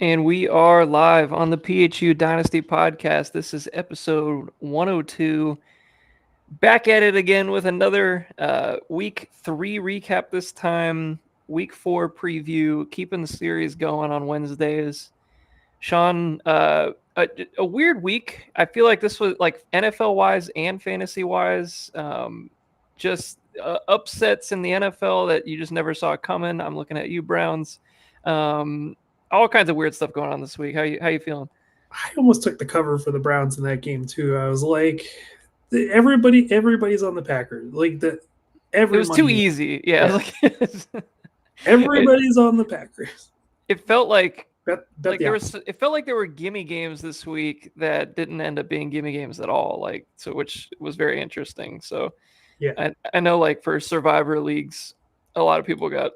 And we are live on the PHU Dynasty podcast. This is episode 102. Back at it again with another week 3 recap this time. Week 4 preview, keeping the series going on Wednesdays. Sean, a weird week. I feel like this was like NFL wise and fantasy wise. Just upsets in the NFL that you just never saw coming. I'm looking at you, Browns. All kinds of weird stuff going on this week. How you feeling? I almost took the cover for the Browns in that game too. I was like, everybody's on the Packers. Like It every was too money, easy. Yeah, yeah, like everybody's on the Packers. it felt like Bet the there opposite. was it felt like there were gimme games this week that didn't end up being gimme games at all. Like so, which was very interesting. So Yeah, I know like for Survivor leagues, a lot of people got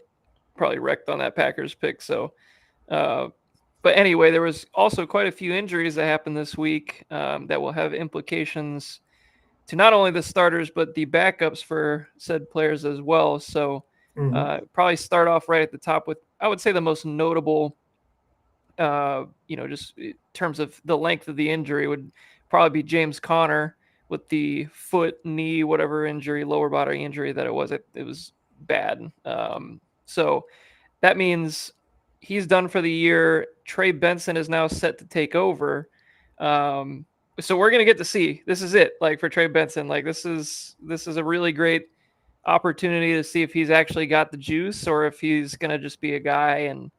probably wrecked on that Packers pick. So, uh, but anyway, there was also quite a few injuries that happened this week that will have implications to not only the starters but the backups for said players as well. So, hmm probably start off right at the top with I would say the most notable. Just in terms of the length of the injury would probably be James Conner with the foot, knee, whatever injury, lower body injury that it was. It was bad. So that means he's done for the year. Trey Benson is now set to take over. Um, so we're gonna get to see. This is it. Like for Trey Benson, like this is a really great opportunity to see if he's actually got the juice or if he's gonna just be a guy and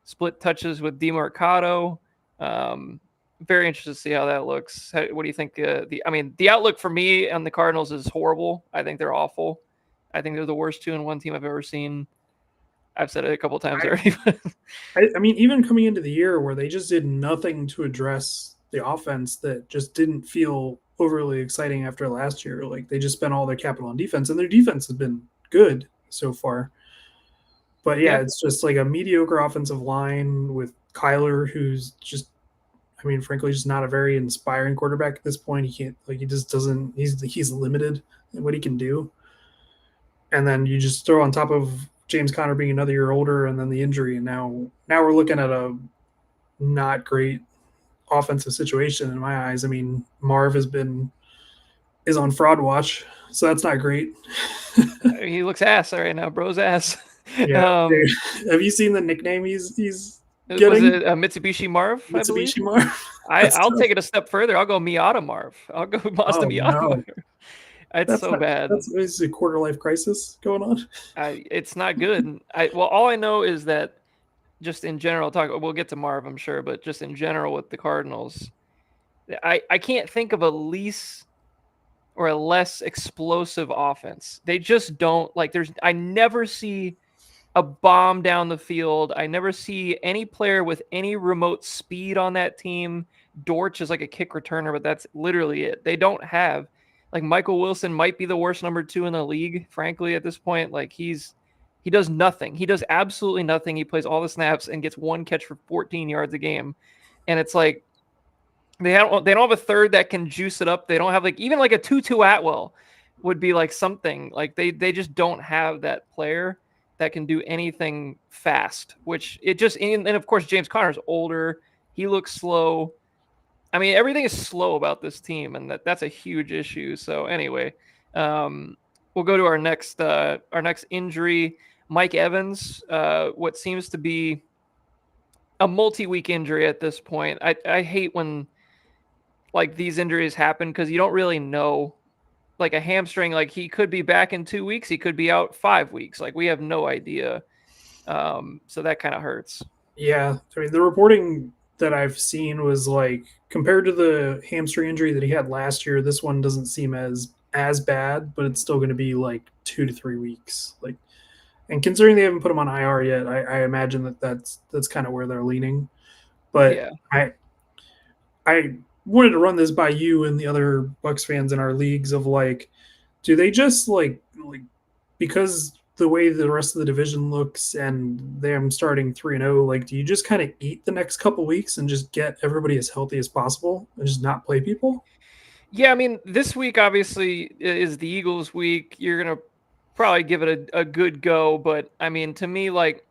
split touches with DeMarcado. Um, Very interested to see how that looks. What do you think? The outlook for me on the Cardinals is horrible. I think they're awful. I think they're the worst 2-1 team I've ever seen. I've said it a couple times I, already. I mean, even coming into the year where they just did nothing to address the offense, that just didn't feel overly exciting after last year. Like they just spent all their capital on defense, and their defense has been good so far. But yeah, Yeah, it's just like a mediocre offensive line with Kyler, who's just, I mean, frankly, just not a very inspiring quarterback at this point. He can't, like, he just doesn't. He's limited in what he can do. And then you just throw on top of James Conner being another year older, and then the injury, and now we're looking at a not great offensive situation in my eyes. I mean, Marv is on fraud watch, so that's not great. he looks ass right now, bro's ass. Yeah, um, have you seen the nickname he's was getting? it Mitsubishi Marv? I believe. Mitsubishi Marv. That's I'll tough. take it a step further. I'll go Miata Marv. I'll go Mazda Oh Miata no, Marv. It's that's so not. bad. That's is a quarter life crisis going on. It's not good. All I know is that just in general, we'll get to Marv, I'm sure, but just in general with the Cardinals, I can't think of a least or a less explosive offense. They just don't like. I never see a bomb down the field. I never see any player with any remote speed on that team. Dortch is like a kick returner, but that's literally it. They don't have like Michael Wilson might be the worst number 2 in the league, frankly, at this point. Like he does nothing. He does absolutely nothing. He plays all the snaps and gets one catch for 14 yards a game. And it's like they don't have a third that can juice it up. They don't have like even like a Tutu Atwell would be like something. Like they just don't have that player that can do anything fast, which it just and of course James Conner's older. He looks slow. I mean, everything is slow about this team, and that's a huge issue. So anyway, we'll go to our next injury. Mike Evans, what seems to be a multi-week injury at this point. I hate when like these injuries happen because you don't really know. Like a hamstring, like he could be back in 2 weeks, he could be out 5 weeks. Like we have no idea. So that kind of hurts. Yeah, I mean the reporting that I've seen was like compared to the hamstring injury that he had last year, this one doesn't seem as bad, but it's still going to be like 2 to 3 weeks. Like, and considering they haven't put him on IR yet, I imagine that's kind of where they're leaning. But Yeah. I wanted to run this by you and the other Bucks fans in our leagues of like, do they just like because the way the rest of the division looks and them starting 3-0, like do you just kind of eat the next couple weeks and just get everybody as healthy as possible and just not play people? Yeah, I mean, this week obviously is the Eagles week. You're gonna probably give it a good go, but I mean, to me, like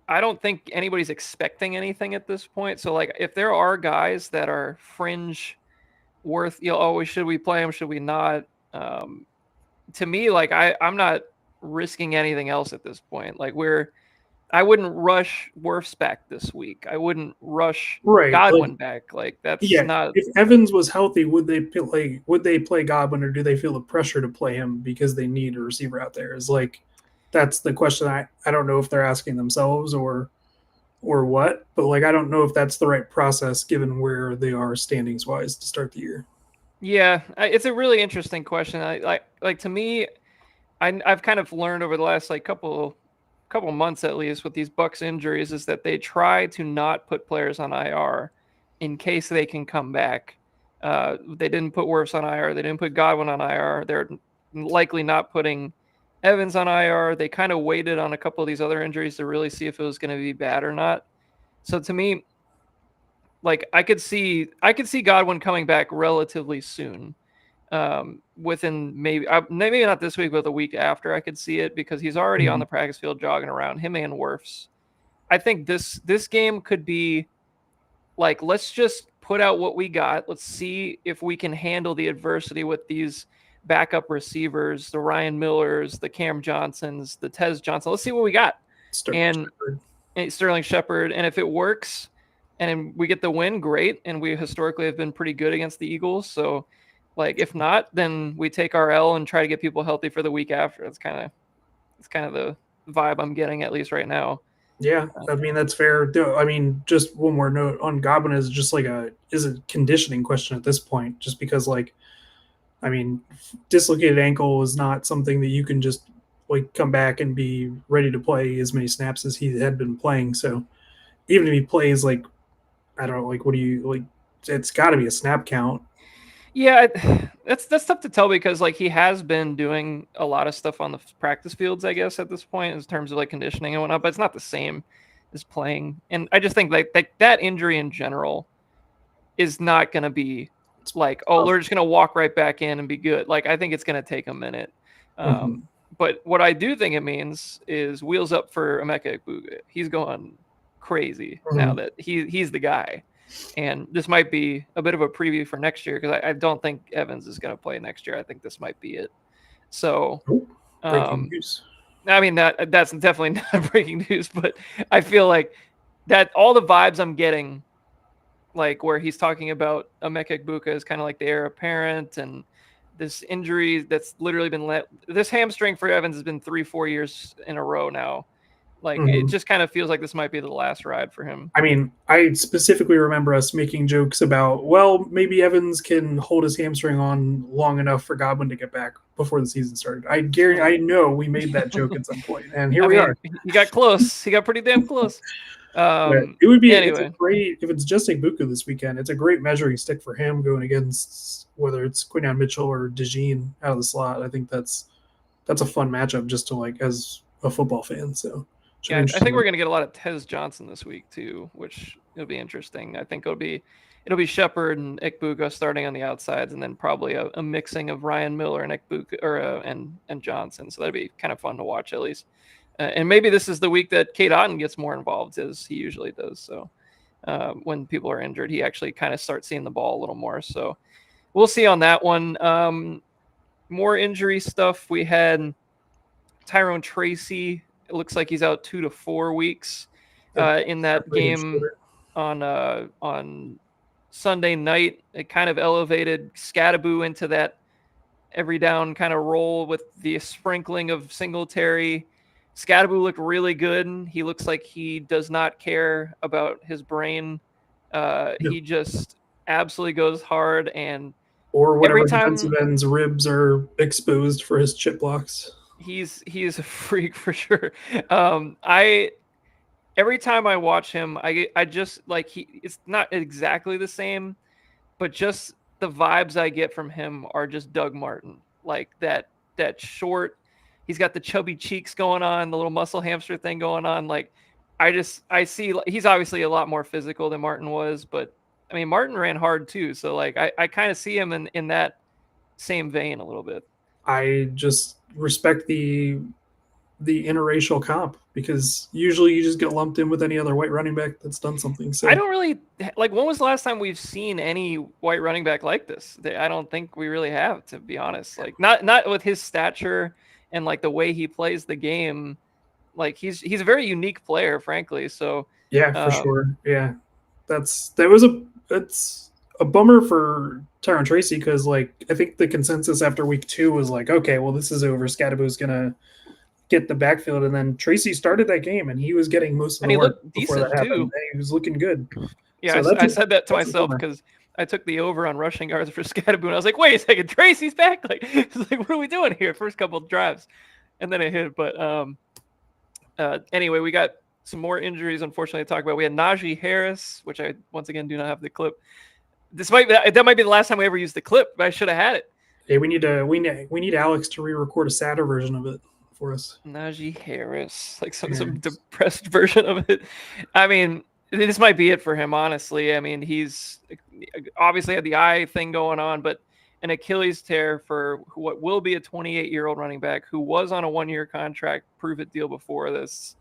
I don't think anybody's expecting anything at this point. So like if there are guys that are fringe worth, oh, should we play them? Should we not? To me, like I'm not risking anything else at this point. Like I wouldn't rush Wirfs back this week. I wouldn't rush Right. Godwin back. Like that's Yeah. not. If Evans was healthy, would they play? Would they play Godwin, or do they feel the pressure to play him because they need a receiver out there? Is like that's the question. I don't know if they're asking themselves or what, but like I don't know if that's the right process given where they are standings wise to start the year. Yeah, it's a really interesting question. Like to me, I've kind of learned over the last like couple months at least with these Bucks injuries is that they try to not put players on IR in case they can come back. They didn't put Wirfs on IR. They didn't put Godwin on IR. They're likely not putting Evans on IR. They kind of waited on a couple of these other injuries to really see if it was going to be bad or not. So to me, like I could see Godwin coming back relatively soon. Within maybe not this week, but the week after, I could see it because he's already on the practice field jogging around. Him and Wirfs. I think this game could be like, let's just put out what we got. Let's see if we can handle the adversity with these backup receivers, the Ryan Millers, the Cam Johnsons, the Tez Johnson. Let's see what we got. And Sterling Shepard. And if it works and we get the win, great. And we historically have been pretty good against the Eagles. So like, if not, then we take our L and try to get people healthy for the week after. It's kind of the vibe I'm getting, at least right now. Yeah, I mean that's fair. I mean, just one more note on Godwin is just like a conditioning question at this point, just because like, I mean, dislocated ankle is not something that you can just like come back and be ready to play as many snaps as he had been playing. So even if he plays like, I don't know, like what do you like? It's got to be a snap count. Yeah, that's tough to tell because like he has been doing a lot of stuff on the practice fields, I guess, at this point in terms of like conditioning and whatnot, but it's not the same as playing. And I just think like that injury in general is not going to be like, oh, we're just going to walk right back in and be good. Like I think it's going to take a minute. But what I do think it means is wheels up for Emeka Egbuka. He's going crazy now that he's the guy. And this might be a bit of a preview for next year because I don't think Evans is going to play next year. I think this might be it. So, breaking news. I mean that's definitely not breaking news, but I feel like that all the vibes I'm getting, like where he's talking about Emeka Egbuka is kind of like the heir apparent, and this injury that's literally been this hamstring for Evans has been 3-4 years in a row now. Like it just kind of feels like this might be the last ride for him. I mean, I specifically remember us making jokes about, well, maybe Evans can hold his hamstring on long enough for Godwin to get back before the season started. I know we made that joke at some point, and here we are. He got close. He got pretty damn close. It would be anyway. It's great if it's just Egbuka this weekend. It's a great measuring stick for him going against whether it's Quinyon Mitchell or DeJean out of the slot. I think that's a fun matchup just to like as a football fan. So. Yeah, I think we're going to get a lot of Tez Johnson this week too, which it'll be interesting. I think it'll be Shepard and Egbuka starting on the outsides, and then probably a mixing of Ryan Miller and Egbuka and Johnson. So that'd be kind of fun to watch at least. And maybe this is the week that Cade Otton gets more involved as he usually does. So when people are injured, he actually kind of starts seeing the ball a little more. So we'll see on that one. More injury stuff. We had Tyrone Tracy. It looks like he's out 2 to 4 weeks in that game on Sunday night. It kind of elevated Scadaboo into that every down kind of role with the sprinkling of Singletary. Scadaboo looked really good. He looks like he does not care about his brain. He just absolutely goes hard, and or whatever defensive end's ribs are exposed for his chip blocks. He's a freak for sure. Every time I watch him, I just like it's not exactly the same, but just the vibes I get from him are just Doug Martin. Like that short, he's got the chubby cheeks going on, the little muscle hamster thing going on. Like I see he's obviously a lot more physical than Martin was, but I mean Martin ran hard too. So like I kind of see him in that same vein a little bit. I just respect the the interracial comp because usually you just get lumped in with any other white running back that's done something. So I don't really like. When was the last time we've seen any white running back like this? I don't think we really have, to be honest. Like not with his stature and like the way he plays the game. Like he's a very unique player, frankly. So yeah, for um, sure. Yeah, it's a bummer for Tyron Tracy because like I think the consensus after week 2 was like, okay, well this is over. Scadaboo's gonna get the backfield, and then Tracy started that game and he was getting most of and the he work looked before that decent happened. too. He was looking good. Yeah, So that's I said that to that's a myself bummer. because I took the over on rushing yards for Scadaboo, and I was like, wait a second, Tracy's back. Like, it's like, what are we doing here? First couple of drives, and then it hit. But anyway, we got some more injuries, unfortunately, to talk about. We had Najee Harris, which I once again do not have the clip. That might be the last time we ever used the clip, but I should have had it. Hey, we need Alex to re-record a sadder version of it for us. Najee Harris, like some depressed version of it. I mean, this might be it for him, honestly. I mean, he's obviously had the eye thing going on, but an Achilles tear for what will be a 28-year-old running back who was on a 1-year contract, prove it deal before this.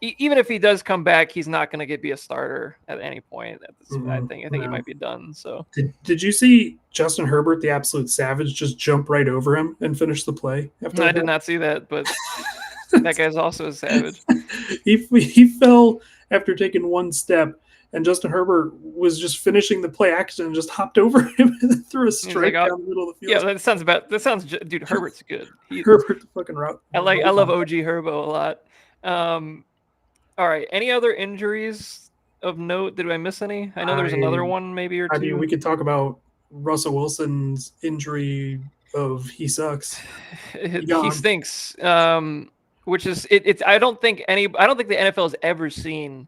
Even if he does come back, he's not going to be a starter at any point. I think he might be done. So did you see Justin Herbert, the absolute savage, just jump right over him and finish the play? After I did not see that, but that guy's also a savage. he fell after taking one step, and Justin Herbert was just finishing the play action and just hopped over him and threw a strike down the middle of the field. Yeah, that sounds. Dude, Herbert's good. Herbert's the fucking route. I love OG Herbo a lot. All right. Any other injuries of note? Did I miss any? I know there's another one, maybe or two. I mean, we could talk about Russell Wilson's injury of he sucks. He stinks. Which is it's. I don't think the NFL has ever seen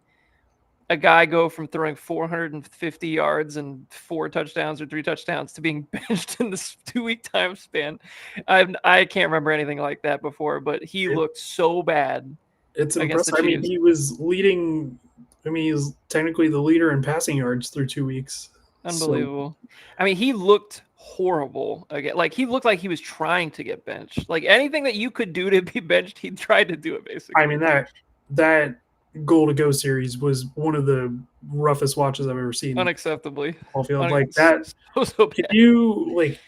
a guy go from throwing 450 yards and 4 touchdowns or 3 touchdowns to being benched in this 2-week time span. I can't remember anything like that before, but he looked so bad. It's impressive. I mean, he was leading. I mean, he's technically the leader in passing yards through 2 weeks. Unbelievable. So. I mean, he looked horrible again. Like he looked like he was trying to get benched. Like anything that you could do to be benched, he tried to do it. Basically, I mean that goal to go series was one of the roughest watches I've ever seen. Unacceptably. All field like that. So bad.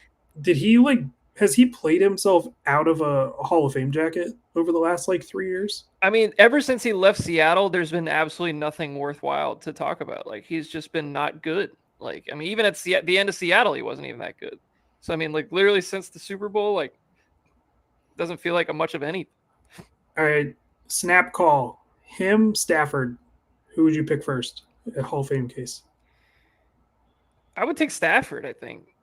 Has he played himself out of a Hall of Fame jacket over the last 3 years? I mean, ever since he left Seattle, there's been absolutely nothing worthwhile to talk about. Like he's just been not good. Like, I mean, even at the end of Seattle, he wasn't even that good. So, I mean, like literally since the Super Bowl, doesn't feel like a much of anything. All right. Snap call. Him, Stafford. Who would you pick first at Hall of Fame case? I would take Stafford, I think.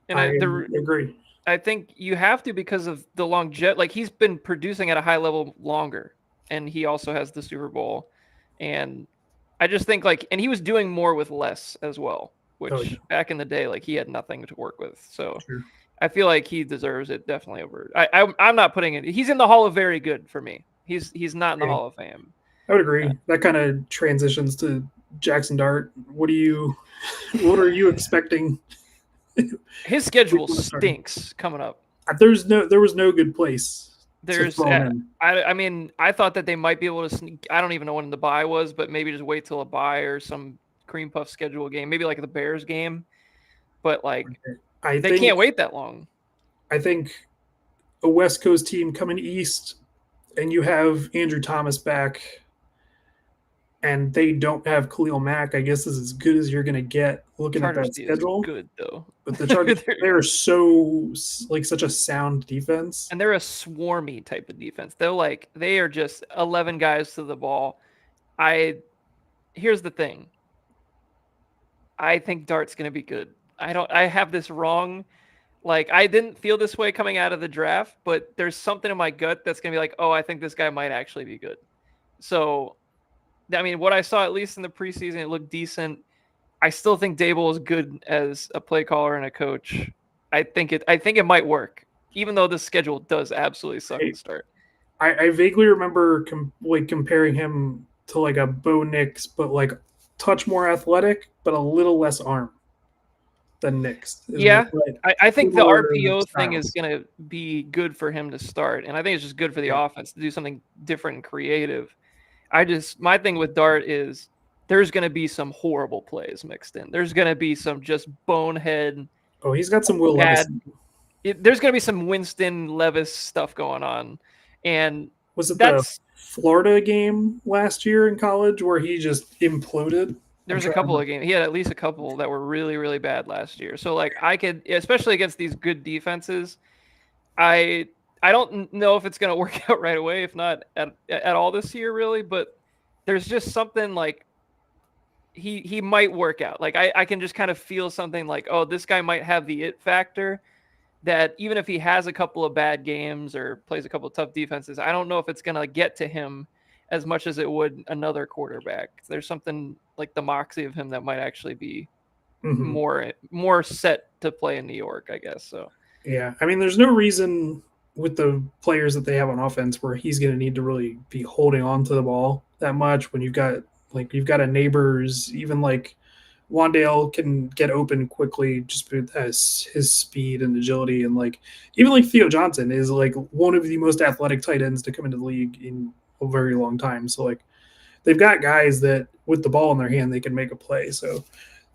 And I agree. I think you have to because of the longevity. Like he's been producing at a high level longer, and he also has the Super Bowl. And I just think and he was doing more with less as well, which back in the day, he had nothing to work with. So sure. I feel like he deserves it definitely over. I'm not putting it. He's in the Hall of Very Good for me. He's not in the Hall of Fame. I would agree. That kind of transitions to Jackson Dart. What are you expecting? His schedule stinks coming up. There was no good place. I mean, I thought that they might be able to sneak. I don't even know when the bye was, but maybe just wait till a bye or some cream puff schedule game, maybe the Bears game. But they can't wait that long. I think a West Coast team coming east, and you have Andrew Thomas back, and they don't have Khalil Mack. I guess is as good as you're going to get looking at that schedule. Good though, but the Chargers they're so such a sound defense, and they're a swarmy type of defense. They are just 11 guys to the ball. Here's the thing. I think Dart's going to be good. I have this wrong. I didn't feel this way coming out of the draft, but there's something in my gut that's going to be I think this guy might actually be good. So, I mean, what I saw, at least in the preseason, it looked decent. I still think Dable is good as a play caller and a coach. I think it might work, even though the schedule does absolutely suck to start. I vaguely remember comparing him to a Bo Nix, but touch more athletic, but a little less arm. than Nix. Yeah, I think the RPO thing is styles. going to be good for him to start, and I think it's just good for the offense to do something different and creative. My thing with Dart is there's going to be some horrible plays mixed in. There's going to be some just bonehead. Oh, he's got some Will Levis. There's going to be some Winston Levis stuff going on, and was it the Florida game last year in college where he just imploded? There's a couple of games. He had at least a couple that were really, really bad last year. So like I could, especially against these good defenses, I don't know if it's going to work out right away, if not at all this year, really. But there's just something like he might work out. Like I can just kind of feel something like, oh, this guy might have the it factor that even if he has a couple of bad games or plays a couple of tough defenses, I don't know if it's going to get to him as much as it would another quarterback. There's something like the moxie of him that might actually be more set to play in New York, I guess. So yeah, I mean, there's no reason with the players that they have on offense where he's going to need to really be holding on to the ball that much when you've got a Neighbors, even like Wandale can get open quickly just with his speed and agility, and like even like Theo Johnson is like one of the most athletic tight ends to come into the league in a very long time. So like they've got guys that with the ball in their hand they can make a play. So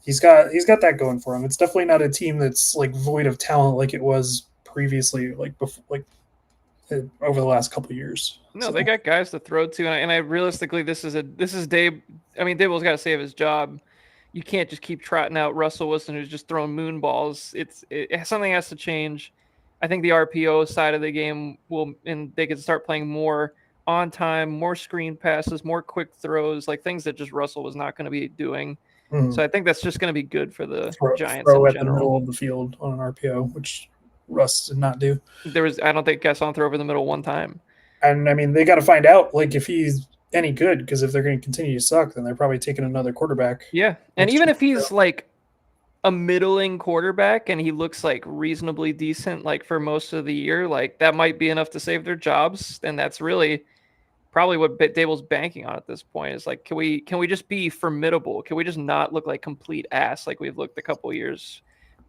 he's got that going for him. It's definitely not a team that's like void of talent like it was previously, like before, like over the last couple of years. No, so they got guys to throw to, and I realistically, this is Dave. I mean, Daboll's got to save his job. You can't just keep trotting out Russell Wilson, who's just throwing moon balls. Something has to change. I think the RPO side of the game and they can start playing more on time, more screen passes, more quick throws, like things that just Russell was not going to be doing. So I think that's just going to be good for the Giants throw in at general. The middle of the field on an RPO, which Russ did not do. I don't think I saw him throw over the middle one time. And I mean, they got to find out like if he's any good, because if they're going to continue to suck, then they're probably taking another quarterback. Yeah, and even if he's like a middling quarterback and he looks like reasonably decent, like for most of the year, like that might be enough to save their jobs. And that's really probably what Daboll's banking on at this point. Is like, can we just be formidable? Can we just not look like complete ass like we've looked a couple years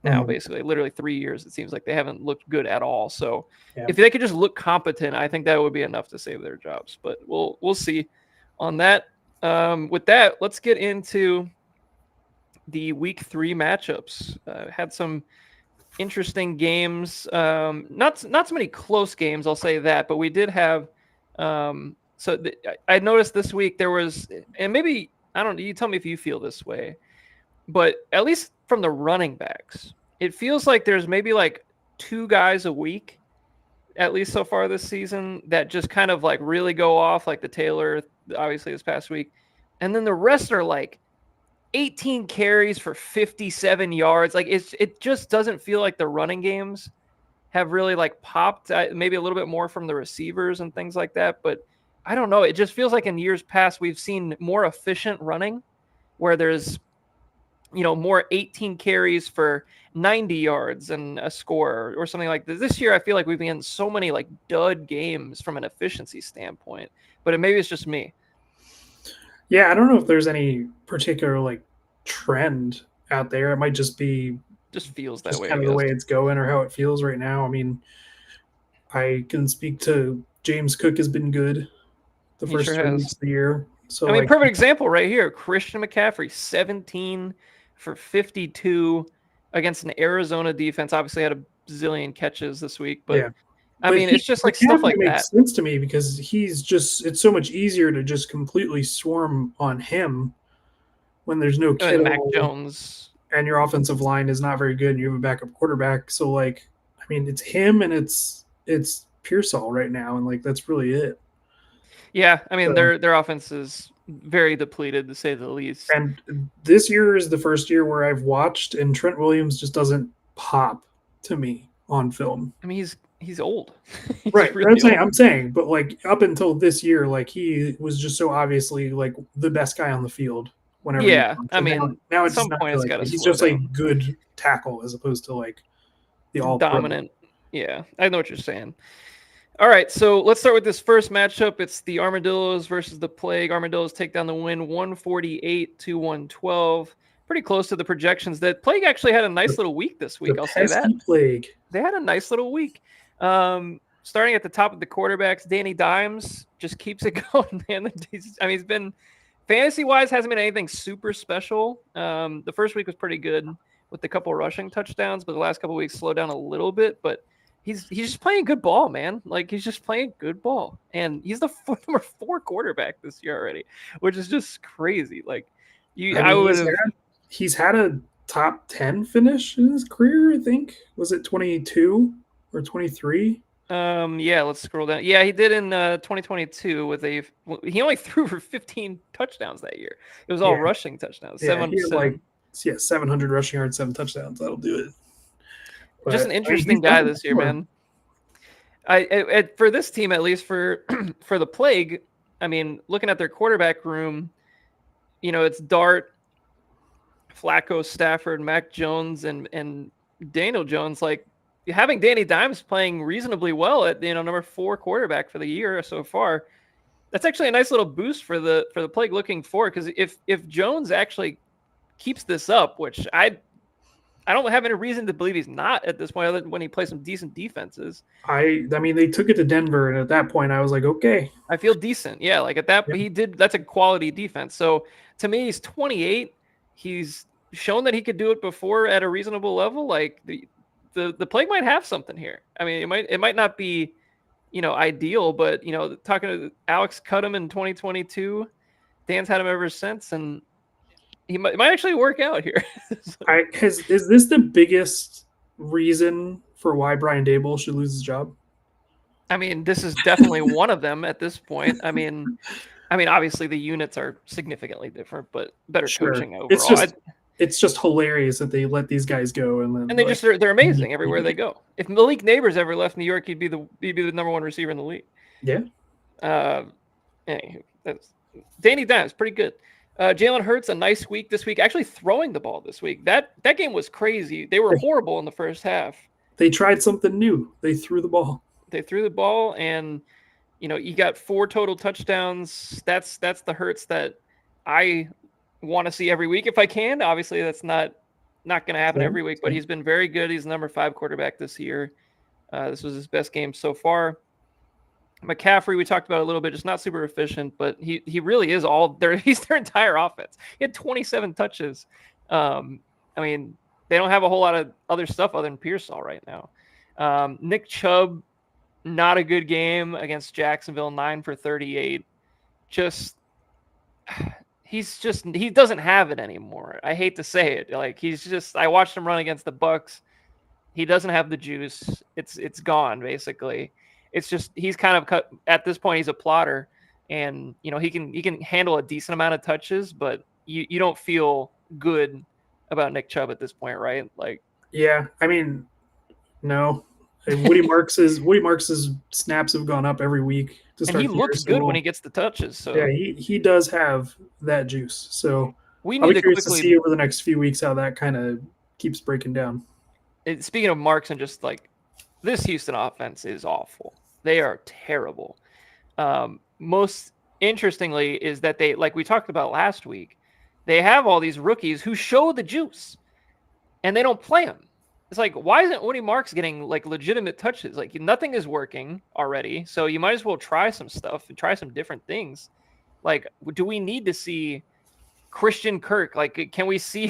now? Basically, literally 3 years. It seems like they haven't looked good at all. So if they could just look competent, I think that would be enough to save their jobs. But we'll see on that. With that, let's get into the week 3 matchups. Had some interesting games. Not so many close games, I'll say that, but we did have. I noticed this week there was, and maybe I don't know. You tell me if you feel this way, but at least from the running backs, it feels like there's maybe like 2 guys a week, at least so far this season, that just kind of like really go off, like the Taylor, obviously this past week, and then the rest are like 18 carries for 57 yards. Like it just doesn't feel like the running games have really like popped. Maybe a little bit more from the receivers and things like that, but I don't know. It just feels like in years past we've seen more efficient running, where there's more 18 carries for 90 yards and a score or something like this. This year I feel like we've been in so many like dud games from an efficiency standpoint, but maybe it's just me. Yeah, I don't know if there's any particular like trend out there. It might just be feels that way. Kind of the way it's going or how it feels right now. I mean, I can speak to James Cook has been good the first 2 weeks of the year. So I mean, perfect example right here. Christian McCaffrey, 17 for 52 against an Arizona defense. Obviously had a zillion catches this week, but yeah. I mean, it's just like stuff like that. Makes sense to me because it's so much easier to just completely swarm on him when there's no Kittle, Mac Jones, and your offensive line is not very good and you have a backup quarterback. So like, I mean, it's him and it's Pearsall right now, and like that's really it. Yeah, I mean, their offense is very depleted, to say the least. And this year is the first year where I've watched, and Trent Williams just doesn't pop to me on film. I mean, he's old. He's right. Really I'm saying, but like up until this year, like he was just so obviously like the best guy on the field whenever. Yeah, I mean, now it's at some point it's got to. He's just a good tackle as opposed to like the all dominant. Yeah, I know what you're saying. All right, so let's start with this first matchup. It's the Armadillos versus the Plague. Armadillos take down the win 148-112. pretty close to the projections. That Plague actually had a nice little week this week. The I'll say that. pesky Plague. They had a nice little week. Starting at the top of the quarterbacks, Danny Dimes just keeps it going, man. He's been fantasy-wise hasn't been anything super special. The first week was pretty good with a couple rushing touchdowns, but the last couple of weeks slowed down a little bit. But he's just playing good ball, man. Like, he's just playing good ball, and he's the number 4 quarterback this year already, which is just crazy. Like, he's had a top 10 finish in his career. I think was it 22 or 23. Yeah, let's scroll down. Yeah, he did in 2022 he only threw for 15 touchdowns that year. It was all rushing touchdowns. Yeah, he had 700 rushing yards, 7 touchdowns. That'll do it. But, just an interesting guy this year, man. For this team, at least for the Plague, I mean, looking at their quarterback room, it's Dart, Flacco, Stafford, Mac Jones, and Daniel Jones. Like, having Danny Dimes playing reasonably well at number 4 quarterback for the year so far, that's actually a nice little boost for the Plague looking forward. Because if Jones actually keeps this up, which I don't have any reason to believe he's not at this point, other than when he plays some decent defenses. I mean, they took it to Denver, and at that point, I was like, okay, I feel decent. Yeah, like at that, he did. That's a quality defense. So to me, he's 28. He's shown that he could do it before at a reasonable level. Like the Plague might have something here. I mean, it might not be, ideal, but talking to Alex cut him in 2022, Dan's had him ever since, and it might actually work out here. Is this the biggest reason for why Brian Daboll should lose his job? I mean, this is definitely one of them at this point. I mean, obviously the units are significantly different, but better coaching overall. It's just hilarious that they let these guys go, and they're amazing everywhere they go. If Malik Neighbors ever left New York, he'd be the number 1 receiver in the league. Yeah. Anywho, that's Danny Dimes, pretty good. Jalen Hurts, a nice week this week, actually throwing the ball this week. That game was crazy. They were horrible in the first half. They tried something new. They threw the ball. And you got 4 total touchdowns. That's the Hurts that I want to see every week if I can. Obviously, that's not going to happen every week, but he's been very good. He's the number 5 quarterback this year. This was his best game so far. McCaffrey, we talked about a little bit, just not super efficient, but he really is he's their entire offense. He had 27 touches. I mean, they don't have a whole lot of other stuff other than Pearsall right now. Nick Chubb, not a good game against Jacksonville, 9 for 38. He doesn't have it anymore. I hate to say it. Like, I watched him run against the Bucks. He doesn't have the juice. It's gone, basically. It's just he's kind of cut at this point. He's a plotter, and he can handle a decent amount of touches, but you don't feel good about Nick Chubb at this point, right? Like, yeah, I mean, no. Woody Marks's snaps have gone up every week to start. And he looks good when he gets the touches. So yeah, he does have that juice. So we need to quickly see over the next few weeks how that kind of keeps breaking down. Speaking of Marks, and just like this Houston offense is awful. They are terrible. Most interestingly is that they, like we talked about last week, they have all these rookies who show the juice, and they don't play them. It's like, why isn't Woody Marks getting like legitimate touches? Like, nothing is working already, so you might as well try some stuff and try some different things. Like, do we need to see Christian Kirk? Like, can we see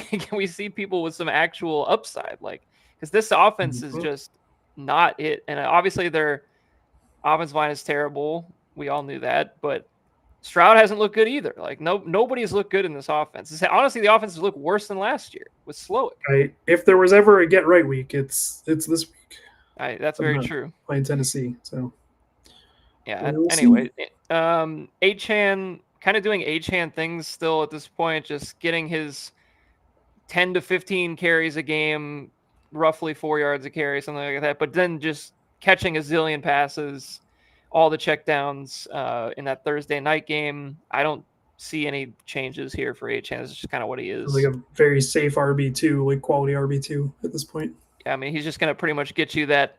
people with some actual upside? Like, because this offense is just not it. And obviously their offensive line is terrible. We all knew that, but Stroud hasn't looked good either. Like, nobody's looked good in this offense. Honestly, the offenses look worse than last year with Slowick. If there was ever a get right week, it's this week. That's very true. Playing Tennessee, so yeah. Anyway, Achane kind of doing Achane things still at this point, just getting his 10 to 15 carries a game, roughly 4 yards a carry, something like that. But then just catching a zillion passes, all the checkdowns in that Thursday night game. I don't see any changes here for Achane. It's just kind of what he is. Like a very safe RB2, like quality RB2 at this point. Yeah, I mean, he's just going to pretty much get you that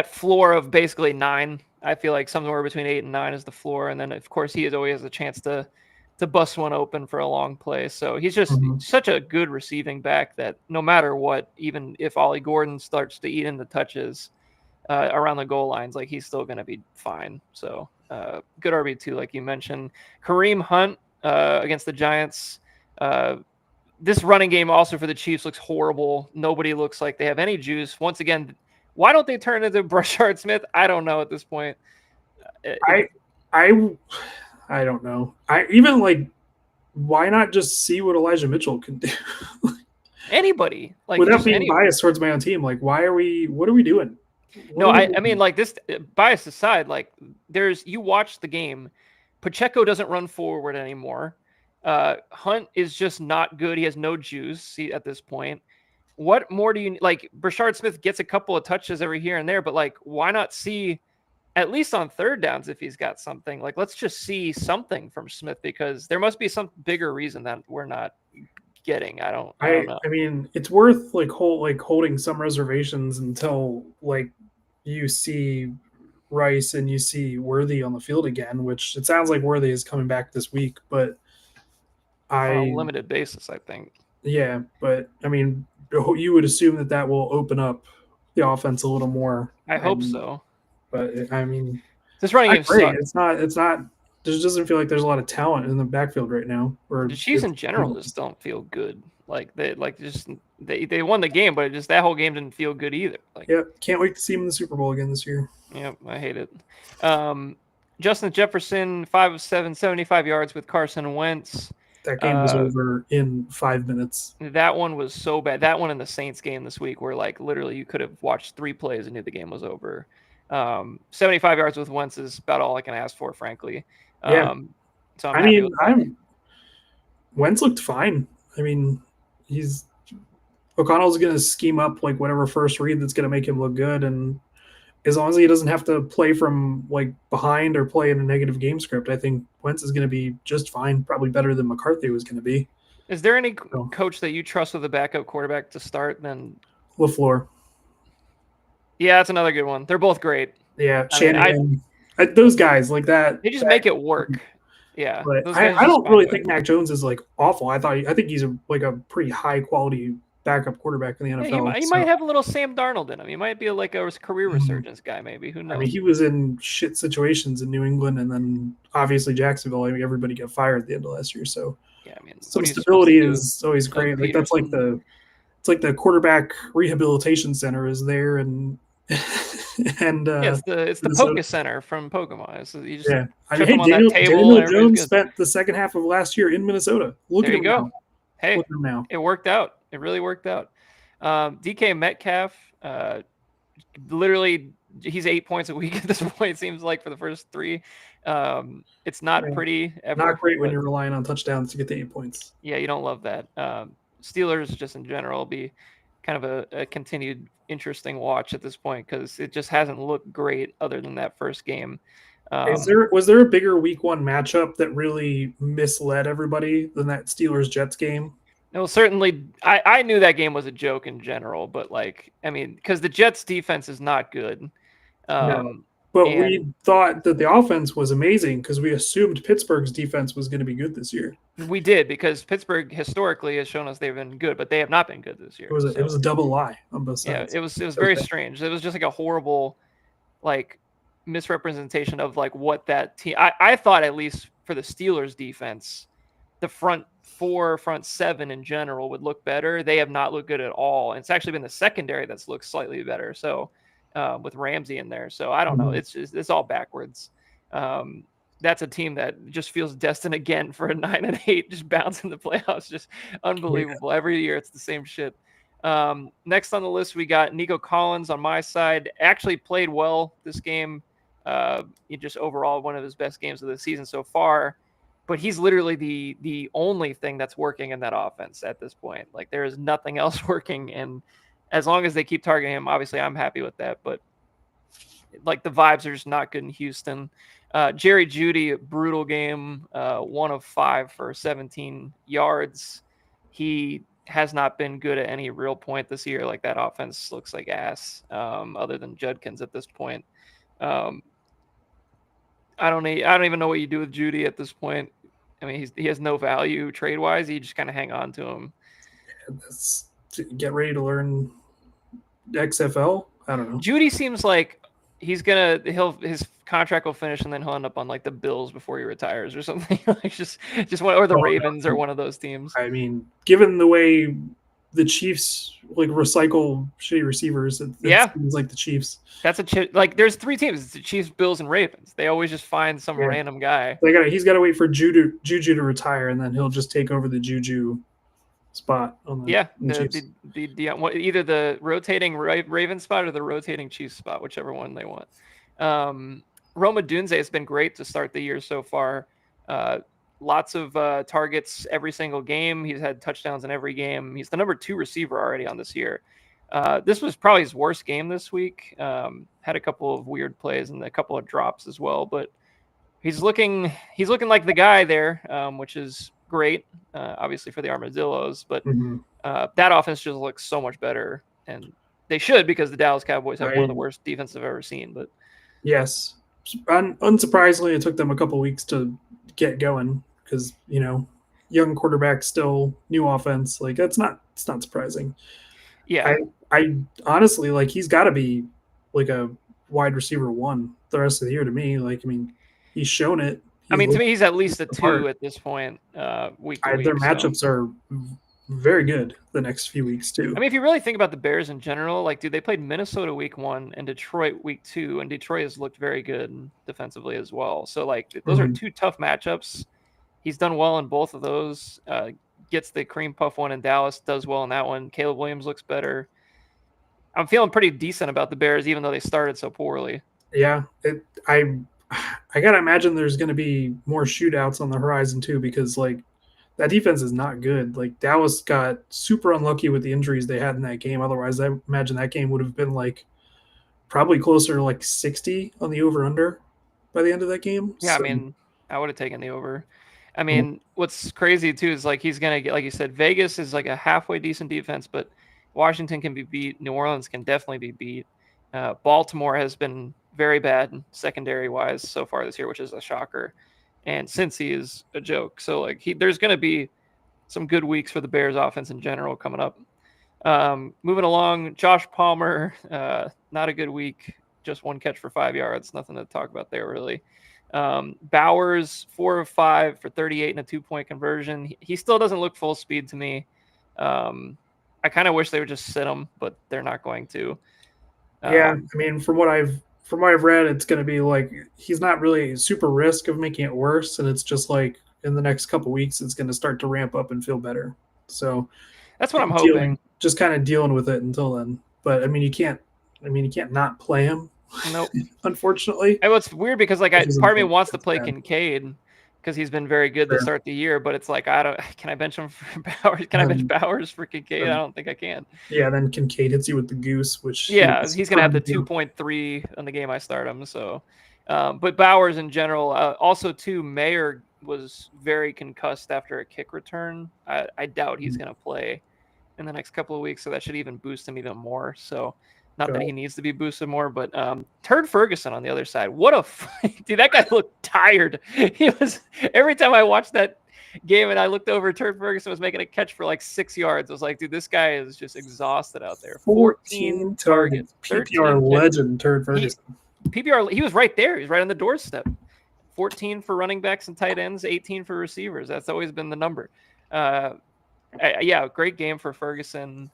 floor of basically 9. I feel like somewhere between 8 and 9 is the floor. And then, of course, he always has a chance to to bust one open for a long play. So he's just Mhm. such a good receiving back that no matter what, even if Ollie Gordon starts to eat into touches around the goal lines, like he's still going to be fine. So good RB2, like you mentioned. Kareem Hunt against the Giants. This running game also for the Chiefs looks horrible. Nobody looks like they have any juice. Once again, why don't they turn into Brashard Smith? I don't know at this point. I I I don't know. I even like why not just see what Elijah Mitchell can do Anybody, like without just being any. biased towards my own team? Like, why are we? What are we doing? What No, are we I mean doing? like this bias aside, like there's you watch the game, Pacheco doesn't run forward anymore. Hunt is just not good. He has no juice at this point. What more do you like? Brashard Smith gets a couple of touches every here and there, but like, why not see at least on third downs if he's got something? Like, let's just see something from Smith because there must be some bigger reason that we're not getting. I don't know. I mean, it's worth holding some reservations until like you see Rice and you see Worthy on the field again, which it sounds like Worthy is coming back this week. But On a I limited basis, I think. yeah, but I mean, you would assume that that will open up the offense a little more. I hope And so. but I mean, This running I game agree. sucks. It's not. It's not. There doesn't feel like there's a lot of talent in the backfield right now. The Chiefs in general just don't feel good. They won the game, but just that whole game didn't feel good either. Like, yeah, can't wait to see him in the Super Bowl again this year. yeah, I hate it. Justin Jefferson, 5 of 7, 75 yards with Carson Wentz. That game was over in 5 minutes. That one was so bad. That one in the Saints game this week, where like literally you could have watched 3 plays and knew the game was over. 75 yards with Wentz is about all I can ask for, frankly. Yeah, So I'm I happy mean, with that. I'm Wentz looked fine. I mean, he's O'Connell's going to scheme up like whatever first read that's going to make him look good, and as long as he doesn't have to play from like behind or play in a negative game script, I think Wentz is going to be just fine. Probably better than McCarthy was going to be. Is there any So, coach that you trust with a backup quarterback to start? Then LaFleur, yeah, that's another good one. They're both great. yeah, I mean, Shanahan, those guys like that. they just make it work. Yeah, But those guys I just don't find really a way. think Mac Jones is like awful. I think he's like a pretty high quality backup quarterback in the Yeah, NFL. he might have a little Sam Darnold in him. He might be like a career resurgence guy, maybe. Who knows? I mean, he was in shit situations in New England, and then obviously Jacksonville. I mean, everybody got fired at the end of last year, so Yeah, I mean, what some are you supposed to stability do? is always Doug great. Like that's like Peterson. it's like the quarterback rehabilitation center is there, and and Yeah, it's the Minnesota. Poke Center from Pokemon. So you just Yeah, I mean, trip hey, them on that table Daniel and everybody's Jones good. spent the second half of last year in Minnesota. Look There at you him go. now. Hey, Look at him now. it worked out. It really worked out. DK Metcalf, literally, he's 8 points a week at this point. It seems like for the first 3. It's not Yeah. pretty ever. Not great when but you're relying on touchdowns to get the 8 points. yeah, you don't love that. Steelers just in general will be kind of a continued interesting watch at this point because it just hasn't looked great other than that first game. Was there a bigger week 1 matchup that really misled everybody than that Steelers Jets game? No, certainly, I knew that game was a joke in general, but like, I mean, because the Jets defense is not good. No. But And we thought that the offense was amazing because we assumed Pittsburgh's defense was going to be good this year. we did because Pittsburgh historically has shown us they've been good, but they have not been good this year. It was a double lie on both Yeah, sides. it was very strange. It was just like a horrible, like, misrepresentation of like what that team. I thought at least for the Steelers defense, the front 4, front 7 in general would look better. They have not looked good at all. And it's actually been the secondary that's looked slightly better. So with Ramsey in there, so I don't know. It's all backwards. That's a team that just feels destined again for a 9-8, just bounce in the playoffs. Just unbelievable. Yeah. Every year it's the same shit. Next on the list, we got Nico Collins on my side. Actually played well this game. He just overall one of his best games of the season so far. But he's literally the only thing that's working in that offense at this point. Like there is nothing else working, and as long as they keep targeting him, obviously I'm happy with that. But like the vibes are just not good in Houston. Jerry Jeudy, brutal game, 1 of 5 for 17 yards. He has not been good at any real point this year. Like that offense looks like ass, other than Judkins at this point. I don't even know what you do with Jeudy at this point. I mean, he has no value trade wise. You just kind of hang on to him. That's get ready to learn XFL. I don't know. Judy seems like his contract will finish and then he'll end up on like the Bills before he retires or something. Like just one, or the Ravens or one of those teams. I mean, given the way the Chiefs like recycle shitty receivers, it seems like the Chiefs. That's like there's 3 teams: it's the Chiefs, Bills, and Ravens. They always just find some random guy. He's got to wait for Juju to retire, and then he'll just take over the Juju spot on the either the rotating Raven spot or the rotating Chiefs spot, whichever one they want. Rome Odunze has been great to start the year so far. Lots of targets every single game. He's had touchdowns in every game. He's the number 2 receiver already on this year. This was probably his worst game this week. Had a couple of weird plays and a couple of drops as well, but he's looking like the guy there, which is great, obviously for the Armadillos. But that offense just looks so much better, and they should, because the Dallas Cowboys have one of the worst defenses I've ever seen. But yes, unsurprisingly, it took them a couple weeks to get going because young quarterback, still new offense. Like it's not surprising. Yeah, I honestly like he's got to be like a wide receiver 1 the rest of the year to me. Like, I mean, he's shown it. To me, he's at least a 2 at this point. Week to week, their matchups are very good the next few weeks too. I mean, if you really think about the Bears in general, like, dude, they played Minnesota week 1 and Detroit week 2, and Detroit has looked very good defensively as well. So like those are 2 tough matchups. He's done well in both of those. Gets the cream puff one in Dallas, does well in that one. Caleb Williams looks better. I'm feeling pretty decent about the Bears, even though they started so poorly. Yeah, I gotta imagine there's going to be more shootouts on the horizon too, because like that defense is not good. Like Dallas got super unlucky with the injuries they had in that game. Otherwise, I imagine that game would have been like probably closer to like 60 on the over/under by the end of that game. Yeah, so, I mean, I would have taken the over. I mean, what's crazy too is like he's gonna get, like you said, Vegas is like a halfway decent defense, but Washington can be beat. New Orleans can definitely be beat. Baltimore has been very bad secondary wise so far this year, which is a shocker. And Cincy is a joke. So like there's going to be some good weeks for the Bears offense in general coming up. Moving along, Josh Palmer, not a good week. Just 1 catch for 5 yards. Nothing to talk about there really. Bowers, 4 of 5 for 38 and a 2-point conversion. He still doesn't look full speed to me. I kind of wish they would just sit him, but they're not going to. Yeah, I mean, from what I've read, it's going to be like he's not really super risk of making it worse, and it's just like in the next couple weeks it's going to start to ramp up and feel better. So that's what I'm hoping. Just kind of dealing with it until then. But I mean, you can't not play him. Nope. Unfortunately. And what's weird because like part of me wants to play Kincaid because he's been very good to start the year, but it's like can I bench him for Bowers? Can I bench Bowers for Kincaid? I don't think I can. Yeah, then Kincaid hits you with the goose, which he's gonna have the 2.3 on the game I start him. So, but Bowers in general, also too, Mayer was very concussed after a kick return. I doubt he's gonna play in the next couple of weeks, so that should even boost him even more. So. Not that he needs to be boosted more, but Turd Ferguson on the other side. What a fight. Dude, that guy looked tired. He was every time I watched that game and I looked over, Turd Ferguson was making a catch for like 6 yards. I was like, dude, this guy is just exhausted out there. 14 targets. PPR legend, Turd Ferguson. PPR, he was right there. He was right on the doorstep. 14 for running backs and tight ends, 18 for receivers. That's always been the number. Yeah, great game for Ferguson.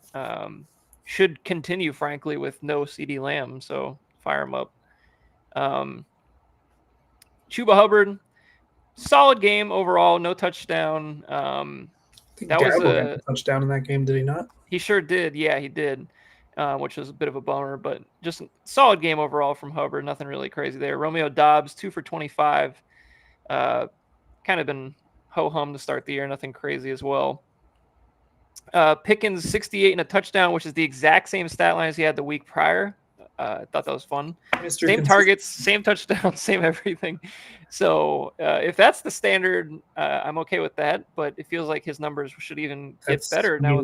Should continue, frankly, with no CeeDee Lamb, so fire him up. Chuba Hubbard, solid game overall, no touchdown. That was a touchdown in that game, did he not? He sure did. Yeah, he did, which was a bit of a bummer, but just solid game overall from Hubbard. Nothing really crazy there. Romeo Doubs, 2 for 25. Kind of been ho-hum to start the year. Nothing crazy as well. Pickens 68 and a touchdown, which is the exact same stat line as he had the week prior. I thought that was fun. Same targets, same touchdowns, same everything. So if that's the standard, I'm okay with that. But it feels like his numbers should even get better now.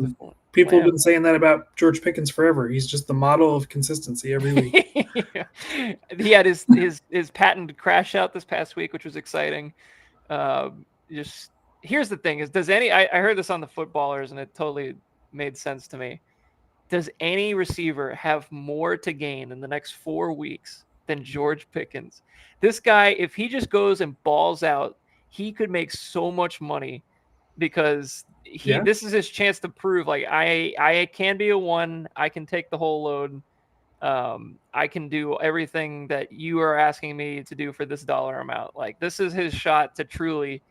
People have been saying that about George Pickens forever. He's just the model of consistency every week. Yeah. He had his patented crash out this past week, which was exciting. Just here's the thing: is I heard this on the Footballers, and it totally made sense to me. Does any receiver have more to gain in the next 4 weeks than George Pickens? This guy, if he just goes and balls out, he could make so much money because this is his chance to prove like I can be a one, I can take the whole load. I can do everything that you are asking me to do for this dollar amount. Like this is his shot to truly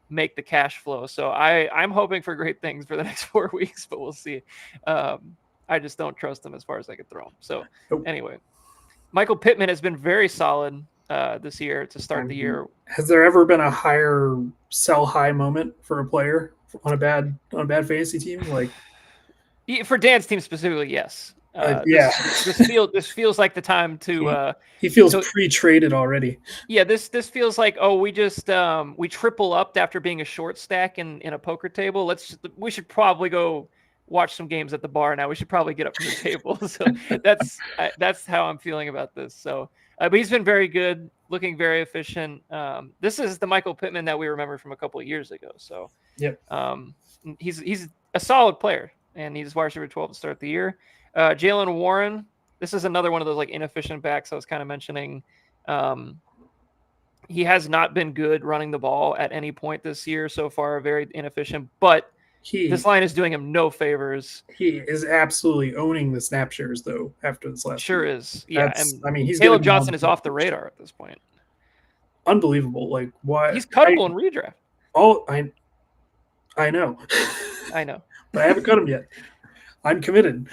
make the cash flow. So I'm hoping for great things for the next 4 weeks, but we'll see. I just don't trust him as far as I could throw him. So anyway, Michael Pittman has been very solid this year to start the year. Has there ever been a higher sell high moment for a player on a bad fantasy team? Like for Dan's team specifically, yes. This feels like the time to. He feels pre-traded already. Yeah, this feels like we just we triple upped after being a short stack in a poker table. We should probably go watch some games at the bar now. We should probably get up from the table. So that's how I'm feeling about this. So, but he's been very good, looking very efficient. This is the Michael Pittman that we remember from a couple of years ago. So, he's a solid player, and he's wide receiver 12 to start the year. Jaylen Warren, this is another one of those like inefficient backs I was kind of mentioning. He has not been good running the ball at any point this year so far, very inefficient, but this line is doing him no favors. He is absolutely owning the snap shares though after this last Sure week. is. Yeah. He's Caleb Johnson is off the radar at this point. Unbelievable. Like why he's cuttable in redraft. I know. I know. But I haven't cut him yet. I'm committed.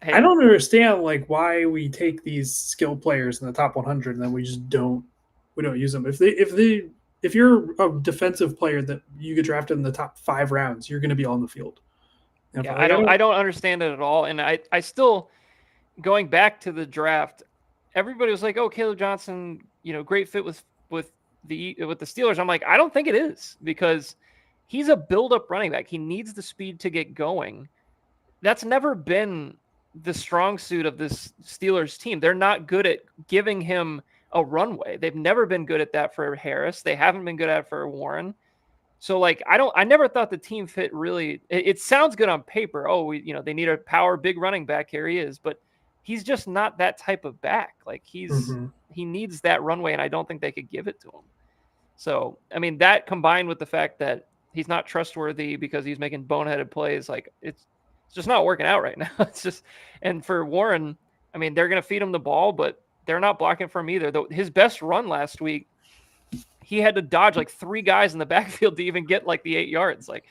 Hey. I don't understand like why we take these skill players in the top 100 and then we don't use them. If you're a defensive player that you get drafted in the top 5 rounds, you're going to be on the field. Yeah, I don't understand it at all. And I still, going back to the draft, everybody was like, "Oh, Caleb Johnson, great fit with the Steelers." I'm like, I don't think it is because he's a build-up running back. He needs the speed to get going. That's never been the strong suit of this Steelers team. They're not good at giving him a runway. They've never been good at that for Harris. They haven't been good at it for Warren. So like, I never thought the team fit really. It sounds good on paper. Oh, they need a power big running back. Here he is, but he's just not that type of back. Like he needs that runway, and I don't think they could give it to him. So I mean, that combined with the fact that he's not trustworthy because he's making boneheaded plays, like it's just not working out right now. It's just, and for Warren, I mean, they're going to feed him the ball, but they're not blocking for him either. Though his best run last week, he had to dodge like 3 guys in the backfield to even get like the 8 yards. Like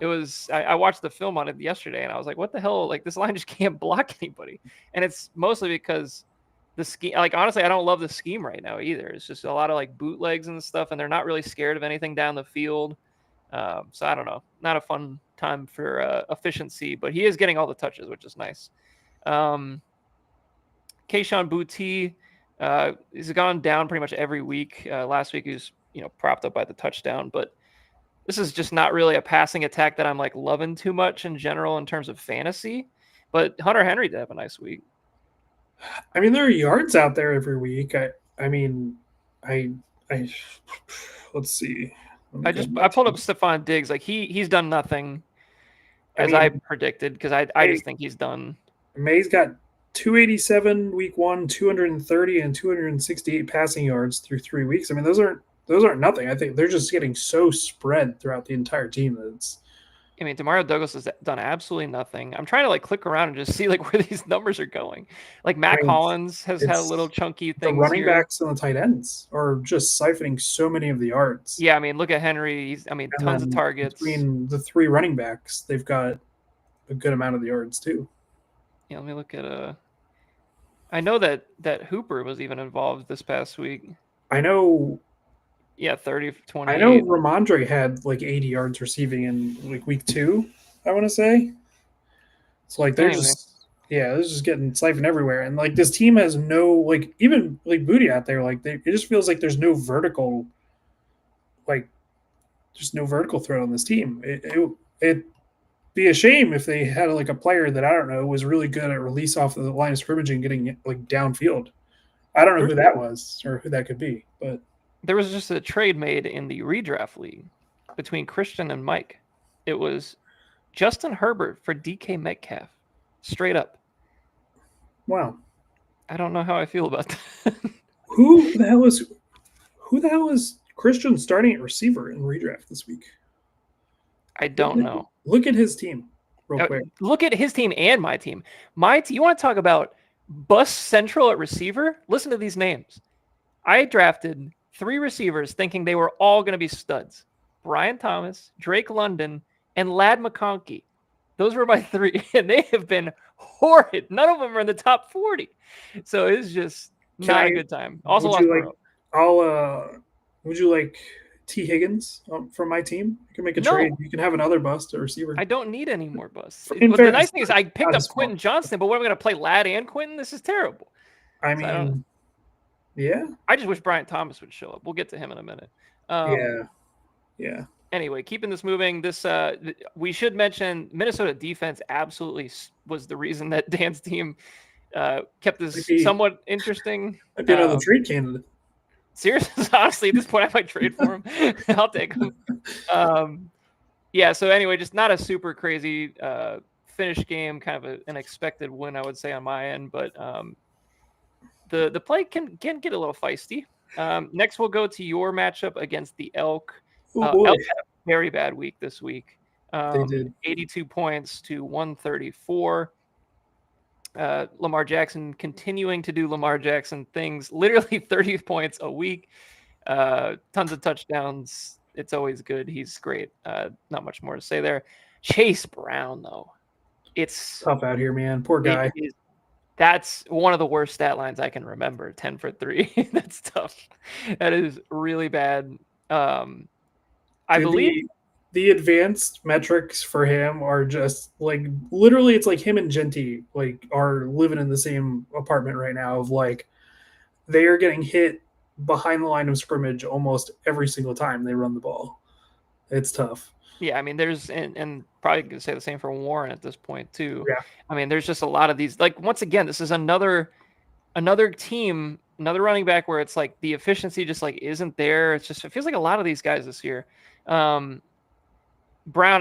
it was, I watched the film on it yesterday and I was like, what the hell? Like this line just can't block anybody. And it's mostly because the scheme, like honestly, I don't love the scheme right now either. It's just a lot of like bootlegs and stuff, and they're not really scared of anything down the field. So I don't know, not a fun time for efficiency, but he is getting all the touches, which is nice. Kayshon Boutte, he's gone down pretty much every week. Last week he was, propped up by the touchdown, but this is just not really a passing attack that I'm like loving too much in general in terms of fantasy. But Hunter Henry did have a nice week. I mean, there are yards out there every week. Let's see. I pulled up Stephon Diggs. Like he's done nothing as I predicted because I just think he's done. May's got 287 week 1, 230 and 268 passing yards through 3 weeks. I mean, those aren't nothing. I think they're just getting so spread throughout the entire team that it's. I mean, Demario Douglas has done absolutely nothing. I'm trying to like click around and just see like where these numbers are going. Like Mac Hollins has had a little chunky thing. The running backs and the tight ends are just siphoning so many of the yards. Yeah, I mean, look at Henry. Tons of targets. Between the 3 running backs, they've got a good amount of the yards too. Yeah, let me look at I know that Hooper was even involved this past week. I know. Yeah, 30 for 20. I know Ramondre had like 80 yards receiving in like week 2, I want to say. So like they're just getting siphoned everywhere. And like this team has no, like even like Boutte out there, like it just feels like there's no vertical, like there's no vertical threat on this team. It'd be a shame if they had like a player that I don't know was really good at release off of the line of scrimmage and getting like downfield. I don't know who that was or who that could be, but there was just a trade made in the redraft league between Christian and Mike. It was Justin Herbert for DK Metcalf. Straight up. Wow. I don't know how I feel about that. Who the hell is Christian starting at receiver in redraft this week? I don't know. Look at his team real quick. Look at his team and my team. You want to talk about bust central at receiver? Listen to these names. I drafted 3 receivers thinking they were all going to be studs. Brian Thomas, Drake London, and Ladd McConkey. Those were my 3, and they have been horrid. None of them are in the top 40. So it's just not a good time. Also lost would you like T. Higgins from my team? You can make a trade. You can have another bust at receiver. I don't need any more busts. But the nice thing is I picked up Quentin Johnston, but what am I going to play Ladd and Quentin? This is terrible. I mean, yeah. I just wish Brian Thomas would show up. We'll get to him in a minute. Yeah. Anyway, keeping this moving, we should mention Minnesota defense absolutely was the reason that Dan's team kept this somewhat interesting. Might be another trade candidate. Seriously, honestly, at this point, I might trade for him. I'll take him. So anyway, just not a super crazy finish game, kind of an expected win, I would say, on my end. But the play can get a little feisty. Next, we'll go to your matchup against the Elk. Elk had a very bad week this week. They did. 82 points to 134. Lamar Jackson continuing to do Lamar Jackson things, literally 30 points a week, tons of touchdowns. It's always good. He's great. Not much more to say there. Chase Brown, though. It's tough out here, man. Poor guy. That's one of the worst stat lines I can remember. 10 for 3. That's tough. That is really bad. I believe the advanced metrics for him are just like literally it's like him and Genty like are living in the same apartment right now of like they are getting hit behind the line of scrimmage almost every single time they run the ball. It's tough. Yeah, I mean there's and probably gonna say the same for Warren at this point too. Yeah. I mean there's just a lot of these, like, once again, this is another team, another running back where it's like the efficiency just like isn't there. It feels like a lot of these guys this year. Brown,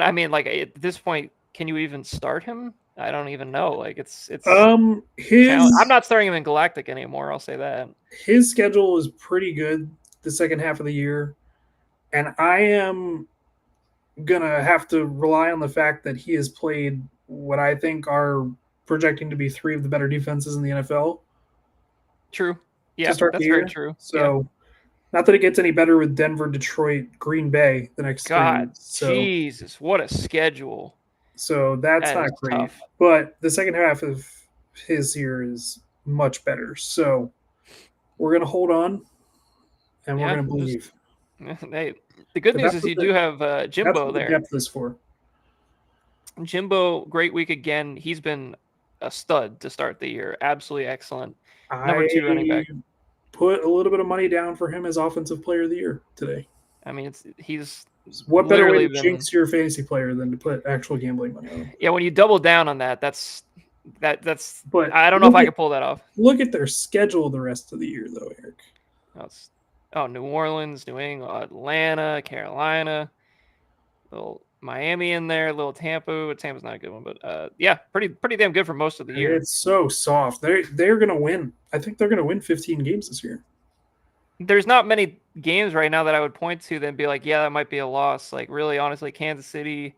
I mean, like at this point, can you even start him? I don't even know. Like it's I'm not starting him in Galactic anymore. I'll say that. His schedule is pretty good the second half of the year, and I am gonna have to rely on the fact that he has played what I think are projecting to be 3 of the better defenses in the NFL. True. Yeah, that's very true. So, not that it gets any better with Denver, Detroit, Green Bay the next 3 weeks. So, Jesus, what a schedule. So that's not great. Tough. But the second half of his year is much better. So we're going to hold on, and we're going to believe. Hey, the good news is you do have Jimbo there. Depth is for. Jimbo, great week again. He's been a stud to start the year. Absolutely excellent. Number 2 running back. Put a little bit of money down for him as offensive player of the year today. I mean, he's what better way to jinx your fantasy player than to put actual gambling money on him? Yeah, when you double down on that, that's. But I don't know if I can pull that off. Look at their schedule the rest of the year, though, Eric. New Orleans, New England, Atlanta, Carolina, little Miami in there, little Tampa. Tampa's not a good one, but pretty damn good for most of the year. It's so soft. They're gonna win. I think they're gonna win 15 games this year. There's not many games right now that I would point to that and be like, yeah, that might be a loss. Like, really, honestly, Kansas City,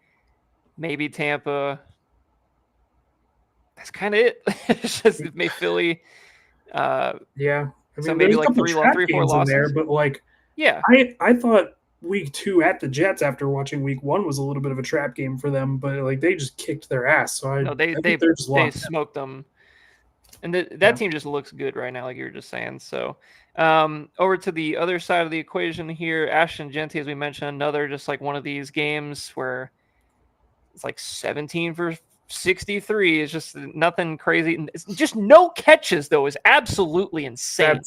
maybe Tampa. That's kind of it. It's just maybe Philly. Yeah. I mean, so maybe like 3 or 4 losses there, but like, yeah, I thought week 2 at the Jets after watching week 1 was a little bit of a trap game for them, but like they just kicked their ass. So they smoked them, and that team just looks good right now, like you were just saying. So over to the other side of the equation here, Ashton Genty, as we mentioned, another just like one of these games where it's like 17 for 63 is just nothing crazy. It's just no catches though is absolutely insane.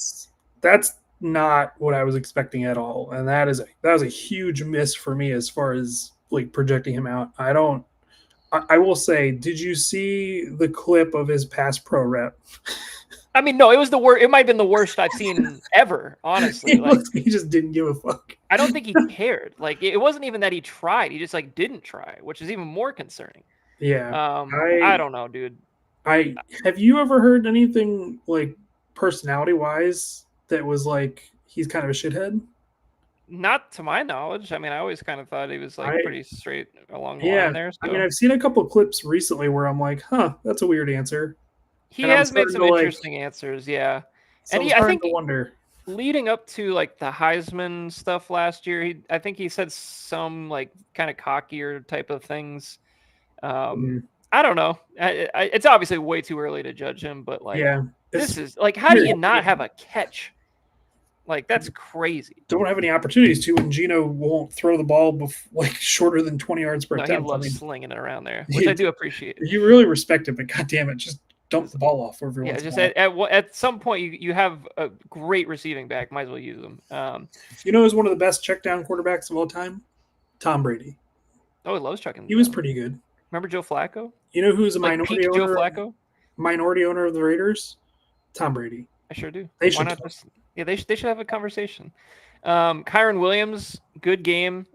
That's not what I was expecting at all, and that was a huge miss for me as far as like projecting him out. I will say, did you see the clip of his pass pro rep? I mean, no, it was the worst. It might have been the worst I've seen ever, honestly. He just didn't give a fuck. I don't think he cared. Like it wasn't even that he tried. He just like didn't try, which is even more concerning. Yeah. I don't know, dude. I have you ever heard anything like personality wise that was like he's kind of a shithead? Not to my knowledge. I mean, I always kind of thought he was like I pretty straight along the Yeah. line there. I mean, So I've seen a couple of clips recently where I'm like, huh, that's a weird answer. he And I'm has made starting some to like interesting answers, yeah. so And I'm I starting think to wonder. leading up to like the Heisman stuff last year, I think he said some like kind of cockier type of things. Mhm. I don't know. It's obviously way too early to judge him, but like Yeah. this It's is like, how do you not have a catch? Like that's crazy. don't have any opportunities to when Gino won't throw the ball like shorter than 20 yards per No, he attempt. I loves mean, slinging it around there, which I do appreciate. you really respect it, but god damn it, just dump Just, the ball off every yeah, once in a just while. at some point you have a great receiving back. Might as well use them. You know who's one of the best check down quarterbacks of all time? Tom Brady. Oh, he loves chucking He was down. pretty good. Remember Joe Flacco? You know who's a Like peak Joe Flacco? minority owner of the Raiders? Tom Brady. I sure do. They Why should not talk. just? Yeah, they should have a conversation. Kyron Williams, good game.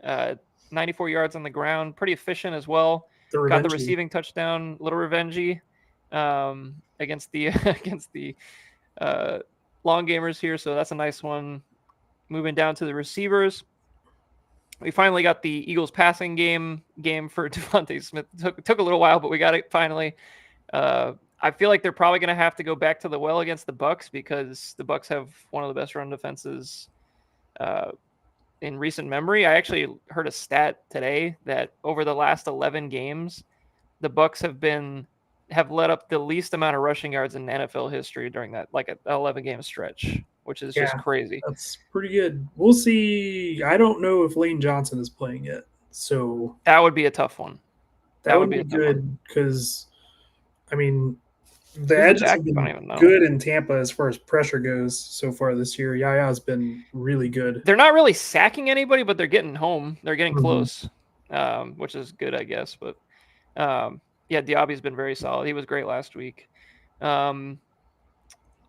94 yards on the ground, pretty efficient as well. The Got the revenge. receiving touchdown, little revengey against the against the long gamers here. So that's a nice one. Moving down to the receivers, we finally got the Eagles passing game for Devontae Smith. Took a little while, but we got it finally. I feel like they're probably going to have to go back to the well against the Bucs because the Bucs have one of the best run defenses in recent memory. I actually heard a stat today that over the last 11 games, the Bucs have let up the least amount of rushing yards in NFL history during that like an 11 game stretch, which is just crazy. That's pretty good. We'll see. I don't know if Lane Johnson is playing yet, so that would be a tough one. That would be good because, I mean, the Who's edges the have back? I don't been even know. good in Tampa as far as pressure goes so far this year. Yaya's been really good. They're not really sacking anybody, but they're getting home. They're getting Mhm. close, which is good, I guess. But yeah, Diaby's been very solid. He was great last week. What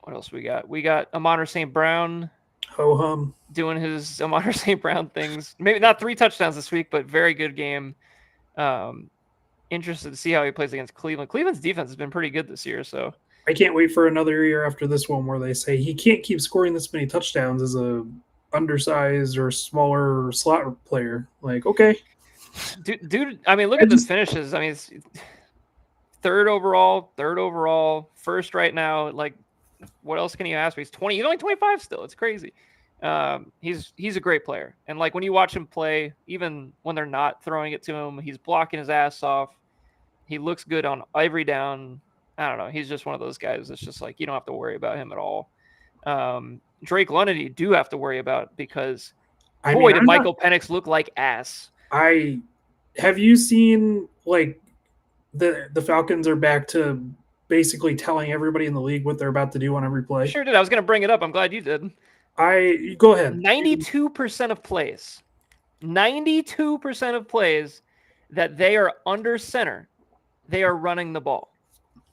else we got? We got Amon St. Brown Ho hum. doing his Amon St. Brown things. Maybe not 3 touchdowns this week, but very good game. Interested to see how he plays against Cleveland. Cleveland's defense has been pretty good this year, so I can't wait for another year after this one where they say he can't keep scoring this many touchdowns as a undersized or smaller slot player. Like, okay, dude. I mean, look at the finishes. I mean, it's third overall, first right now. Like, what else can you ask for? He's 20. He's only 25 still. It's crazy. He's a great player, and like when you watch him play, even when they're not throwing it to him, he's blocking his ass off. He looks good on every down. I don't know. He's just one of those guys that's just like you don't have to worry about him at all. Drake London, you do have to worry about because did Michael Penix look like ass? Have you seen like the Falcons are back to basically telling everybody in the league what they're about to do on every play? Sure did. I was going to bring it up. I'm glad you did. Go ahead. 92% of plays. 92% of plays that they are under center, they are running the ball.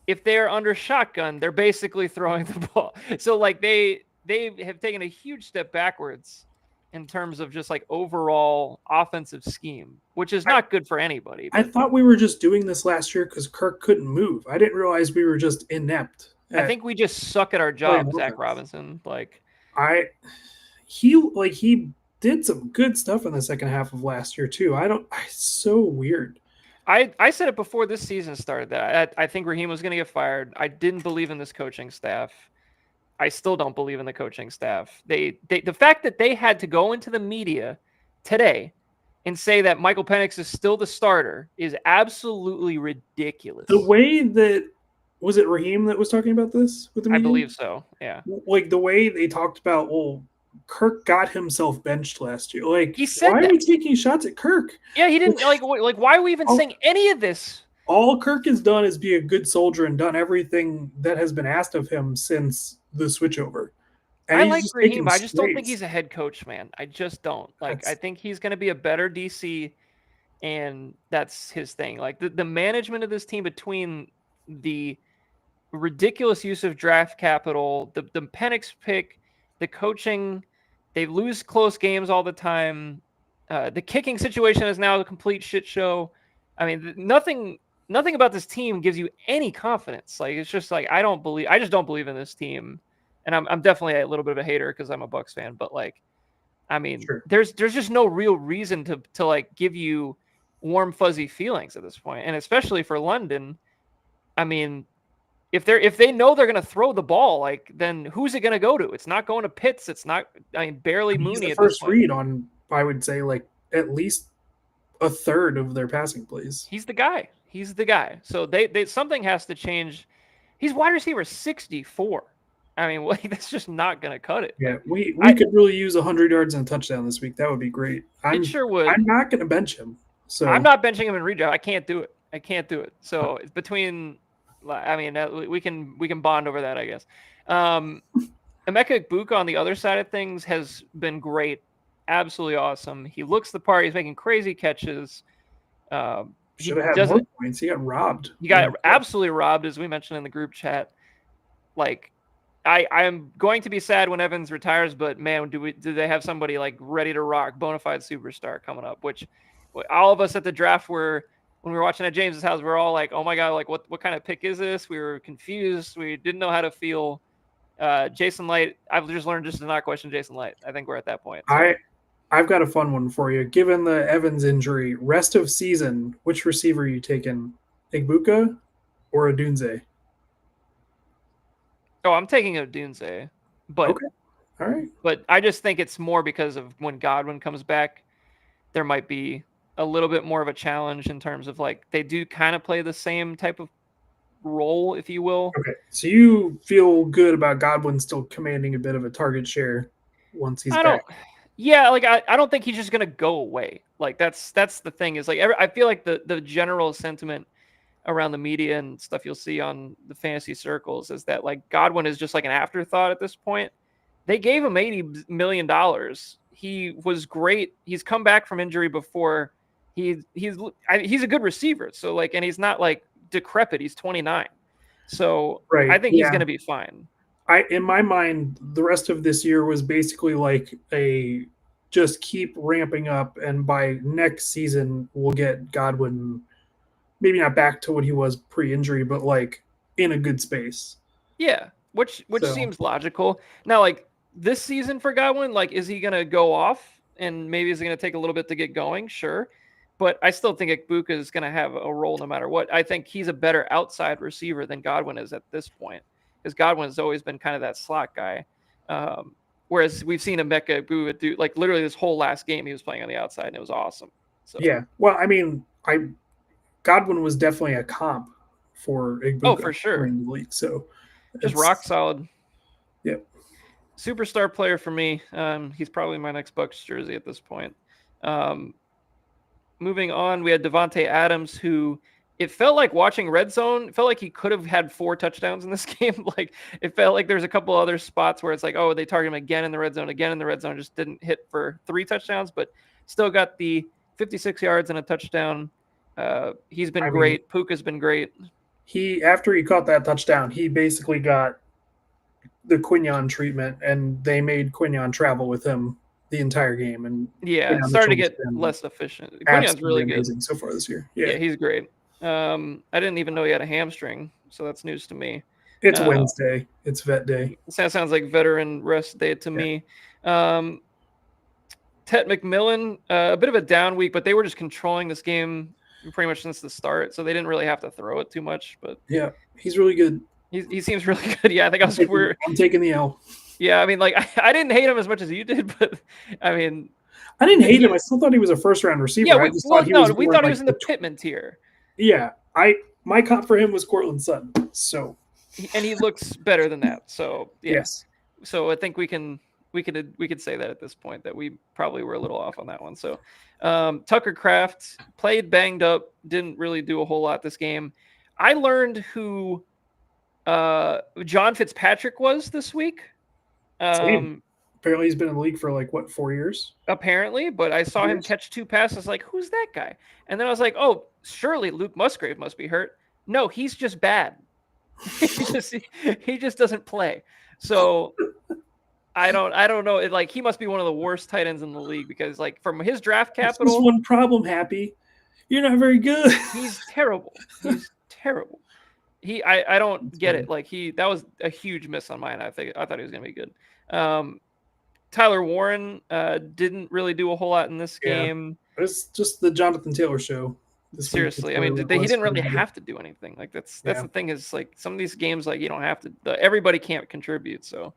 If they're under shotgun, they're basically throwing the ball. So like they have taken a huge step backwards in terms of just like overall offensive scheme, which is not good for anybody. I thought we were just doing this last year because Kirk couldn't move. I didn't realize we were just inept. I think we just suck at our job, Zach Robinson. Like he did some good stuff in the second half of last year too. It's so weird. I said it before this season started that I think Raheem was going to get fired. I didn't believe in this coaching staff. I still don't believe in the coaching staff. The fact that they had to go into the media today and say that Michael Penix is still the starter is absolutely ridiculous. The way that was it Raheem that was talking about this with the media? I believe so. Yeah. Like the way they talked about, well, Kirk got himself benched last year. Like he said, why are we taking shots at Kirk? Yeah, he didn't like. Why are we even saying any of this? All Kirk has done is be a good soldier and done everything that has been asked of him since the switchover. And I like Raheem. I just don't think he's a head coach, man. I just don't. Like, I think he's going to be a better DC, and that's his thing. Like, the management of this team between the ridiculous use of draft capital, the Penix pick, the coaching They lose close games all the time. The kicking situation is now a complete shit show. I mean, nothing about this team gives you any confidence. Like, it's just like, I just don't believe in this team. And I'm definitely a little bit of a hater because I'm a Bucks fan, but like, I mean, Sure. there's just no real reason to like give you warm fuzzy feelings at this point. And especially for London, I mean, if they know they're going to throw the ball, like, then who's it going to go to? It's not going to Pitts. It's not, I mean, barely He's Mooney the at this first point. read on, I would say, like at least a third of their passing plays. He's the guy. He's the guy. So they something has to change. He's wide receiver 64. I mean, like, that's just not going to cut it. Yeah, Like, we could really use 100 yards and a touchdown this week. That would be great. it sure would. I'm not going to bench him. So I'm not benching him in redraft. I can't do it. So it's between. I mean, we can bond over that, I guess. Emeka Egbuka on the other side of things has been great, absolutely awesome. He looks the part. He's making crazy catches. Should have had more points. He got robbed. He got absolutely robbed, as we mentioned in the group chat. Like, I'm going to be sad when Evans retires, but man, do they have somebody like ready to rock, bona fide superstar coming up? Which all of us at the draft were. When we were watching at James's house, we were all like, "Oh my god, like what kind of pick is this?" We were confused. We didn't know how to feel. Jason Light, I've just learned just to not question Jason Light. I think we're at that point. So. I've got a fun one for you. Given the Evans injury, rest of season, which receiver are you taking, Egbuka or Odunze? Oh, I'm taking Odunze, but okay, all right. But I just think it's more because of when Godwin comes back, there might be a little bit more of a challenge in terms of like they do kind of play the same type of role, if you will. Okay, so you feel good about Godwin still commanding a bit of a target share once he's back? Yeah, like I don't think he's just gonna go away. Like that's the thing is like I feel like the general sentiment around the media and stuff you'll see on the fantasy circles is that like Godwin is just like an afterthought at this point. They gave him $80 million. He was great. He's come back from injury before. He's a good receiver. So like, and he's not like decrepit. He's 29. So right. I think he's going to be fine. In my mind, the rest of this year was basically like a just keep ramping up, and by next season we'll get Godwin maybe not back to what he was pre-injury, but like in a good space. Yeah, which seems logical. Now, like this season for Godwin, like is he going to go off and maybe is he going to take a little bit to get going? Sure. But I still think Egbuka is going to have a role no matter what. I think he's a better outside receiver than Godwin is at this point, because Godwin has always been kind of that slot guy. Whereas we've seen Emeka Egbuka do like literally this whole last game he was playing on the outside and it was awesome. So yeah, well, I mean, Godwin was definitely a comp for Egbuka. Oh, for sure. In the league, so just rock solid. Yep. Superstar player for me. He's probably my next Bucks jersey at this point. Moving on, we had Devontae Adams, who it felt like watching Red Zone. It felt like he could have had 4 touchdowns in this game. Like it felt like there's a couple other spots where it's like, oh, they target him again in the red zone, just didn't hit for 3 touchdowns, but still got the 56 yards and a touchdown. He's been great. Puka's been great. After he caught that touchdown, he basically got the Quignon treatment, and they made Quignon travel with him the entire game. And yeah, started to get less efficient. Quignon's really good so far this year. Yeah, he's great. I didn't even know he had a hamstring, so that's news to me. It's Wednesday. It's vet day. That sounds like veteran rest day to me. Ted McMillan, a bit of a down week, but they were just controlling this game pretty much since the start, so they didn't really have to throw it too much. But yeah, he's really good. He seems really good. Yeah, I think I'm taking the L. Yeah, I mean, like I didn't hate him as much as you did, but I mean, I didn't hate him. I still thought he was a first-round receiver. Yeah, we thought he was in the Pittman tier. Yeah, my comp for him was Cortland Sutton. So, and he looks better than that. So yes. So I think we could say that at this point that we probably were a little off on that one. So Tucker Kraft played banged up, didn't really do a whole lot this game. I learned who John Fitzpatrick was this week. Apparently he's been in the league for like 4 years? Apparently, but I saw him catch 2 passes. Like, who's that guy? And then I was like, oh, surely Luke Musgrave must be hurt. No, he's just bad. he just doesn't play. So I don't know. Like he must be one of the worst tight ends in the league because like from his draft That's just capital, one problem, Happy. You're not very good. he's terrible. He's terrible. I don't That's get funny. it. Like that was a huge miss on mine. I thought he was gonna be good. Tyler Warren didn't really do a whole lot in this Yeah. game. It's just the Jonathan Taylor show. Seriously, I mean, he didn't really have to do anything. Like that's the thing is like some of these games like you don't have to. Everybody can't contribute. So,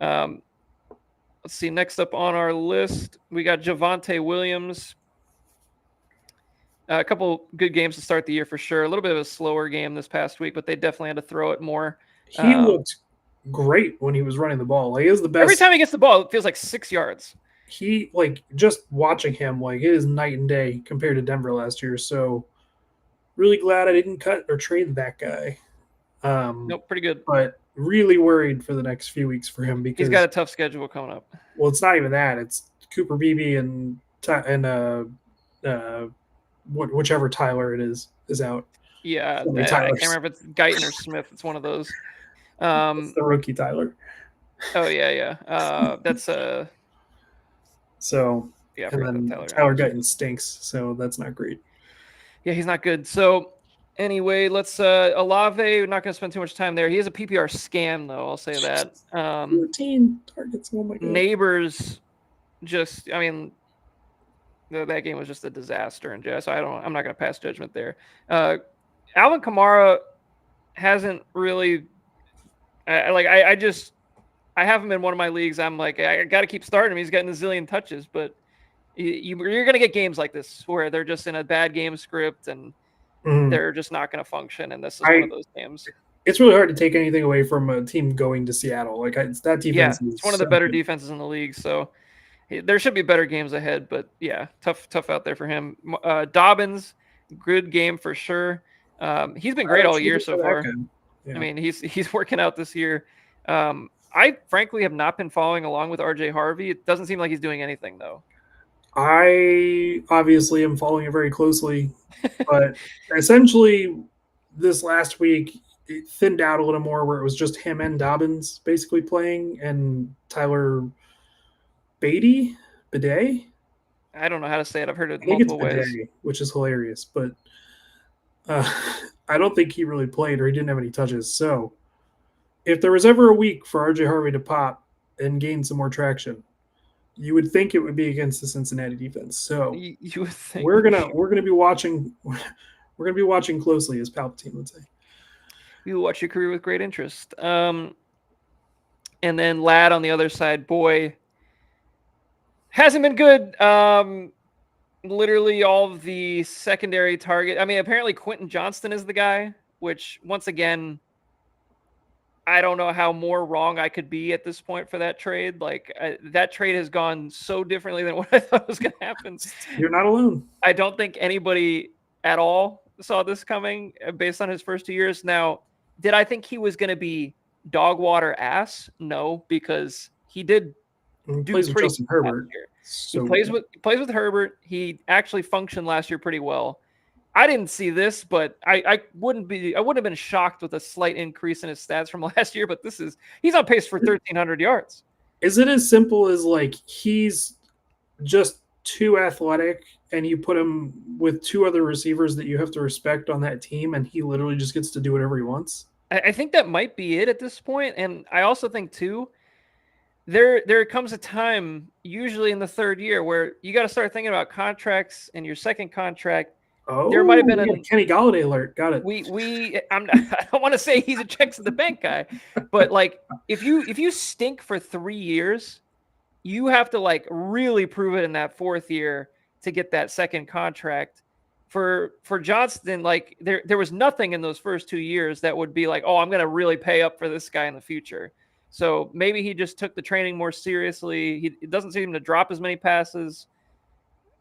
let's see. Next up on our list, we got Javonte Williams. A couple good games to start the year for sure. A little bit of a slower game this past week, but they definitely had to throw it more. He looked great when he was running the ball. Like, he is the best. Every time he gets the ball, it feels like 6 yards. He like just watching him, like it is night and day compared to Denver last year. So really glad I didn't cut or trade that guy. Nope, pretty good. But really worried for the next few weeks for him because he's got a tough schedule coming up. Well, it's not even that. It's Cooper Beebe and whichever Tyler it is out. Yeah, I can't remember if it's Guyton or Smith. It's one of those. It's the rookie Tyler. Oh yeah. That's So yeah, and then Tyler Guyton stinks, so that's not great. Yeah, he's not good. So anyway, let's Olave. We're not going to spend too much time there. He is a PPR scam, though. I'll say that. 14 targets. Oh my god. Neighbors, just I mean, that game was just a disaster. And so I'm not going to pass judgment there. Alvin Kamara hasn't really. I have him in one of my leagues. I'm like, I got to keep starting him. He's getting a zillion touches, but you're going to get games like this where they're just in a bad game script and they're just not going to function. And this is one of those games. It's really hard to take anything away from a team going to Seattle. Like that defense. Yeah, it's one of the better defenses in the league. So there should be better games ahead. But yeah, tough out there for him. Dobbins, good game for sure. He's been great all year so far. Yeah. I mean, he's working out this year. I frankly have not been following along with RJ Harvey. It doesn't seem like he's doing anything though. I obviously am following it very closely, but essentially this last week it thinned out a little more where it was just him and Dobbins basically playing and Tyler Bidet. I don't know how to say it. I've heard it multiple ways, which is hilarious, but I don't think he really played or he didn't have any touches. So if there was ever a week for RJ Harvey to pop and gain some more traction, you would think it would be against the Cincinnati defense. So you would think we're gonna be watching. We're gonna be watching closely, as Palpatine would say. We will watch your career with great interest. And then Ladd on the other side, boy, hasn't been good. Literally all of the secondary target. I mean, apparently Quentin Johnston is the guy, which once again, I don't know how more wrong I could be at this point for that trade. Like that trade has gone so differently than what I thought was going to happen. You're not alone. I don't think anybody at all saw this coming based on his first 2 years. Now, did I think he was going to be dog water ass? No, because he did do pretty good Justin Herbert. So he plays with Herbert. He actually functioned last year pretty well. I didn't see this, but I wouldn't have been shocked with a slight increase in his stats from last year. But he's on pace for 1,300 yards. Is it as simple as like he's just too athletic, and you put him with two other receivers that you have to respect on that team, and he literally just gets to do whatever he wants? I think that might be it at this point, and I also think too, there comes a time, usually in the third year, where you got to start thinking about contracts and your second contract. Oh, there might have been a Kenny Golladay alert. Got it. I don't want to say he's a checks to the bank guy, but like if you stink for 3 years, you have to like really prove it in that fourth year to get that second contract. For Johnston, like there was nothing in those first 2 years that would be like, oh, I'm going to really pay up for this guy in the future. So maybe he just took the training more seriously. He doesn't seem to drop as many passes.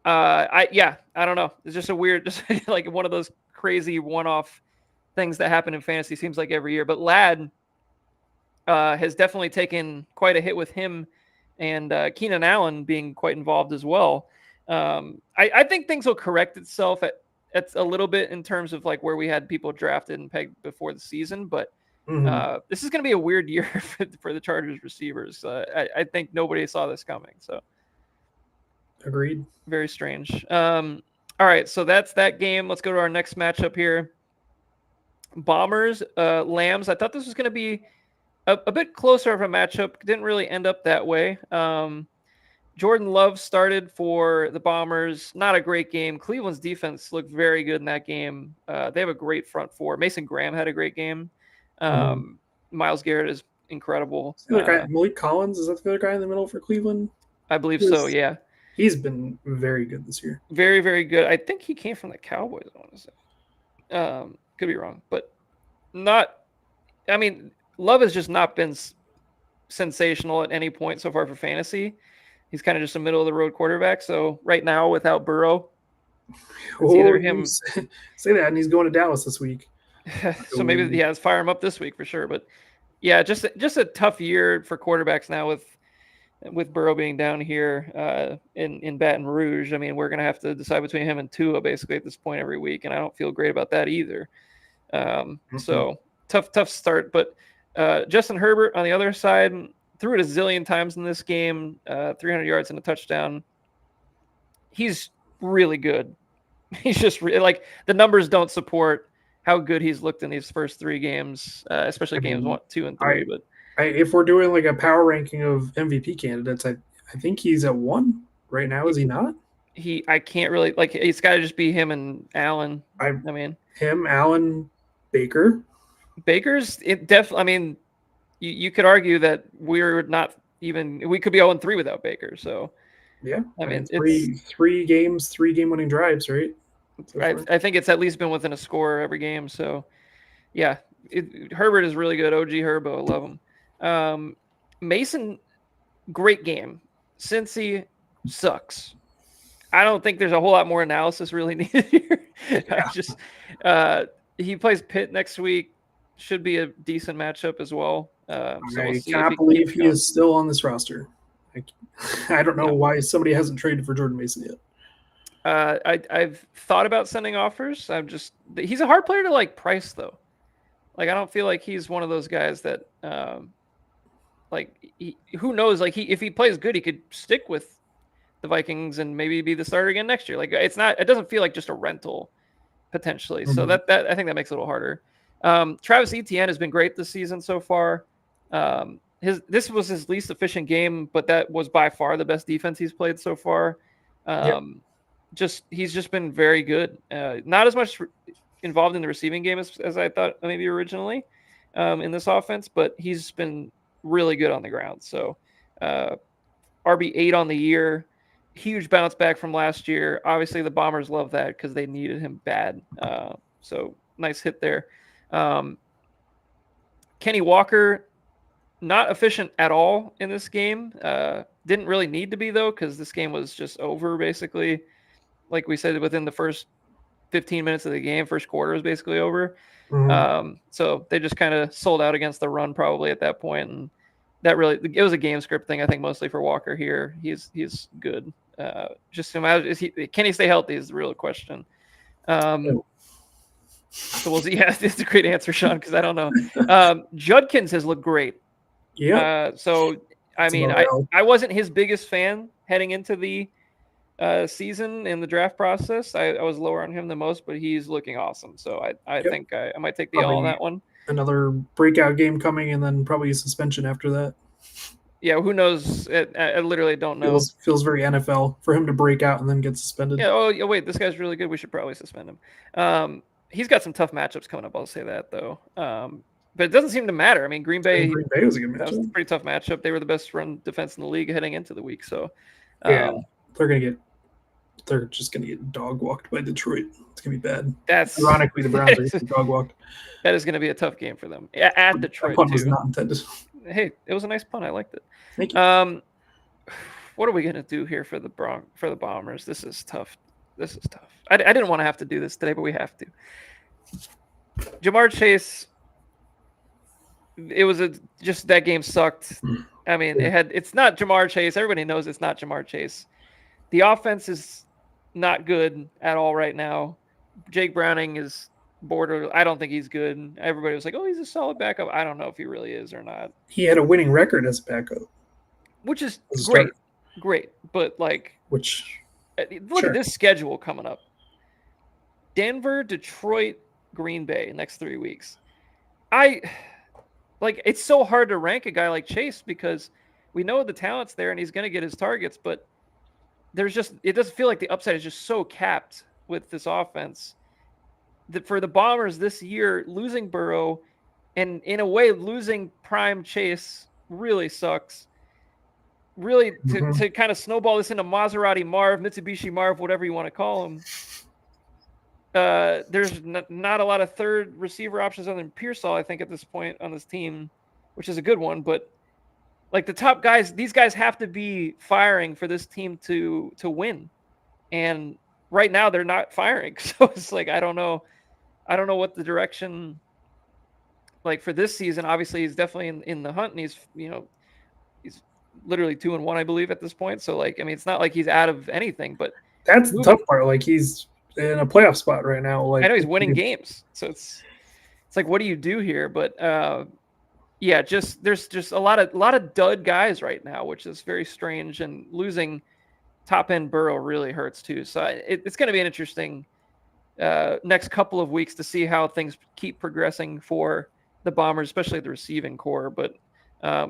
I don't know. It's just a weird, just like one of those crazy one-off things that happen in fantasy. Seems like every year, but Ladd has definitely taken quite a hit with him and Keenan Allen being quite involved as well. I think things will correct itself at a little bit in terms of like where we had people drafted and pegged before the season, but This is going to be a weird year for the Chargers receivers. I think nobody saw this coming. So Agreed. very strange. All right, so that's that game. Let's go to our next matchup here. Bombers, Lambs. I thought this was going to be a bit closer of a matchup. Didn't really end up that way. Jordan Love started for the Bombers. Not a great game. Cleveland's defense looked very good in that game. They have a great front four. Mason Graham had a great game. Myles Garrett is incredible. The other guy, Malik Collins, is that the other guy in the middle for Cleveland? I believe so, yeah. He's been very good this year. Very, very good. I think he came from the Cowboys, I want to say. Could be wrong, but not – I mean, Love has just not been sensational at any point so far for fantasy. He's kind of just a middle-of-the-road quarterback. So right now, without Burrow, it's either him – say that, and he's going to Dallas this week. So maybe, yeah, let's fire him up this week for sure. But, yeah, just a tough year for quarterbacks now with Burrow being down here in Baton Rouge. I mean, we're going to have to decide between him and Tua basically at this point every week, and I don't feel great about that either. So tough start. But Justin Herbert on the other side threw it a zillion times in this game, 300 yards and a touchdown. He's really good. He's just like the numbers don't support how good he's looked in these first three games, especially games 1, 2, and 3. But if we're doing like a power ranking of MVP candidates, I think he's at 1 right now. Is he not? I can't really like. It's got to just be him and Allen. I mean, him, Allen, Baker. Baker's it definitely. I mean, you could argue that we're not even. We could be 0-3 without Baker. So yeah, I mean, three games, 3 game-winning drives, right? I think it's at least been within a score every game. So yeah, Herbert is really good. OG Herbo, I love him. Mason, great game. Cincy sucks. I don't think there's a whole lot more analysis really needed here. Yeah. He plays Pitt next week. Should be a decent matchup as well. So I cannot believe he is still on this roster. I don't know why somebody hasn't traded for Jordan Mason yet. I've thought about sending offers. He's a hard player to like price though. Like I don't feel like he's one of those guys that who knows, like if he plays good, he could stick with the Vikings and maybe be the starter again next year. Like it doesn't feel like just a rental potentially. So that I think that makes it a little harder. Travis Etienne has been great this season so far. This was his least efficient game, but that was by far the best defense he's played so far. He's just been very good. Not as much involved in the receiving game as I thought maybe originally in this offense, but he's been really good on the ground. So RB8 on the year, huge bounce back from last year. Obviously the Bombers love that because they needed him bad. So nice hit there. Kenny Walker, not efficient at all in this game. Didn't really need to be though, because this game was just over basically. Like we said, within the first 15 minutes of the game, first quarter was basically over. So they just kind of sold out against the run probably at that point, and it was a game script thing I think mostly for Walker here. He's good. Just imagine, can he stay healthy is the real question. So we'll see. Yeah, it's a great answer, Sean, because I don't know. Judkins has looked great. Yeah. So I mean, I wasn't his biggest fan heading into the season in the draft process. I was lower on him than most, but he's looking awesome. So I think I might take the L on that one. Another breakout game coming, and then probably a suspension after that. Yeah, who knows? I literally don't know. Feels very NFL for him to break out and then get suspended. Yeah. Oh, wait, this guy's really good. We should probably suspend him. He's got some tough matchups coming up. I'll say that though. But it doesn't seem to matter. I mean, Green Bay was a good matchup. That was a pretty tough matchup. They were the best run defense in the league heading into the week. So they're just gonna get dog walked by Detroit. It's gonna be bad. That's ironically the Browns are getting dog walked. That is gonna be a tough game for them at Detroit. That pun was not intended. Hey, it was a nice pun. I liked it. Thank you. What are we gonna do here for the Bombers? This is tough. I didn't want to have to do this today, but we have to. Ja'Marr Chase. It was just that game sucked. I mean, it's not Ja'Marr Chase. Everybody knows it's not Ja'Marr Chase. The offense is not good at all right now. Jake Browning is border. I don't think he's good. Everybody was like, "Oh, he's a solid backup." I don't know if he really is or not. He had a winning record as a backup, Which is as a great, starter, great. But like, which look sure. at this schedule coming up: Denver, Detroit, Green Bay next 3 weeks. It's so hard to rank a guy like Chase because we know the talent's there and he's going to get his targets, but it doesn't feel like the upside is just so capped with this offense. That for the Bombers this year, losing Burrow and in a way losing prime Chase really sucks. Really, to kind of snowball this into Maserati Marv, Mitsubishi Marv, whatever you want to call him. There's not a lot of third receiver options other than Pearsall, I think, at this point on this team, which is a good one. But like the top guys, these guys have to be firing for this team to win. And right now they're not firing. So it's like, I don't know what the direction like for this season. Obviously he's definitely in the hunt and he's literally 2-1, I believe, at this point. So like, I mean, it's not like he's out of anything, but that's the tough part. Like he's in a playoff spot right now. Like I know he's winning games. So it's like, what do you do here? But yeah, there's just a lot of dud guys right now, which is very strange. And losing top end Burrow really hurts too. So it's going to be an interesting next couple of weeks to see how things keep progressing for the Bombers, especially the receiving core. But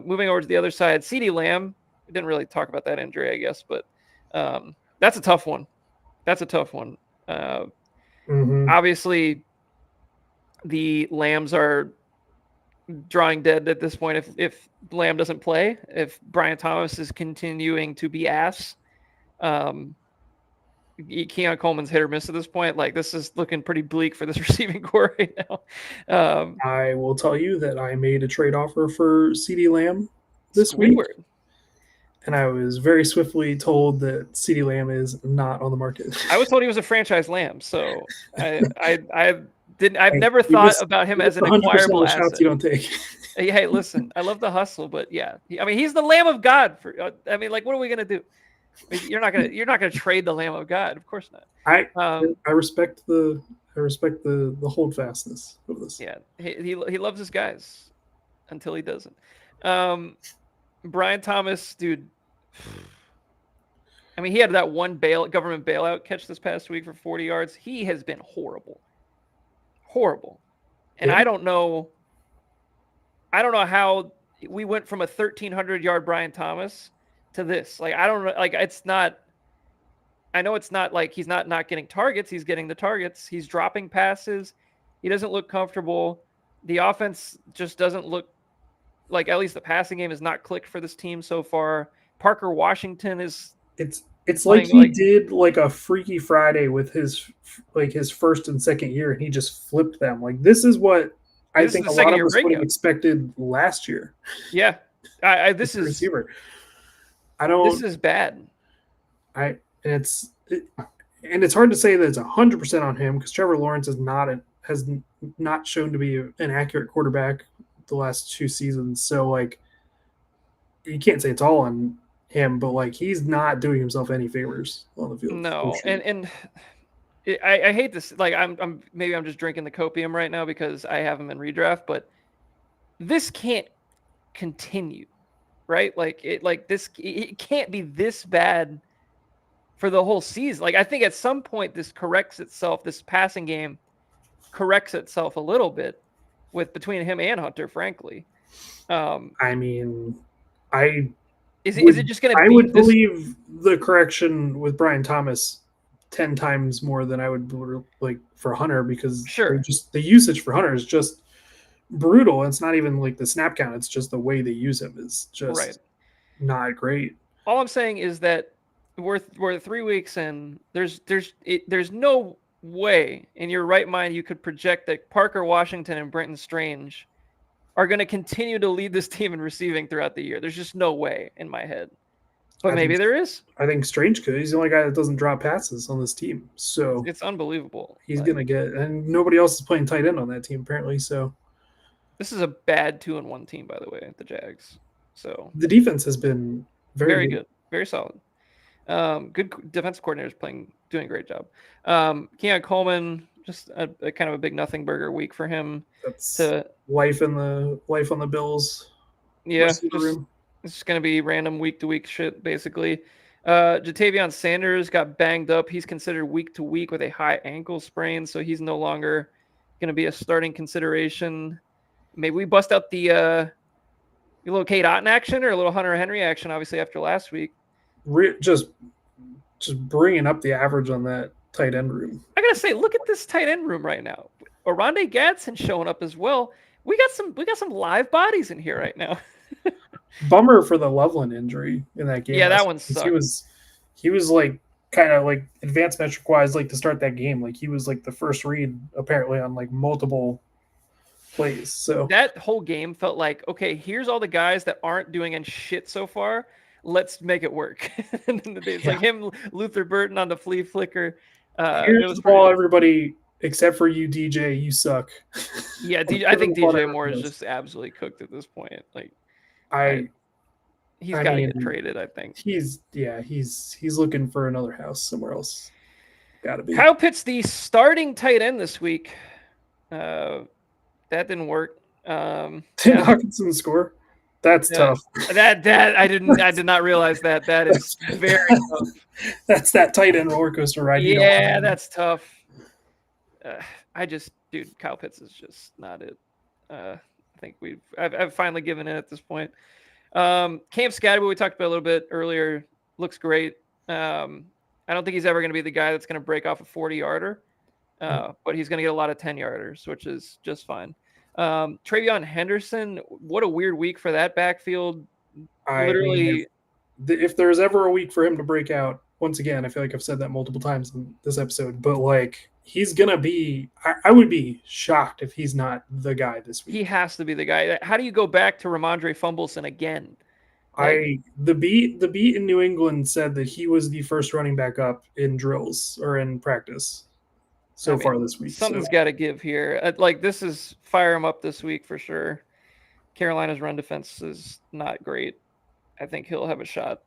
moving over to the other side, CeeDee Lamb, we didn't really talk about that injury, I guess, but that's a tough one. Obviously, the Lambs are drawing dead at this point if Lamb doesn't play, if Brian Thomas is continuing to be ass. Keon Coleman's hit or miss at this point. Like, this is looking pretty bleak for this receiving core right now. I will tell you that I made a trade offer for CeeDee Lamb this week, and I was very swiftly told that CeeDee Lamb is not on the market. I was told he was a franchise Lamb, so I've never thought about him as an acquirable asset. Shots you don't take. Hey, listen, I love the hustle, but yeah, I mean, he's the Lamb of God. I mean, like, what are we gonna do? You're not gonna trade the Lamb of God, of course not. I respect the holdfastness of this. Yeah, he loves his guys until he doesn't. Brian Thomas, dude. I mean, he had that one government bailout catch this past week for 40 yards. He has been horrible. And yeah. I don't know how we went from a 1,300-yard Brian Thomas to this. Like, I don't know. Like, it's not. I know it's not like he's not getting targets. He's getting the targets. He's dropping passes. He doesn't look comfortable. The offense just doesn't look like, at least the passing game is not clicked for this team so far. Parker Washington is. It's like he did like a Freaky Friday with his first and second year, and he just flipped them. Like, this is what I think a lot of us would have expected last year. Yeah, this is receiver. This is bad. And it's hard to say that it's 100% on him because Trevor Lawrence has not shown to be an accurate quarterback the last 2 seasons. So like, you can't say it's all on him, but like, he's not doing himself any favors on the field. No, and I hate this. Like, I'm just drinking the copium right now because I have him in redraft, but this can't continue, right? It can't be this bad for the whole season. Like, I think at some point this corrects itself. This passing game corrects itself a little bit between him and Hunter, frankly. I mean, is it just going to be? I would believe the correction with Brian Thomas 10 times more than I would like for Hunter, because just the usage for Hunter is just brutal. It's not even like the snap count. It's just the way they use him is just not great. All I'm saying is that we're 3 weeks in. There's no way in your right mind you could project that Parker Washington and Brenton Strange are going to continue to lead this team in receiving throughout the year. There's just no way in my head. But maybe there is. I think Strange could. He's the only guy that doesn't drop passes on this team. So it's unbelievable. He's going to get, and nobody else is playing tight end on that team apparently. So this is a bad 2-1 team, by the way, the Jags. So the defense has been very good, very solid. Good defensive coordinators doing a great job. Keon Coleman, Just a kind of a big nothing burger week for him That's to life on the Bills yeah, receiver just room. it's just gonna be random week to week shit basically. Jatavion Sanders got banged up. He's considered week to week with a high ankle sprain, so he's no longer gonna be a starting consideration. Maybe we bust out the a little Kate Otten action or a little Hunter Henry action, obviously after last week. Just bringing up the average on that tight end room. I gotta say, look at this tight end room right now. Oronde Gadsden showing up as well. We got some live bodies in here right now. Bummer for the Loveland injury in that game. Yeah, that one sucked. He was like kind of like advanced metric wise, like to start that game. Like he was like the first read apparently on like multiple plays. So that whole game felt like, okay, here's all the guys that aren't doing any shit so far. Let's make it work. It's like him, Luther Burton on the flea flicker. Here's the ball, everybody, except for you, DJ. You suck. Yeah, I think DJ Moore is just absolutely cooked at this point. Like, he's got to get traded. I think he's looking for another house somewhere else. Got to be. Kyle Pitts, the starting tight end this week. That didn't work. Did Hawkinson score? That's tough. That I did not realize that. That is very tough. That's that tight end roller coaster ride. Yeah, that's tough. Dude, Kyle Pitts is just not it. I think I've finally given in at this point. Cam Scatterwood, we talked about a little bit earlier, looks great. I don't think he's ever going to be the guy that's going to break off a 40-yarder, but he's going to get a lot of 10-yarders, which is just fine. TreVeyon Henderson, what a weird week for that backfield. Literally, if there's ever a week for him to break out, once again, I feel like I've said that multiple times in this episode, but like he's gonna be. I would be shocked if he's not the guy this week. He has to be the guy. How do you go back to Ramondre Fumbleson again? The beat in New England said that he was the first running back up in drills or in practice far this week. Something's got to give here. Like this is fire him up this week for sure. Carolina's run defense is not great. I think he'll have a shot.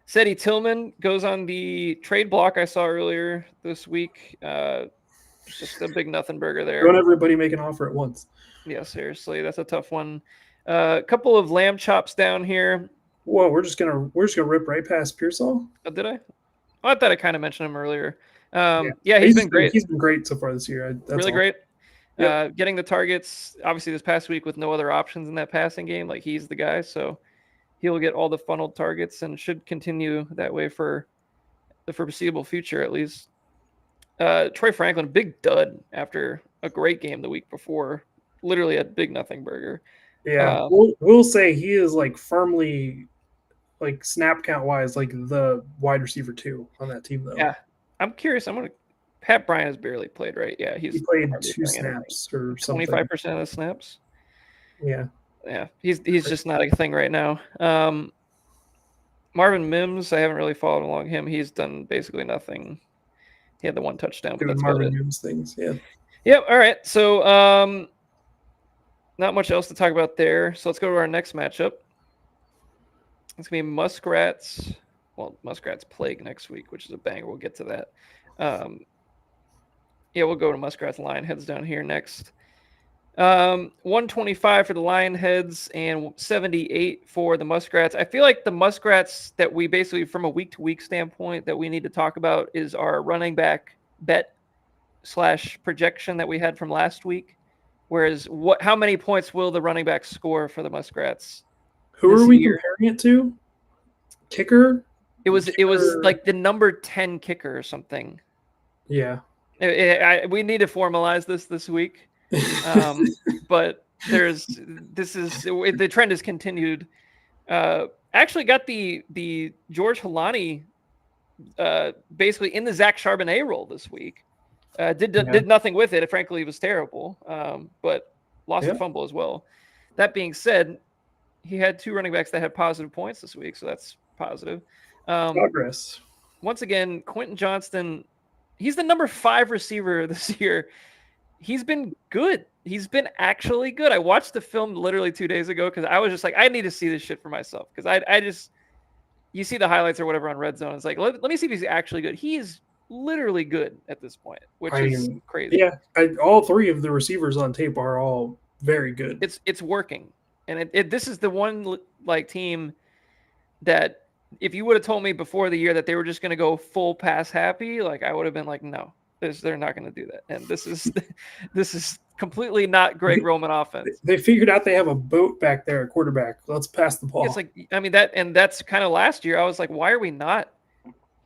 Seti Tillman goes on the trade block I saw earlier this week. Just a big nothing burger there. Don't everybody make an offer at once. Yeah, seriously, that's a tough one. A couple of lamb chops down here. Whoa, we're just gonna rip right past Pearsall. Oh, did I? Oh, I thought I kind of mentioned him earlier. He's been great. He's been great so far this year. Great. Yep. Getting the targets, obviously this past week with no other options in that passing game, like he's the guy. So he'll get all the funneled targets and should continue that way for the foreseeable future, at least. Troy Franklin, big dud after a great game the week before. Literally a big nothing burger. Yeah, we'll say he is like firmly, like snap count wise, like the wide receiver 2 on that team though. Yeah, I'm curious. Pat Bryant has barely played, right? Yeah, he played 2 snaps or something. 25% of the snaps. Yeah, he's just not a thing right now. Marvin Mims, I haven't really followed along him. He's done basically nothing. He had the 1 touchdown. But that's Marvin Mims things, yeah. Yep. All right. So not much else to talk about there. So let's go to our next matchup. It's gonna be Muskrats. Well, Muskrats Plague next week, which is a banger. We'll get to that. We'll go to Muskrats Lionheads down here next. 125 for the Lionheads and 78 for the Muskrats. I feel like the Muskrats that we basically, from a week-to-week standpoint, that we need to talk about is our running back bet / projection that we had from last week. Whereas, how many points will the running back score for the Muskrats? Who are we comparing it to? Kicker? It was like the number 10 kicker or something. Yeah. We need to formalize this week. But the trend has continued. Actually got the George Halani basically in the Zach Charbonnet role this week. Did nothing with it. Frankly, it was terrible. But lost a fumble as well. That being said, he had 2 running backs that had positive points this week, so that's positive. Progress. Once again, Quentin Johnston, he's the number 5 receiver this year. He's been good. He's been actually good. I watched the film literally 2 days ago because I was just like, I need to see this shit for myself. Because you see the highlights or whatever on Red Zone. It's like, let me see if he's actually good. He's literally good at this point, which I is mean, crazy. yeah, all three of the receivers on tape are all very good. It's working, and this is the one like team that if you would have told me before the year that they were just going to go full pass happy, like I would have been like, no, they're not going to do that. And this is completely not Greg Roman offense. They figured out they have a boat back there at quarterback. Let's pass the ball. It's like, I mean, that's kind of last year. I was like, why are we not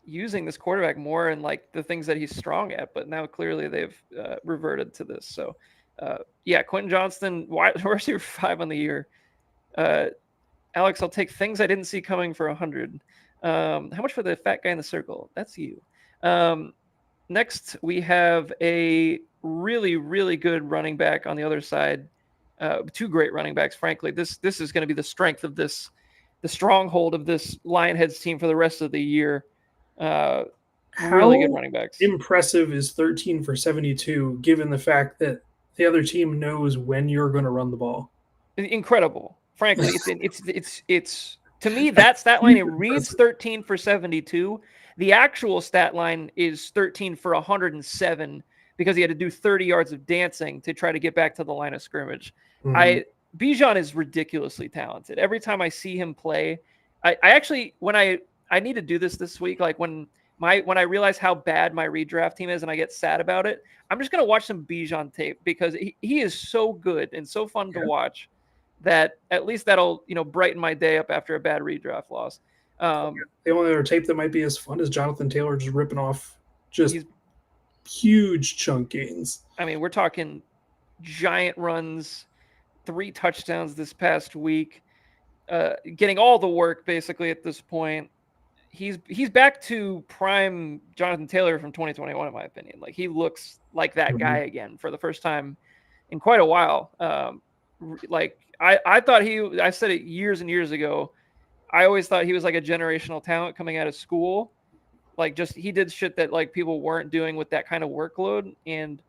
using this quarterback more and like the things that he's strong at? But now clearly they've reverted to this. So yeah, Quentin Johnston, wide receiver 5 on the year. Alex, I'll take things I didn't see coming for 100. How much for the fat guy in the circle? That's you. Next, we have a really, really good running back on the other side. 2 great running backs, frankly. This is going to be the strength of this, the stronghold of this Lionheads team for the rest of the year. Really good running backs. Impressive is 13 for 72, given the fact that the other team knows when you're going to run the ball. Incredible. Frankly, it's to me that stat line, it reads 13 for 72. The actual stat line is 13 for 107 because he had to do 30 yards of dancing to try to get back to the line of scrimmage. Mm-hmm. Bijan is ridiculously talented. Every time I see him play, I actually, when I need to do this week, like when I realize how bad my redraft team is and I get sad about it, I'm just gonna watch some Bijan tape because he is so good and so fun to watch that at least that'll brighten my day up after a bad redraft loss. The only other tape that might be as fun is Jonathan Taylor just ripping off huge chunk gains. I mean, we're talking giant runs, 3 touchdowns this past week, getting all the work basically at this point. He's back to prime Jonathan Taylor from 2021, in my opinion. Like he looks like that guy again for the first time in quite a while. Like I thought I said it years and years ago. I always thought he was like a generational talent coming out of school. Like just, he did shit that like people weren't doing with that kind of workload. And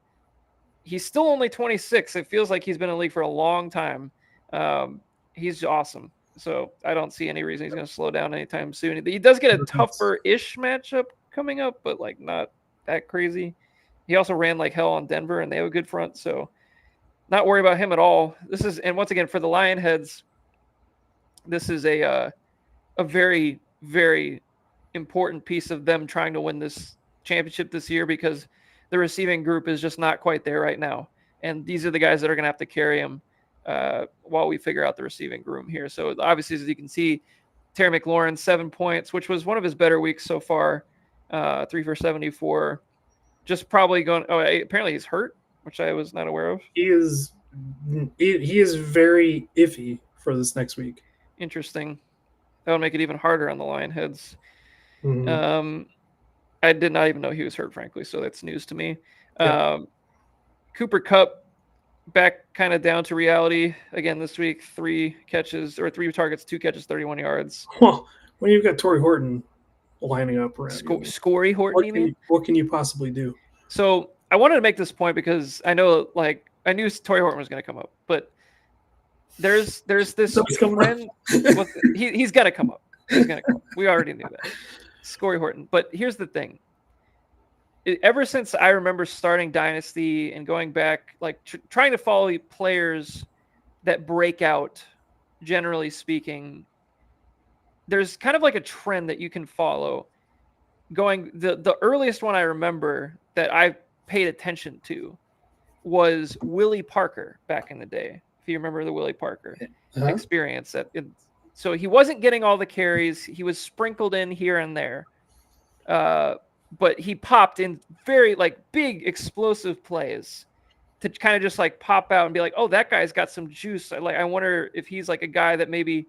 he's still only 26. It feels like he's been in the league for a long time. He's awesome. So I don't see any reason he's going to slow down anytime soon. He does get a tougher-ish matchup coming up, but like not that crazy. He also ran like hell on Denver and they have a good front. So not worry about him at all. And once again, for the Lionheads, this is a very, very important piece of them trying to win this championship this year because the receiving group is just not quite there right now. And these are the guys that are going to have to carry them while we figure out the receiving room here. So obviously, as you can see, Terry McLaurin, 7 points, which was one of his better weeks so far, 3 for 74. Just probably going, apparently he's hurt, which I was not aware of. He is very iffy for this next week. Interesting. That would make it even harder on the Lionheads. Mm-hmm. I did not even know he was hurt, frankly, so that's news to me. Yeah. Cooper Kupp back kind of down to reality again this week. 3 targets, 2 catches, 31 yards. Well, when you've got Torrey Horton lining up around Scory Horton, what can you possibly do? So I wanted to make this point because I know, like, I knew Torrey Horton was going to come up, but there's this trend. He's got to come up. He's going to come up. We already knew that. Scory Horton. But here's the thing. Ever since I remember starting Dynasty and going back, like trying to follow players that break out, generally speaking, there's kind of like a trend that you can follow. Going the earliest one I remember that I paid attention to was Willie Parker back in the day. If you remember the Willie Parker experience, so he wasn't getting all the carries. He was sprinkled in here and there. But he popped in very like big explosive plays to kind of just like pop out and be like, oh, that guy's got some juice. I wonder if he's like a guy that maybe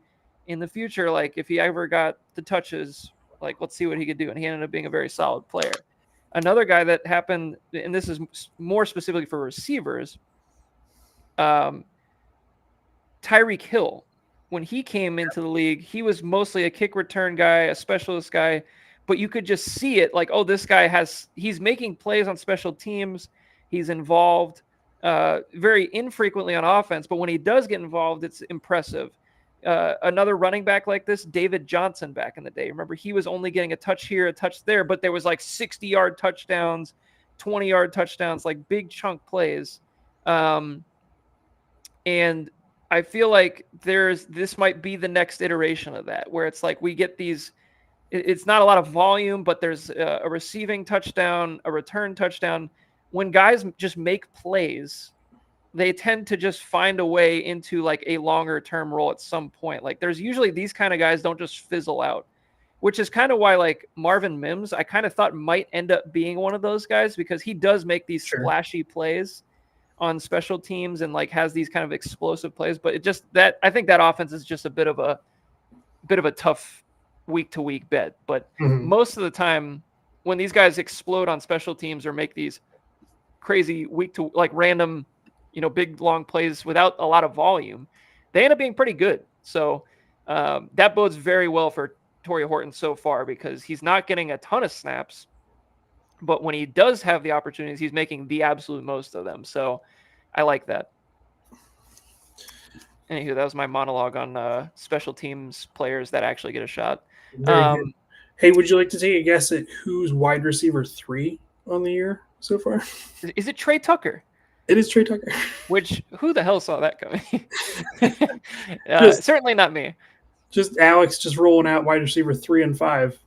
in the future, like if he ever got the touches, like let's see what he could do. And he ended up being a very solid player. Another guy that happened, and this is more specifically for receivers, Tyreek Hill. When he came into the league, he was mostly a kick return guy, a specialist guy. But you could just see it like, oh, this guy he's making plays on special teams. He's involved very infrequently on offense. But when he does get involved, it's impressive. another running back like this, David Johnson, back in the day. Remember, he was only getting a touch here, a touch there, but there was like 60-yard touchdowns, 20-yard touchdowns, like big chunk plays. And I feel like this might be the next iteration of that, where it's like we get these. It's not a lot of volume, but there's a receiving touchdown, a return touchdown. When guys just make plays, they tend to just find a way into like a longer term role at some point. Like there's usually these kind of guys don't just fizzle out, which is kind of why like Marvin Mims, I kind of thought might end up being one of those guys because he does make these splashy plays on special teams and like has these kind of explosive plays. But I think that offense is just a bit of a tough week to week bet. But most of the time when these guys explode on special teams or make these crazy week to like random, big long plays without a lot of volume, they end up being pretty good. So that bodes very well for Torrey Horton so far because he's not getting a ton of snaps, but when he does have the opportunities, he's making the absolute most of them. So I like that. Anywho, that was my monologue on special teams players that actually get a shot. Hey, would you like to take a guess at who's wide receiver 3 on the year so far? Is it Trey Tucker? It is Trey Tucker. Which, who the hell saw that coming? Certainly not me. Just Alex just rolling out wide receiver 3 and 5.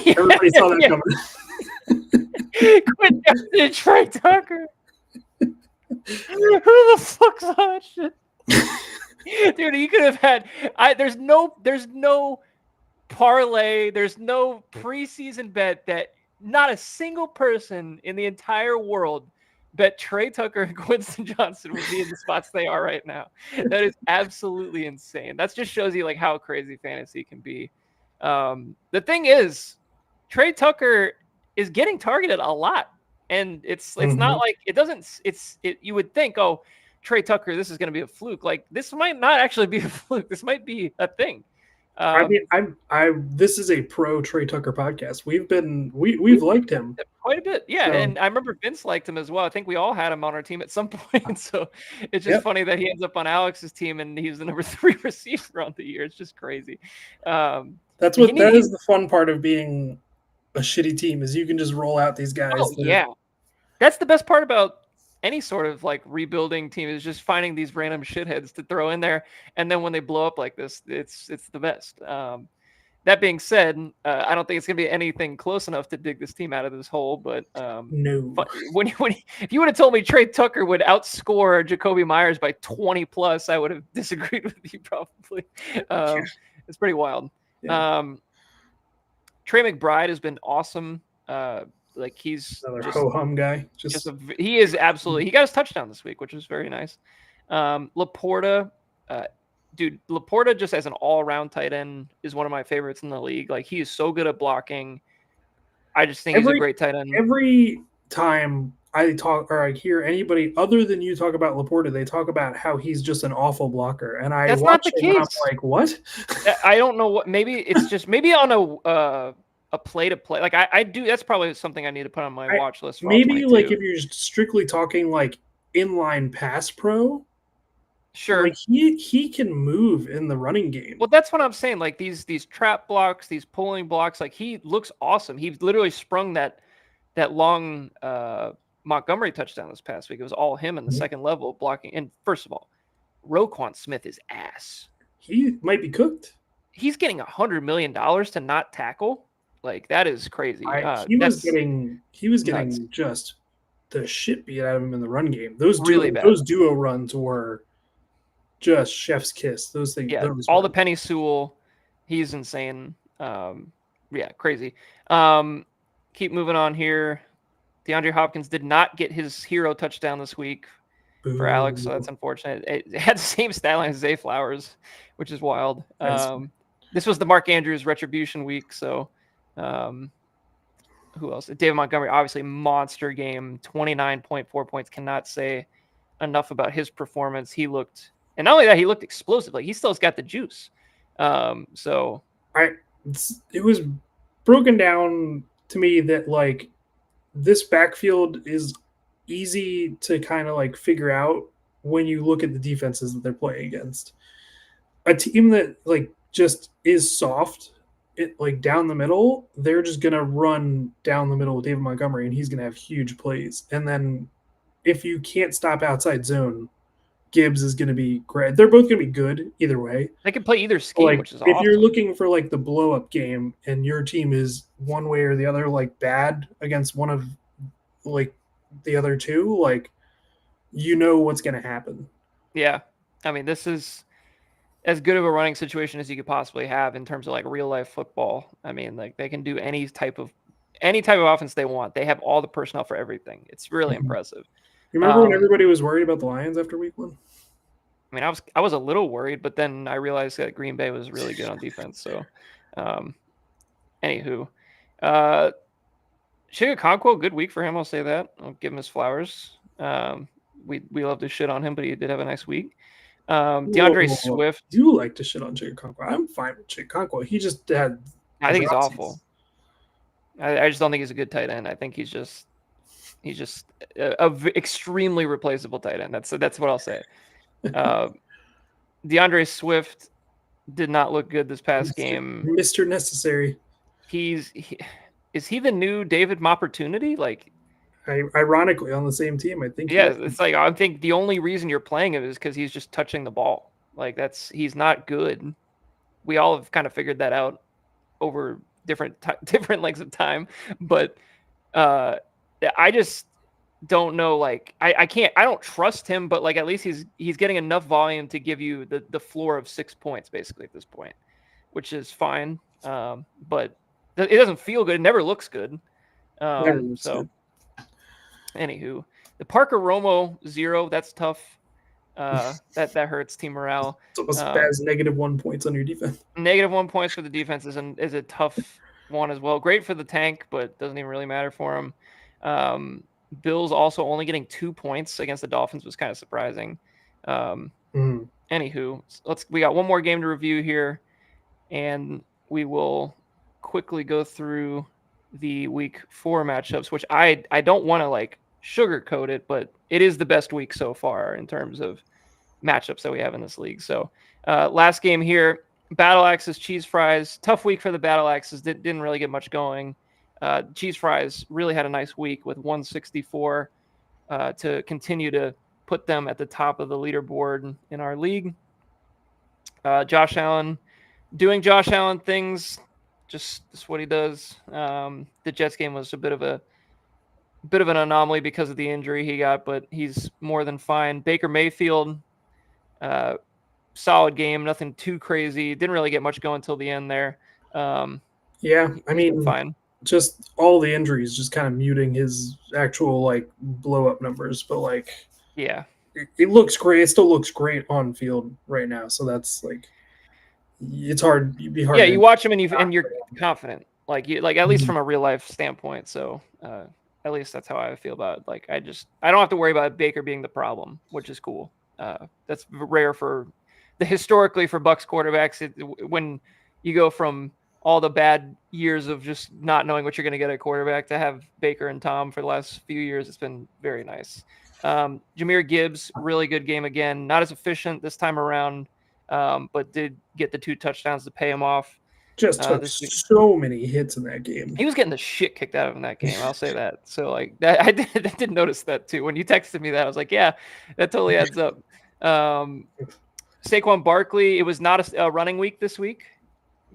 Everybody saw that coming. Quit down Trey Tucker. Who the fuck saw that shit? Dude, you could have had. There's no parlay. There's no preseason bet that not a single person in the entire world bet Trey Tucker and Winston Johnson would be in the spots they are right now. That is absolutely insane. That just shows you like how crazy fantasy can be. The thing is, Trey Tucker is getting targeted a lot, and it's not like you would think, oh, Trey Tucker, this is going to be a fluke. Like this might not actually be a fluke. This might be a thing. This is a pro Trey Tucker podcast. We've liked him quite a bit. Yeah. So. And I remember Vince liked him as well. I think we all had him on our team at some point. So it's just funny that he ends up on Alex's team and he's the number 3 receiver on the year. It's just crazy. That is the fun part of being a shitty team is you can just roll out these guys. Oh, yeah. That's the best part about any sort of like rebuilding team is just finding these random shitheads to throw in there. And then when they blow up like this, it's the best. That being said, I don't think it's going to be anything close enough to dig this team out of this hole. But no, if you would have told me Trey Tucker would outscore Jacoby Myers by 20 plus, I would have disagreed with you probably. It's pretty wild. Yeah. Trey McBride has been awesome. Like he's another ho-hum guy. He is absolutely. He got his touchdown this week, which was very nice. Laporta, dude, Laporta just as an all-around tight end is one of my favorites in the league. Like he is so good at blocking. I just think he's a great tight end. Every time I talk or I hear anybody other than you talk about Laporta, they talk about how he's just an awful blocker, and that's watch not the case. And I'm like, what? I don't know what. Maybe it's just on a play to play. Like I do. That's probably something I need to put on my watch list. Maybe like if you're strictly talking like inline pass pro, sure. Like he can move in the running game. Well, that's what I'm saying. Like these trap blocks, these pulling blocks. Like he looks awesome. He literally sprung that long Montgomery touchdown this past week. It was all him in the second level blocking. And first of all, Roquan Smith is ass. He might be cooked. He's getting $100 million to not tackle. Like that is crazy. He was getting just the shit beat out of him in the run game. Those duo runs were just chef's kiss. Those things. Yeah, all the Penny Sewell. He's insane. Crazy. Keep moving on here. DeAndre Hopkins did not get his hero touchdown this week for Alex, so that's unfortunate. It had the same stat line as Zay Flowers, which is wild. This was the Mark Andrews retribution week, so who else? David Montgomery, obviously monster game, 29.4 points. Cannot say enough about his performance. And not only that, he looked explosive. Like he still's got the juice. It was broken down to me that like this backfield is easy to kind of like figure out when you look at the defenses that they're playing against. a team that like just is soft, it like down the middle, they're just gonna run down the middle with David Montgomery, and he's gonna have huge plays. And then if you can't stop outside zone, Gibbs is gonna be great. They're both gonna be good either way. They can play either scheme, Like which is if you're awesome. looking for like the blow up game, and your team is one way or the other like bad against one of like the other two, like you know what's gonna happen. Yeah. I mean, this is as good of a running situation as you could possibly have in terms of like real life football. I mean, like they can do any type of offense they want. They have all the personnel for everything. It's really Mhm. impressive. You remember when Um, everybody was worried about the Lions after week one? I mean, I was a little worried, but then I realized that Green Bay was really good on defense. So, um, anywho, uh, Chigakonkwo, good week for him. I'll say that. I'll give him his flowers. We love to shit on him, but he did have a nice week. Whoa, DeAndre whoa, whoa. Swift, You like to shit on Chicago. I'm fine with Chicago. He just had I think he's awful. dropsies. I just don't think he's a good tight end. I think he's just extremely replaceable tight end. That's what I'll say. DeAndre Swift did not look good this past game. Mr. Necessary. Is he the new David Opportunity? Like, Ironically, on the same team, I think. yeah, it's like I think the only reason you're playing him is because he's just touching the ball. Like he's not good. We all have kind of figured that out over different lengths of time, but uh, I just don't know. Like I don't trust him, but like at least he's getting enough volume to give you the floor of 6 points basically at this point, which is fine. But it doesn't feel good. It never looks good. Never looks So good. anywho, the Parker Romo 0, that's tough. That hurts team morale. It's almost as -1 points on your defense. -1 points for the defense is a tough one as well. Great for the tank, but doesn't even really matter for him. Bills also only getting 2 points against the Dolphins was kind of surprising. Anywho, we got one more game to review here, and we will quickly go through the week 4 matchups, which I don't want to like sugarcoat it, but it is the best week so far in terms of matchups that we have in this league. So last game here, Battle Axes, Cheese Fries. Tough week for the Battle Axes. Didn't really get much going. Cheese Fries really had a nice week with 164 to continue to put them at the top of the leaderboard in our league. Josh Allen doing Josh Allen things, just what he does. The Jets game was a bit of an anomaly because of the injury he got, but he's more than fine. Baker Mayfield, solid game, nothing too crazy. Didn't really get much going until the end there. Yeah, I mean, fine. Just all the injuries just kind of muting his actual like blow up numbers, but like, yeah, it looks great. It still looks great on field right now. So that's like, it's hard. You'd be hard. Yeah, you watch him and you're confident, like at least from a real life standpoint. So at least that's how I feel about it. Like I don't have to worry about Baker being the problem, which is cool. That's rare for historically for Bucs quarterbacks. When you go from all the bad years of just not knowing what you're going to get at quarterback to have Baker and Tom for the last few years, it's been very nice. Jahmyr Gibbs, really good game again. Not as efficient this time around, but did get the 2 touchdowns to pay him off. Just took so many hits in that game. He was getting the shit kicked out of him in that game. I'll say that. So like that, I did notice that too. When you texted me that, I was like, yeah, that totally adds up. Saquon Barkley, it was not a running week this week.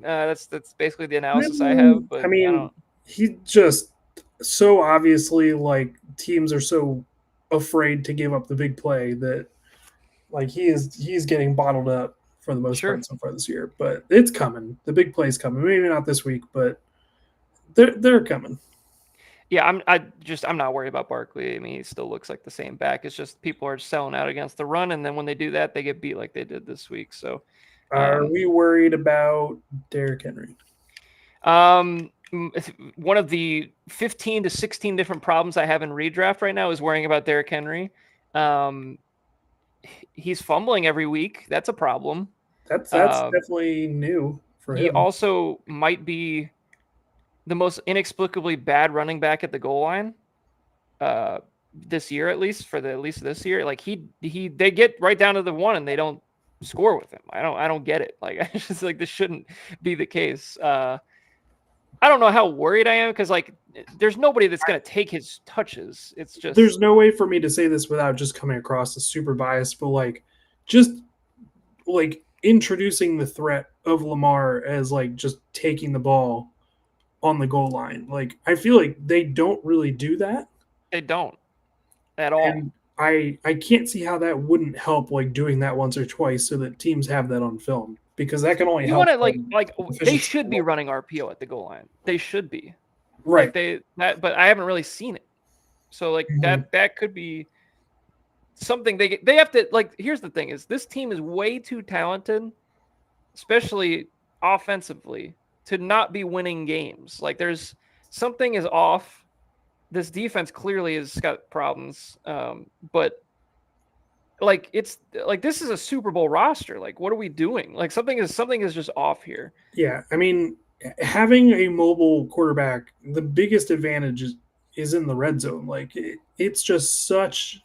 That's basically the analysis I have. But I mean, he just so obviously like teams are so afraid to give up the big play that like he's getting bottled up for the most part so far this year. But it's coming. The big play's coming. Maybe not this week, but they're coming. Yeah, I'm not worried about Barkley. I mean, he still looks like the same back. It's just people are selling out against the run, and then when they do that, they get beat like they did this week. So, are we worried about Derrick Henry? One of the 15 to 16 different problems I have in redraft right now is worrying about Derrick Henry. He's fumbling every week. That's a problem. That's definitely new for him. He also might be the most inexplicably bad running back at the goal line this year, at least this year. Like they get right down to the 1 and they don't score with him. I don't get it. Like, I just like this shouldn't be the case. I don't know how worried I am because like there's nobody that's gonna take his touches. It's just There's no way for me to say this without just coming across as super biased, but like just like introducing the threat of Lamar as like just taking the ball on the goal line. Like I feel like they don't really do that. they don't at all. And I can't see how that wouldn't help like doing that once or twice so that teams have that on film because that can only You help. want to like them they efficiency. should be running RPO at the goal line. They should be. Right. Like but I haven't really seen it. So like Mhm. that could be something they have to like. Here's the thing: is this team is way too talented, especially offensively, to not be winning games. Like there's something is off. This defense clearly has got problems, but like it's like this is a Super Bowl roster. Like what are we doing? Like something is just off here. Yeah, I mean, having a mobile quarterback, the biggest advantage is in the red zone. Like it's just such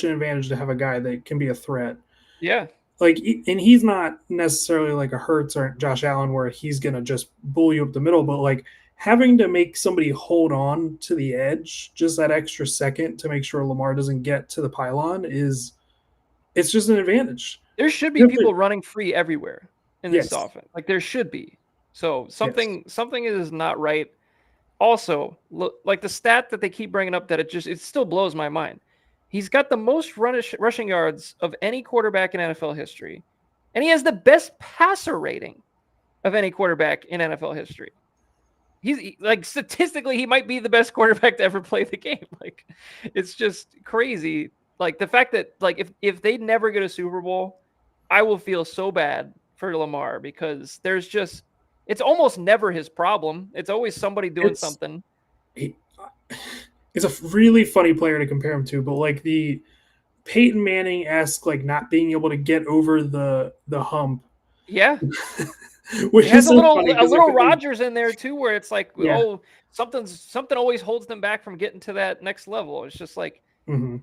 an advantage to have a guy that can be a threat. Yeah, Like, and he's not necessarily like a Hurts or Josh Allen where he's gonna just bull you up the middle, but like having to make somebody hold on to the edge just that extra second to make sure Lamar doesn't get to the pylon is it's just an advantage. there should be You have to- people running free everywhere in this yes, offense. Like there should be. So yes. something is not right. Also, look, like the stat that they keep bringing up that it still blows my mind. He's got the most rushing yards of any quarterback in NFL history, and he has the best passer rating of any quarterback in NFL history. Like statistically, he might be the best quarterback to ever play the game. Like, it's just crazy. Like the fact that like if they never get a Super Bowl, I will feel so bad for Lamar because there's just it's almost never his problem. It's always somebody doing It's something. he, he's a really funny player to compare him to, but like the Peyton Manning esque, like not being able to get over the hump, Yeah, which it is has so funny a because little Rodgers in there too, where it's like, yeah, oh, something always holds them back from getting to that next level. It's just like hmm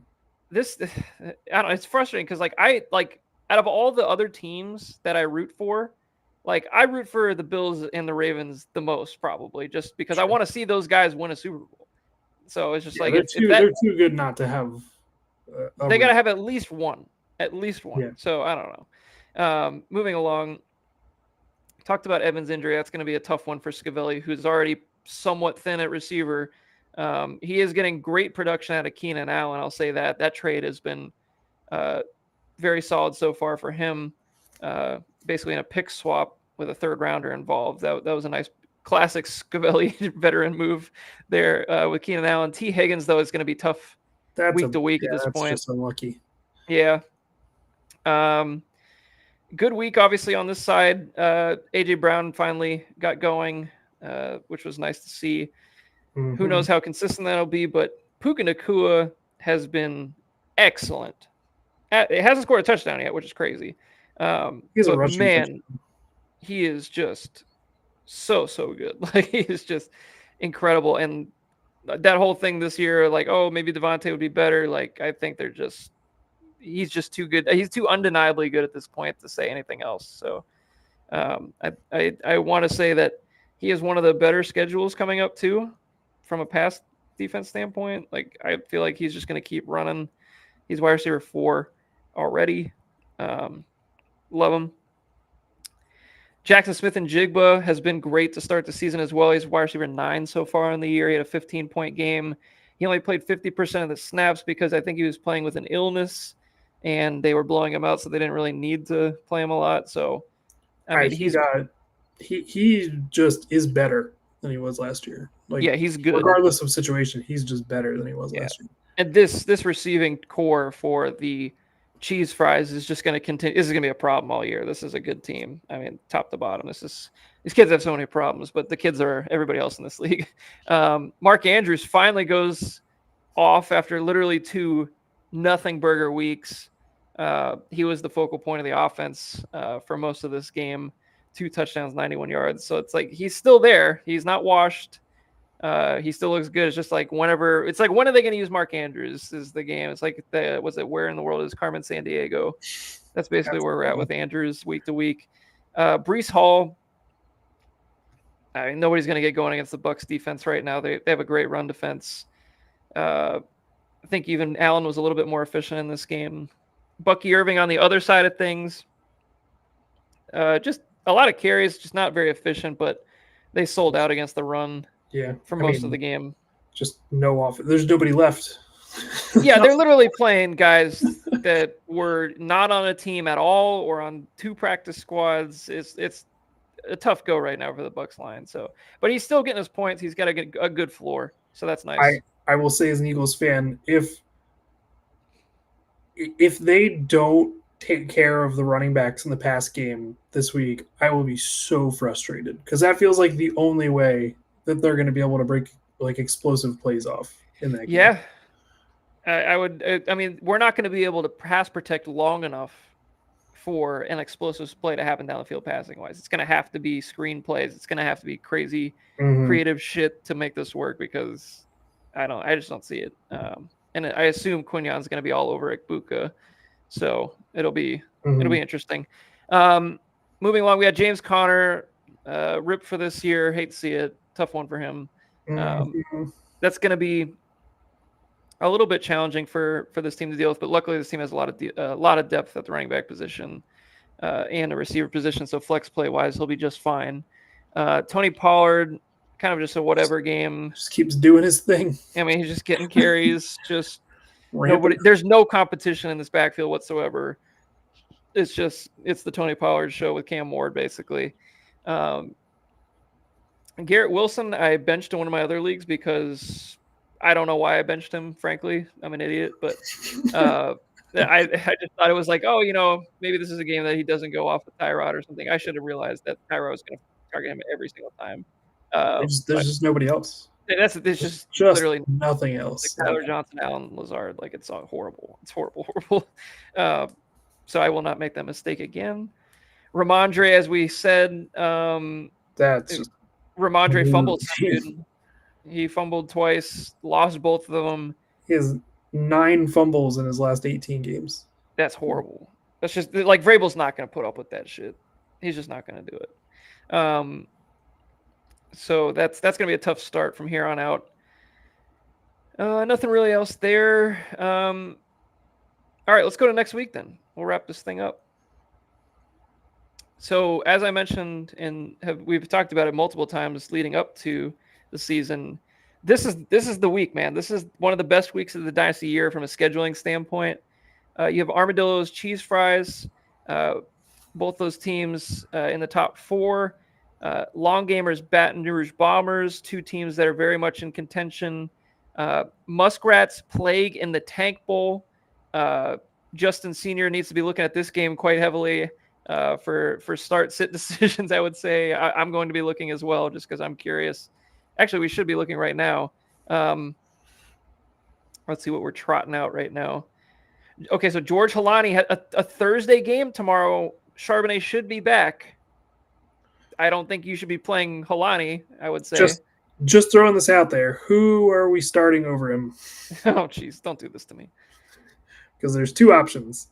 this. I don't know. It's frustrating because like I like out of all the other teams that I root for, like I root for the Bills and the Ravens the most probably just because I sure. want to see those guys win a Super Bowl. So it's just Yeah, like if that they're too good not to have a they got to ring. have at least one. Yeah, So I don't know. Moving along, talked about Evans' injury. That's going to be a tough one for Scavelli, who's already somewhat thin at receiver. He is getting great production out of Keenan Allen. I'll say that trade has been uh, very solid so far for him. Basically in a pick swap with a third rounder involved. That was a nice classic Scavelli veteran move there with Keenan Allen. T. Higgins though is going to be tough week to week at this that's point. just unlucky. Yeah. Good week, obviously, on this side. AJ Brown finally got going, which was nice to see. Who Hmm. knows how consistent that'll be, but Puka Nacua has been excellent. It hasn't scored a touchdown yet, which is crazy. He's a But rushing man, touchdown. he is just so good. Like he is just incredible. And that whole thing this year, like, oh, maybe Devontae would be better. Like, I think he's just too good. He's too undeniably good at this point to say anything else. So I want to say that he is one of the better schedules coming up too, from a pass defense standpoint. Like I feel like he's just going to keep running. He's wide receiver 4 already. Love him. Jackson Smith and Jigba has been great to start the season as well. He's wide receiver 9 so far in the year. He had a 15-point game. He only played 50% of the snaps because I think he was playing with an illness and they were blowing him out, so they didn't really need to play him a lot. So, I mean, He just is better than he was last year. Like he's good. regardless of situation, he's just better than he was Yeah. last year. And this receiving core for the Cheese Fries is just going to continue. This is going to be a problem all year. This is a good team. I mean, top to bottom. These kids have so many problems, but the kids are everybody else in this league. Mark Andrews finally goes off after literally 2 nothing burger weeks. He was the focal point of the offense for most of this game. 2 touchdowns, 91 yards. So it's like he's still there. He's not washed. He still looks good. It's just like when are they going to use Mark Andrews is the game. It's like where in the world is Carmen Sandiego? That's basically where we're at with Andrews week to week. Breece Hall, I mean, nobody's going to get going against the Bucs defense right now. They have a great run defense. I think even Allen was a little bit more efficient in this game. Bucky Irving on the other side of things, just a lot of carries, just not very efficient, but they sold out against the run. Yeah, for most of the game. Just no off. There's nobody left. Yeah, they're literally playing guys that were not on a team at all or on 2 practice squads. It's a tough go right now for the Bucs line. So, but he's still getting his points. He's got a good floor, so that's nice. I will say as an Eagles fan, if they don't take care of the running backs in the pass game this week, I will be so frustrated because that feels like the only way that they're going to be able to break like explosive plays off in that game. Yeah. I mean, we're not going to be able to pass protect long enough for an explosive play to happen down the field passing wise. It's going to have to be screen plays. It's going to have to be crazy, creative shit to make this work because I just don't see it. And I assume Quignon's going to be all over Ekbuka. So it'll be interesting. Moving along, we had James Conner, ripped for this year. Hate to see it. Tough one for him. That's going to be a little bit challenging for this team to deal with, but luckily this team has a lot of depth at the running back position and the receiver position. So flex play wise, he'll be just fine. Tony Pollard, kind of just a whatever game. Just keeps doing his thing. I mean, he's just getting carries. Just nobody. There's no competition in this backfield whatsoever. It's the Tony Pollard show with Cam Ward basically. Garrett Wilson, I benched in one of my other leagues because I don't know why I benched him, frankly. I'm an idiot, but I just thought it was like, maybe this is a game that he doesn't go off with Tyrod or something. I should have realized that Tyrod was going to target him every single time. There's just nobody else. It's just literally nothing else. Like Tyler Johnson, Allen Lazard, like it's horrible. It's horrible. So I will not make that mistake again. Ramondre, as we said, Ramondre fumbled. He fumbled twice, lost both of them. He has 9 fumbles in his last 18 games. That's horrible. That's just like Vrabel's not going to put up with that shit. He's just not going to do it. So that's going to be a tough start from here on out. Nothing really else there. All right, let's go to next week then. We'll wrap this thing up. So as I mentioned, and we've talked about it multiple times leading up to the season, this is the week, man. This is one of the best weeks of the Dynasty year from a scheduling standpoint. You have Armadillos, Cheese Fries, both those teams in the top 4. Long Gamers, Baton Rouge Bombers, 2 teams that are very much in contention. Muskrats, Plague in the Tank Bowl. Justin Sr. needs to be looking at this game quite heavily for start-sit decisions, I would say. I'm going to be looking as well just because I'm curious. Actually, we should be looking right now. Let's see what we're trotting out right now. Okay, so George Halani had a Thursday game tomorrow. Charbonnet should be back. I don't think you should be playing Halani, I would say. Just throwing this out there. Who are we starting over him? Oh, jeez. Don't do this to me. Because there's 2 options.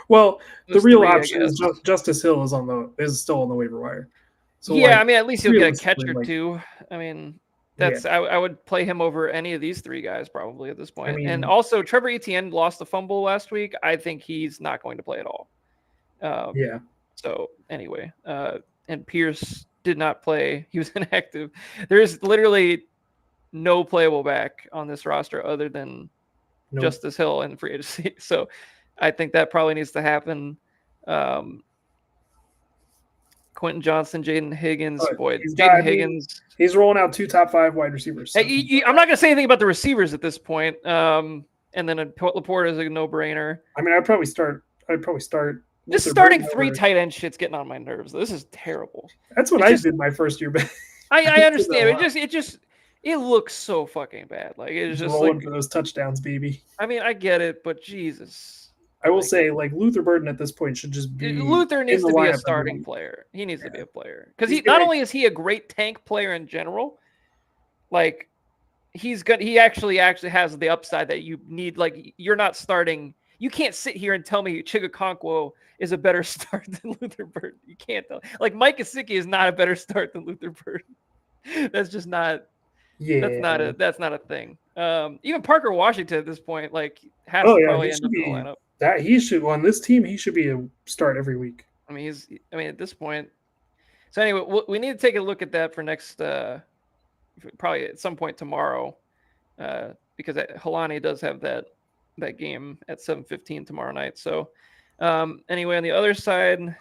Well, the real option is Justice Hill is still on the waiver wire. So yeah, I mean, at least you'll get a catch or 2. I mean, I would play him over any of these 3 guys probably at this point. I mean, and also, Trevor Etienne lost the fumble last week. I think he's not going to play at all. Yeah. So anyway, and Pierce did not play. He was inactive. There is literally no playable back on this roster other than Justice Hill and free agency. So I think that probably needs to happen. Quentin Johnson, Jaden Higgins. Jaden Higgins. He's rolling out 2 top 5 wide receivers. So. Hey, I'm not going to say anything about the receivers at this point. And then Laporte is a no-brainer. I mean, I'd probably start. This starting 3 tight end shit's getting on my nerves. This is terrible. That's what I did my first year back. I understand. It looks so fucking bad. Like it's just rolling like for those touchdowns, baby. I mean, I get it, but Jesus. I will say, like, Luther Burden at this point should just be Luther needs in the to be a lineup starting player. He needs to be a player because He's he not gonna- only is he a great tank player in general, like he's good. He actually has the upside that you need. Like you're not starting. You can't sit here and tell me Chigakonkwo is a better start than Luther Burden. You can't tell. Like Mike Gesicki is not a better start than Luther Burden. That's just not. Yeah. That's not a thing. Even Parker Washington at this point, like, has Oh to yeah, probably he end should up in the be lineup. that he should on this team. He should be a start every week. I mean, at this point. So anyway, we need to take a look at that for next, probably at some point tomorrow, because Helani does have that game at 7:15 tomorrow night. So anyway, on the other side,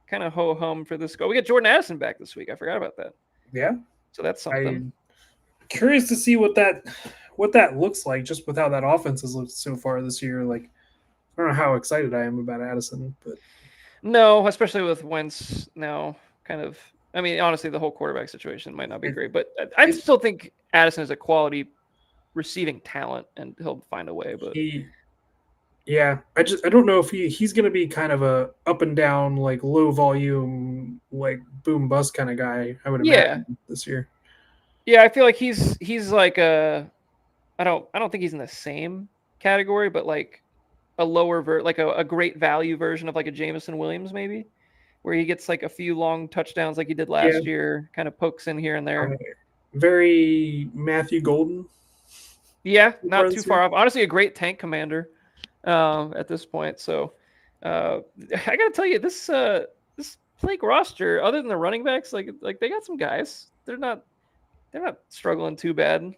kind of ho hum for this go. We get Jordan Addison back this week. I forgot about that. Yeah. So that's something. I'm curious to see what that looks like, just with how that offense has looked so far this year. Like, I don't know how excited I am about Addison, but no, especially with Wentz now, kind of. I mean, honestly, the whole quarterback situation might not be great, but I still think Addison is a quality receiving talent, and he'll find a way. But I don't know if he's going to be kind of a up and down, like low volume, like boom bust kind of guy. I would imagine this year. Yeah, I feel like he's like I don't think he's in the same category, but like a lower like a great value version of like a Jameson Williams maybe, where he gets like a few long touchdowns like he did last year, kind of pokes in here and there. Very Matthew Golden. Yeah, not too far off. Honestly, a great tank commander at this point. So I gotta tell you, this Plague roster, other than the running backs, like they got some guys. They're not struggling too bad.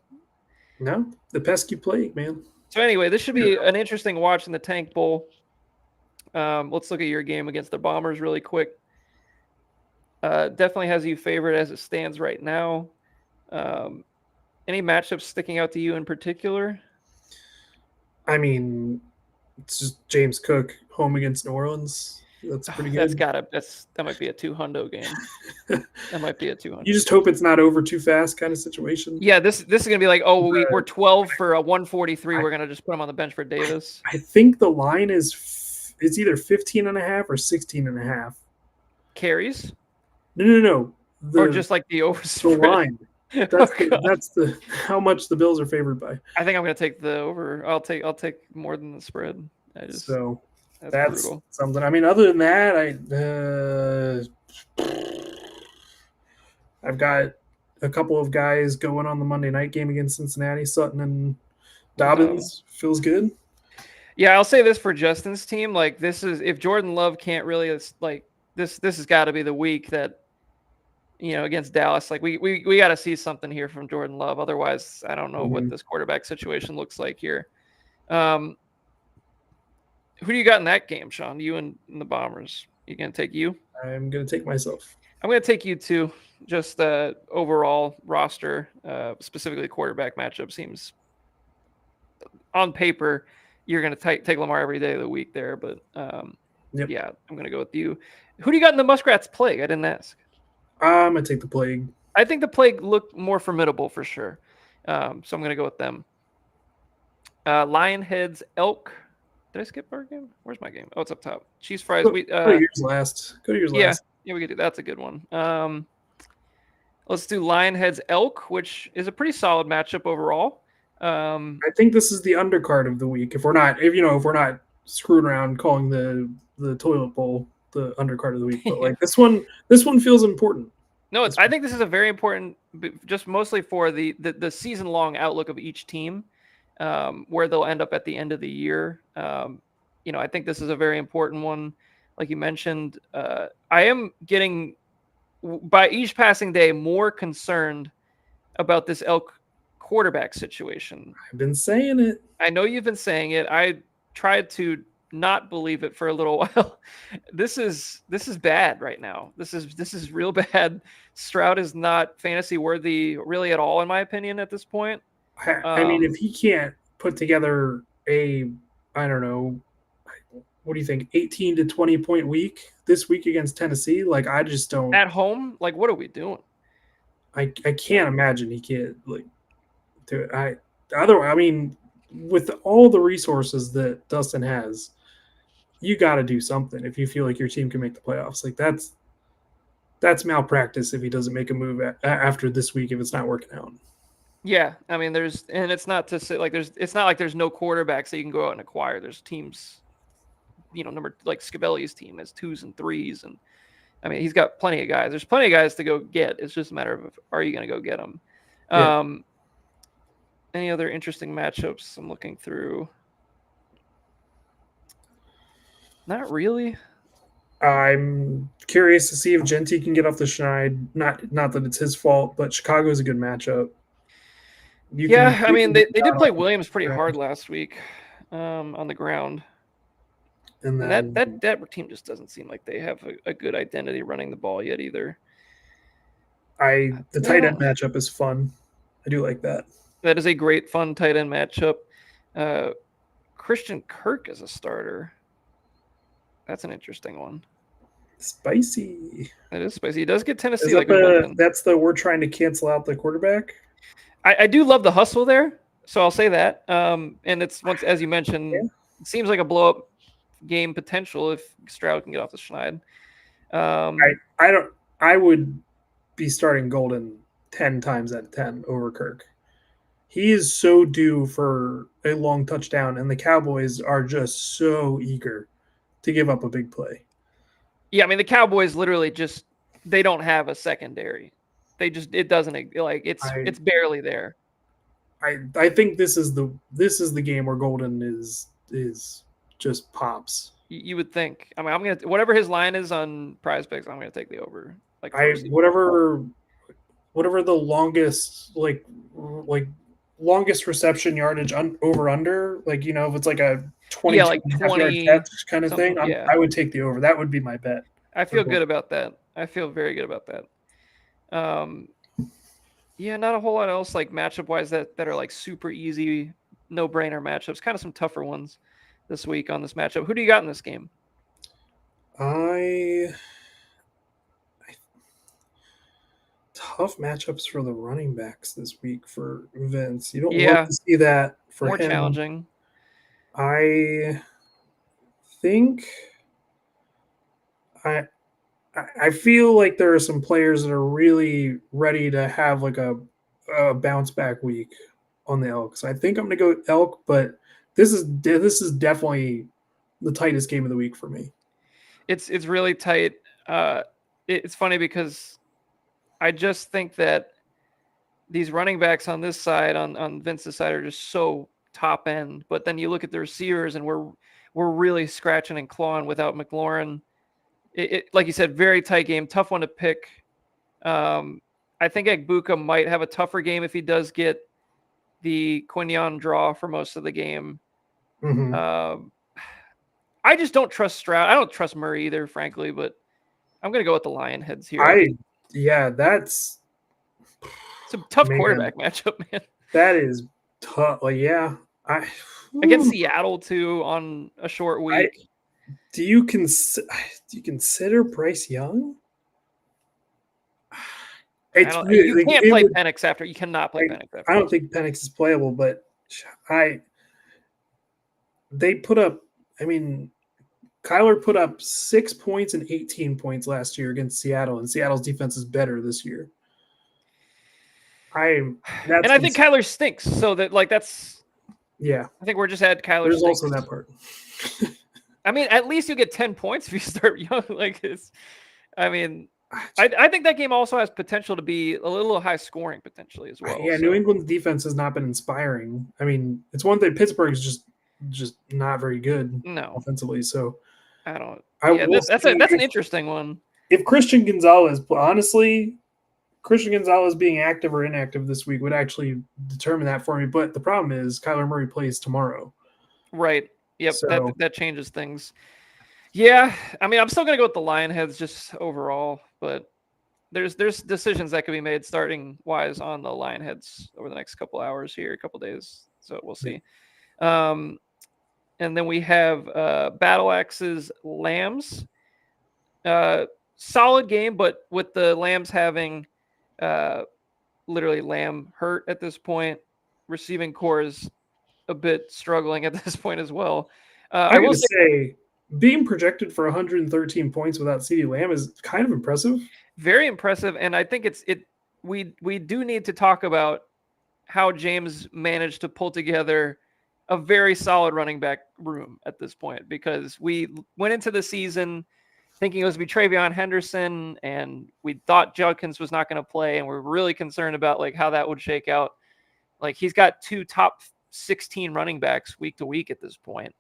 No, the pesky Plague, man. So anyway, this should be an interesting watch in the Tank Bowl. Let's look at your game against the Bombers really quick. Definitely has you favored as it stands right now. Any matchups sticking out to you in particular? I mean, it's just James Cook home against New Orleans. That's pretty good. That might be a 2-hundo game. That might be a 2-hundo. You just hope it's not over too fast kind of situation. Yeah, this is gonna be like, we're 12 for a 143. We're gonna just put him on the bench for Davis. I think the line is either 15.5 or 16.5 carries. No. Or just like the over the line. That's the how much the Bills are favored by. I think I'm gonna take the over. I'll take more than the spread. That's brutal. Something. I mean, other than that, I've got a couple of guys going on the Monday night game against Cincinnati. Sutton and Dobbins feels good. Yeah, I'll say this for Justin's team. Like, this is if Jordan Love can't really like this has got to be the week that, against Dallas. Like we got to see something here from Jordan Love. Otherwise, I don't know what this quarterback situation looks like here. Who do you got in that game, Sean? You and the Bombers. You gonna take you? I'm gonna take myself. I'm gonna take you too. Just overall roster, specifically quarterback matchup seems on paper you're gonna take Lamar every day of the week there, but yeah, I'm gonna go with you. Who do you got in the Muskrats Plague? I didn't ask. I'm gonna take the Plague. I think the Plague look more formidable for sure, so I'm gonna go with them. Lionheads Elk. Did I skip our game? Where's my game? Oh, it's up top. Cheese fries. Go to yours last. Yeah, we could do. That's a good one. Let's do Lionheads Elk, which is a pretty solid matchup overall. I think this is the undercard of the week. If we're not screwing around calling the toilet bowl the undercard of the week, but like this one feels important. No, I think this is a very important, just mostly for the season long outlook of each team. Where they'll end up at the end of the year. I think this is a very important one. Like you mentioned, I am getting, by each passing day, more concerned about this Elk quarterback situation. I've been saying it. I know you've been saying it. I tried to not believe it for a little while. This is bad right now. This is real bad. Stroud is not fantasy worthy really at all, in my opinion, at this point. I mean, if he can't put together I don't know, what do you think, 18 to 20 point week this week against Tennessee? Like, I just don't. At home? Like, what are we doing? I can't imagine he can't, like, do it. I mean, with all the resources that Dustin has, you got to do something if you feel like your team can make the playoffs. Like that's malpractice if he doesn't make a move after this week if it's not working out. Yeah, I mean, it's not to say like it's not like there's no quarterbacks that you can go out and acquire. There's teams, number like Scavelli's team has 2s and 3s, and I mean, he's got plenty of guys. There's plenty of guys to go get. It's just a matter of are you going to go get them. Yeah. Any other interesting matchups I'm looking through? Not really. I'm curious to see if Genty can get off the schneid. Not that it's his fault, but Chicago is a good matchup. They did play Williams pretty hard last week on the ground. And then, that team just doesn't seem like they have a good identity running the ball yet either. The tight end matchup is fun. I do like that. That is a great, fun tight end matchup. Christian Kirk as a starter. That's an interesting one. Spicy. It is spicy. He does get Tennessee. That's we're trying to cancel out the quarterback. I do love the hustle there, so I'll say that. And it's as you mentioned, It seems like a blow-up game potential if Stroud can get off the schneid. I would be starting Golden 10 times out of 10 over Kirk. He is so due for a long touchdown, and the Cowboys are just so eager to give up a big play. Yeah, I mean the Cowboys literally they don't have a secondary. It doesn't like it's barely there. I think this is the game where Golden is just pops. You would think. I mean, I'm gonna whatever his line is on Prize Picks, I'm gonna take the over. Like whatever the longest longest reception yardage over under, like if it's like a 20 catch kind of thing, I would take the over. That would be my bet. I feel good about that. I feel very good about that. Not a whole lot else like matchup wise that are like super easy, no brainer matchups. Kind of some tougher ones this week on this matchup. Who do you got in this game? Tough matchups for the running backs this week for Vince. You don't love to see that for more him. Challenging. I think I feel like there are some players that are really ready to have like a bounce back week on the Elk. So I think I'm going to go Elk, but this is definitely the tightest game of the week for me. It's really tight. It's funny because I just think that these running backs on this side, on Vince's side, are just so top end. But then you look at the receivers, and we're really scratching and clawing without McLaurin. It like you said, very tight game, tough one to pick. I think Egbuka might have a tougher game if he does get the Quignon draw for most of the game. Mm-hmm. I just don't trust Stroud. I don't trust Murray either, frankly, but I'm going to go with the Lionheads here. That's it's a tough quarterback matchup, man. That is tough. Against Seattle too on a short week. Do you consider Bryce Young? You can't play Penix after. You cannot play Penix after. I don't think Penix is playable, but they put up. I mean, Kyler put up 6 points and 18 points last year against Seattle, and Seattle's defense is better this year. I think Kyler stinks. So that's. Yeah. I think we're just at Kyler. There's stinks. also that part. I mean, at least you get 10 points if you start Young. I think that game also has potential to be a little high scoring potentially as well. Yeah, so. New England's defense has not been inspiring. I mean, it's one thing. Pittsburgh is just not very good offensively. So I don't. That's an interesting one. If Christian Gonzalez being active or inactive this week would actually determine that for me. But the problem is Kyler Murray plays tomorrow. Right. Yep. So, that changes things. Yeah. I mean, I'm still going to go with the Lionheads just overall, but there's decisions that could be made starting wise on the Lionheads over the next couple hours here, a couple days. So we'll see. And then we have Battle Axe's Lambs. Solid game, but with the Lambs having literally Lamb hurt at this point, receiving core is a bit struggling at this point as well. I will say being projected for 113 points without CeeDee Lamb is kind of impressive. Very impressive, and I think we do need to talk about how James managed to pull together a very solid running back room at this point, because we went into the season thinking it was going to be TreVeyon Henderson, and we thought Judkins was not going to play, and we're really concerned about like how that would shake out. Like, he's got 2 top 16 running backs week to week at this point.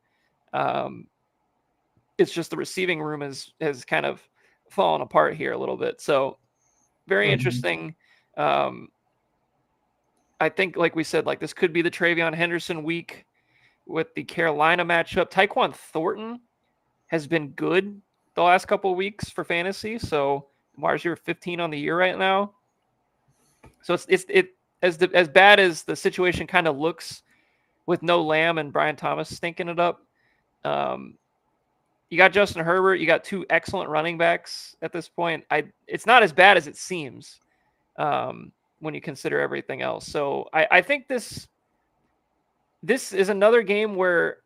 It's just the receiving room has kind of fallen apart here a little bit. So very interesting. I think, like we said, like this could be the TreVeyon Henderson week with the Carolina matchup. Tyquan Thornton has been good the last couple of weeks for fantasy. So Mars, you're 15 on the year right now. So it's as bad as the situation kind of looks with no Lamb and Brian Thomas stinking it up. You got Justin Herbert. You got 2 excellent running backs at this point. It's not as bad as it seems when you consider everything else. So I think this is another game where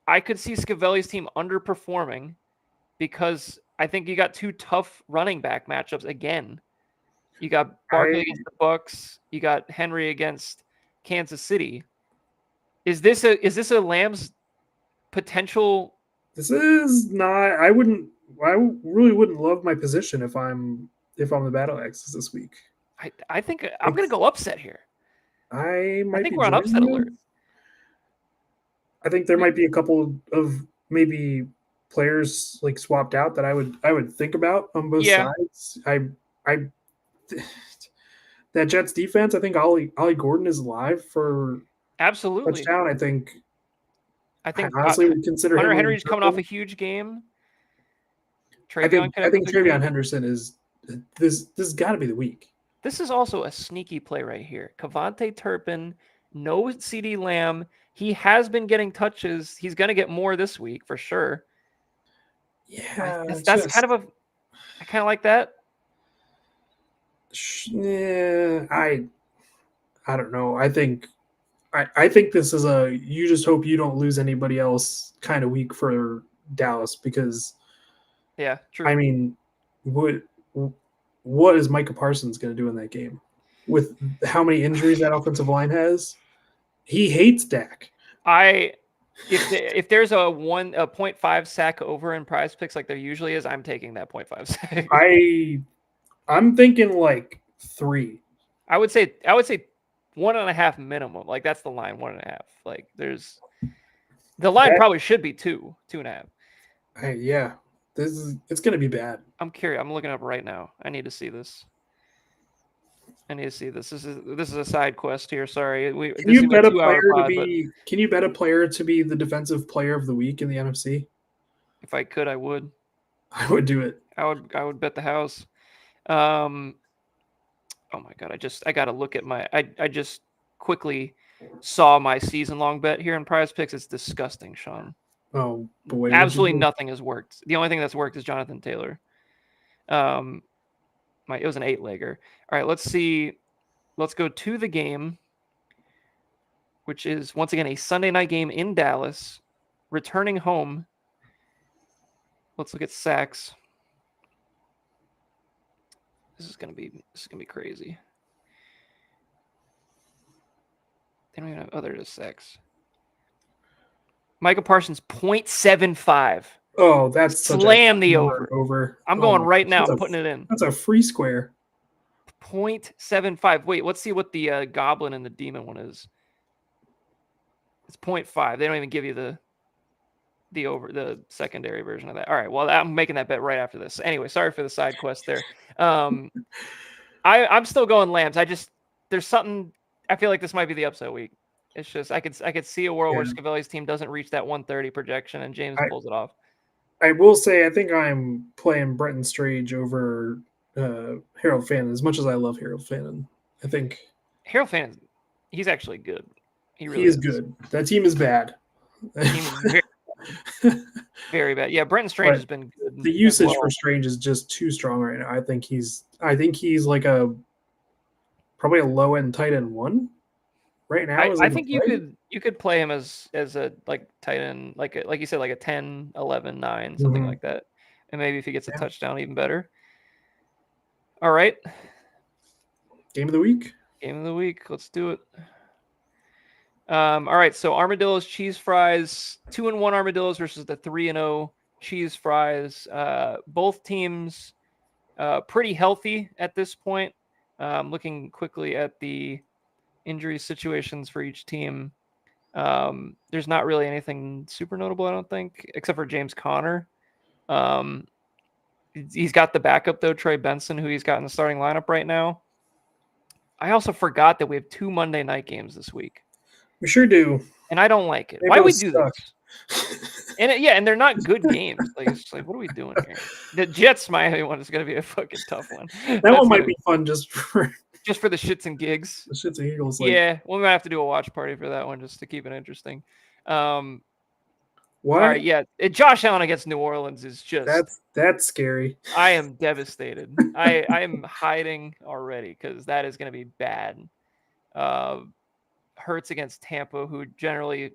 I could see Scavelli's team underperforming, because I think you got 2 tough running back matchups again. You got Barkley against the Bucks. You got Henry against Kansas City. Is this a Lamb's potential? This is not. I really wouldn't love my position if I'm the Battle Axes this week. I think I'm going to go upset here. I think we're on upset alert. I think there might be a couple of maybe players like swapped out that I would think about on both sides. That Jets defense, I think Ollie Gordon is alive for absolutely touchdown. I think I honestly would consider Hunter him Henry's coming off a huge game. I think TreVeyon Henderson is this has got to be the week. This is also a sneaky play right here. Kevontae Turpin, no CeeDee Lamb. He has been getting touches. He's going to get more this week for sure. Yeah, that's kind of I kind of like that. Yeah, I don't know. I think this is a you just hope you don't lose anybody else kind of week for Dallas, because yeah, true. I mean, what is Micah Parsons going to do in that game with how many injuries that offensive line has? He hates Dak. If there's a 0.5 sack over in Prize Picks like there usually is, I'm taking that 0.5 sack. I'm thinking like 3. I would say 1.5 minimum. Like that's the line, 1.5. Like the line probably should be 2.5. Yeah, it's going to be bad. I'm curious. I'm looking up right now. I need to see this. This is a side quest here. Sorry. Can you bet a player to be the defensive player of the week in the NFC? If I could, I would. I would do it. I would bet the house. Oh my God. I got to look at I just quickly saw my season-long bet here in Prize Picks. It's disgusting, Sean. Oh boy. Absolutely nothing has worked. The only thing that's worked is Jonathan Taylor. It was an 8-legger. All right, let's see. Let's go to the game, which is once again a Sunday night game in Dallas, returning home. Let's look at sacks. This is gonna be crazy. They don't even have other sacks. Micah Parsons 0.75. Oh, that's slam the over. I'm going right now. I'm putting it in. That's a free square. 0.75. Wait, let's see what the Goblin and the Demon one is. It's 0.5. They don't even give you the secondary version of that. All right. Well, I'm making that bet right after this. Anyway, sorry for the side quest there. I'm still going Lambs. There's something. I feel like this might be the upset week. It's just I could see a world where Scavelli's team doesn't reach that 130 projection and James pulls it off. I will say I think I'm playing Brenton Strange over Harold Fannin, as much as I love Harold Fannin. I think Harold Fannin, he's actually good. He is good. That team is bad. That team is very, very bad. Yeah, Brenton Strange has been good. The usage for Strange is just too strong right now. I think he's like probably a low end tight end 1. right now is I like a think play. you could play him as a like tight end, like you said, like a 10, 11, 9, something Mhm. like that. And maybe if he gets a Yeah. touchdown, even better. All right. Game of the week. Game of the week. Let's do it. All right. So armadillos, cheese fries, 2-1 armadillos versus the 3-0 cheese fries. Both teams pretty healthy at this point. Looking quickly at the injury situations for each team. There's not really anything super notable, I don't think, except for James Conner. Um, he's got the backup though, Trey Benson, who he's got in the starting lineup right now. I also forgot that we have 2 Monday night games this week, We sure do. and I don't like it. They Why both we do suck. this? And they're not good games. Like it's just like, what are we doing here? The Jets Miami one is going to be a fucking tough one. That That's one might gonna be fun just for just for the shits and gigs. the shits and giggles. Like, Yeah, we might have to do a watch party for that one just to keep it interesting. what? All right, yeah. Josh Allen against New Orleans is just That's scary. I am devastated. I am hiding already because that is going to be bad. Hurts against Tampa, who generally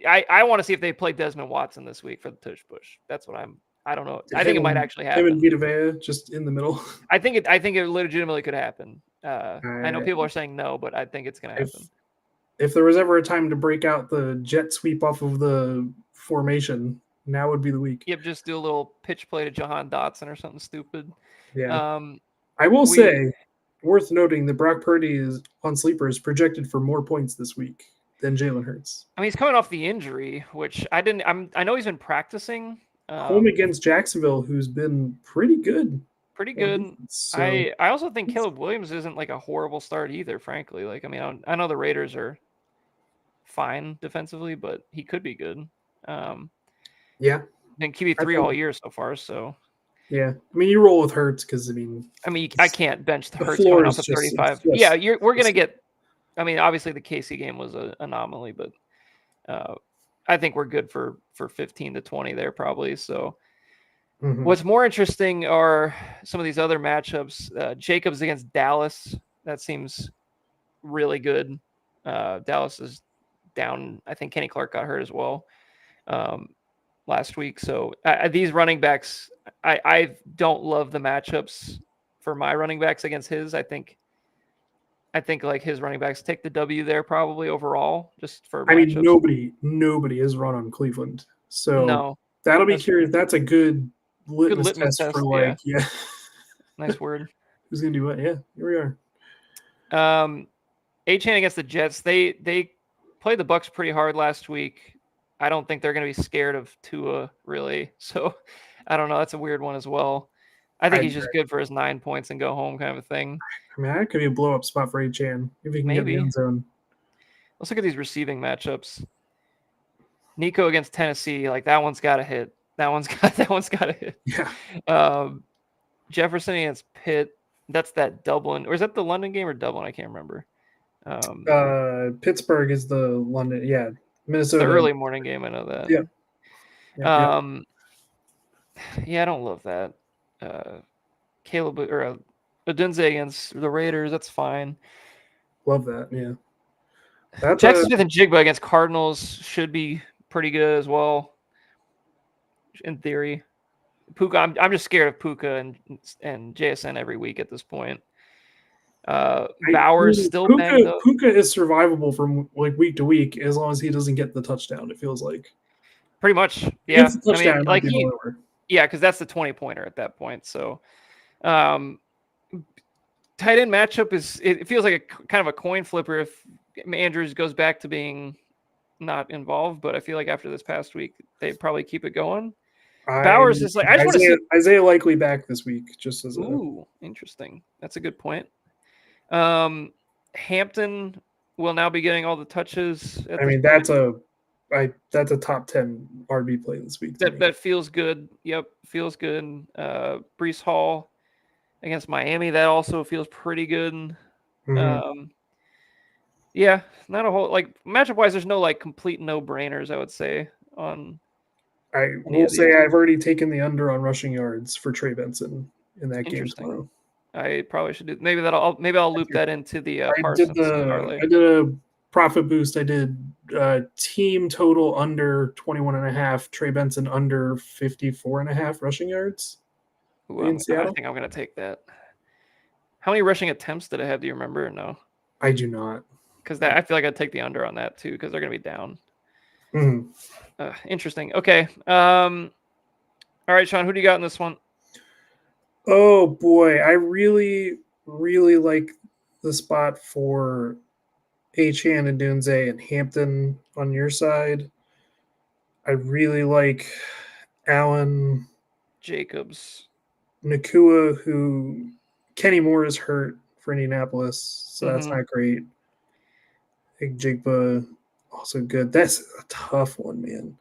I want to see if they play Desmond Watson this week for the tush push. That's what I don't know. I think it might actually Him and happen. Vita Vea just in the middle. I think it legitimately could happen. I know people are saying no, but I think it's going to happen. If there was ever a time to break out the jet sweep off of the formation, now would be the week. Yep, just do a little pitch play to Jahan Dotson or something stupid. Yeah. I will say, worth noting that Brock Purdy is on sleepers projected for more points this week than Jalen Hurts. I mean, he's coming off the injury, which I know he's been practicing. Home against Jacksonville, who's been pretty good. Pretty good. So, I also think Caleb Williams isn't like a horrible start either, frankly. Like, I mean, I know the Raiders are fine defensively, but he could be good. Yeah. Been QB3 all year so far, so. Yeah. I mean, you roll with Hurts because, I can't bench the Hurts floor coming off is of 35. Yeah, we're going to get – I mean, obviously the KC game was an anomaly, but I think we're good for 15 to 20 there probably, so. What's more interesting are some of these other matchups. Jacobs against Dallas. That seems really good. Dallas is down. I think Kenny Clark got hurt as well last week. So these running backs, I don't love the matchups for my running backs against his. I think like his running backs take the W there probably overall. Just for matchups. Nobody has run on Cleveland, so no, that'll be curious. That's a good litmus test for yeah. Nice word. Who's gonna do what? Yeah, here we are. A-Chain against the Jets. They played the Bucs pretty hard last week. I don't think they're gonna be scared of Tua really. So I don't know. That's a weird one as well. I think he's just good for his 9 points and go home kind of a thing. I mean, that could be a blow up spot for A-Chan if he can get the end zone. Let's look at these receiving matchups. Nico against Tennessee, like that one's got to hit. That one's got to hit. Yeah. Jefferson against Pitt. That's that Dublin, or is that the London game or Dublin? I can't remember. Pittsburgh is the London. Yeah, Minnesota. The early morning game. I know that. Yeah. Yeah, I don't love that. Caleb or Odunze against the Raiders. That's fine. Love that. Yeah. Jackson Smith and Jigba against Cardinals should be pretty good as well. In theory, Puka. I'm just scared of Puka and JSN every week at this point. Bowers still banged up. Puka is survivable from like week to week as long as he doesn't get the touchdown. It feels like pretty much. Yeah, I mean, like because that's the 20-pointer at that point. So, tight end matchup it feels like a kind of a coin flipper if Andrews goes back to being not involved, but I feel like after this past week they probably keep it going. Bowers is like I just want to see Isaiah Likely back this week. Just as interesting. That's a good point. Hampton will now be getting all the touches. I mean, that's a top 10 RB play this week. That feels good. Yep, feels good. Breece Hall against Miami, that also feels pretty good. Yeah, not a whole matchup wise. There's no complete no brainers. I would say on. I will say I've already taken the under on rushing yards for Trey Benson in that game tomorrow. I probably should do. Maybe I'll loop that into the. I did a profit boost, I did team total under 21.5, Trey Benson under 54.5 rushing yards Ooh, in I Seattle. think I'm gonna take that. How many rushing attempts did it have? Do you remember or no? I do not. Because I feel like I'd take the under on that too, because they're gonna be down. Mhm. Interesting. Okay. All right, Sean, who do you got in this one? Oh boy, I really, really like the spot for Achane and Dunze and Hampton on your side. I really like Allen Jacobs. Nakua, who Kenny Moore is hurt for Indianapolis, so that's Mhm. not great. I think Jigba also good. That's a tough one, man.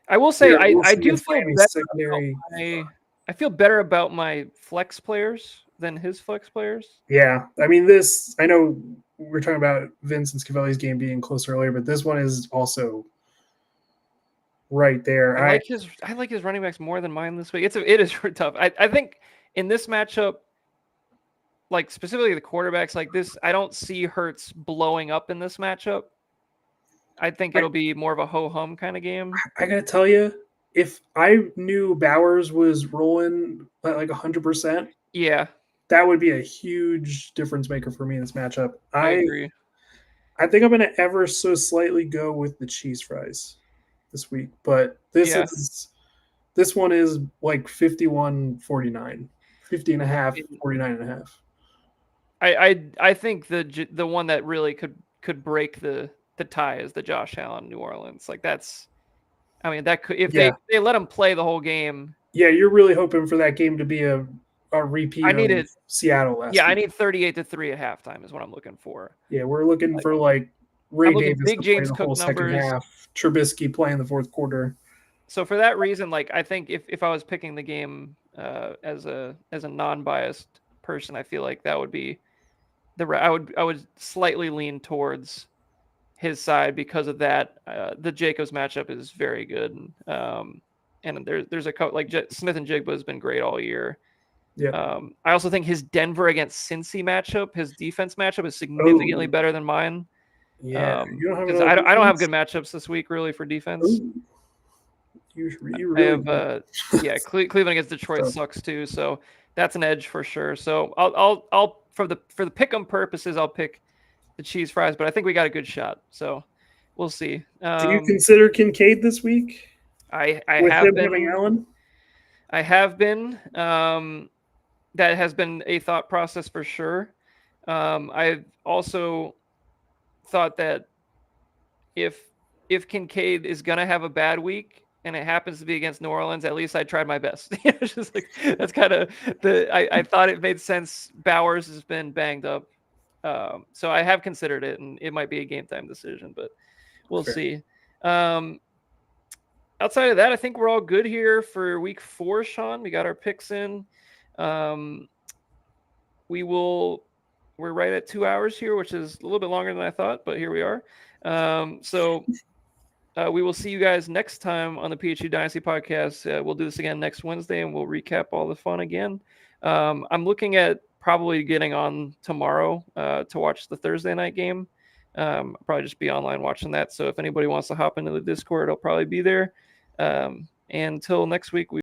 I will say Garrett I Wilson do against feel Miami better secondary. I feel better about my flex players than his flex players. Yeah, I mean this. I know we're talking about Vince and Scavelli's game being close earlier, but this one is also right there. I like his running backs more than mine this week. It is tough. I think in this matchup, like specifically the quarterbacks like this, I don't see Hurts blowing up in this matchup. I think it'll be more of a ho hum kind of game. I gotta tell you, if I knew Bowers was rolling at like 100%, Yeah, that would be a huge difference maker for me in this matchup. I I agree. I think I'm gonna ever so slightly go with the cheese fries this week, but Yeah. this one is like 51-49, 50 and a half, 49 and a half. I think the one that really could break the tie is the Josh Allen New Orleans. Like that's, I mean, that could if Yeah. they let him play the whole game. Yeah, you're really hoping for that game to be a repeat I of needed Seattle last Yeah, I week. need 38-3 at halftime is what I'm looking for. Yeah, we're looking Like, for like Ray I'm looking Davis big to play James the Cook whole second numbers. half. Trubisky playing the fourth quarter. So for that reason, like I think if I was picking the game as a non-biased person, I feel like that would be I would slightly lean towards his side because of that. The Jacobs matchup is very good, and there's a couple like Smith and Jigba has been great all year. Yeah. I also think his Denver against Cincy matchup, his defense matchup, is significantly better than mine. Yeah, you don't have Because another I don't have defense? good matchups this week really for defense. Ooh. You I really have Cleveland against Detroit So- sucks too, so that's an edge for sure. So I'll for the pick'em purposes I'll pick the cheese fries, but I think we got a good shot. So we'll see. Do you consider Kincaid this week I with have him having been Allen? I have been that has been a thought process for sure. I've also thought that if Kincaid is gonna have a bad week and it happens to be against New Orleans, at least I tried my best. It's just like that's kind of I thought it made sense. Bowers has been banged up, so I have considered it, and it might be a game time decision, but we'll Fair. see. Outside of that, I think we're all good here for week 4, Sean. We got our picks in. We're right at 2 hours here, which is a little bit longer than I thought, but here we are. So we will see you guys next time on the PHU Dynasty podcast. We'll do this again next Wednesday, and we'll recap all the fun again. I'm looking at probably getting on tomorrow to watch the Thursday night game. I'll probably just be online watching that. So if anybody wants to hop into the Discord, I'll probably be there. And until next week,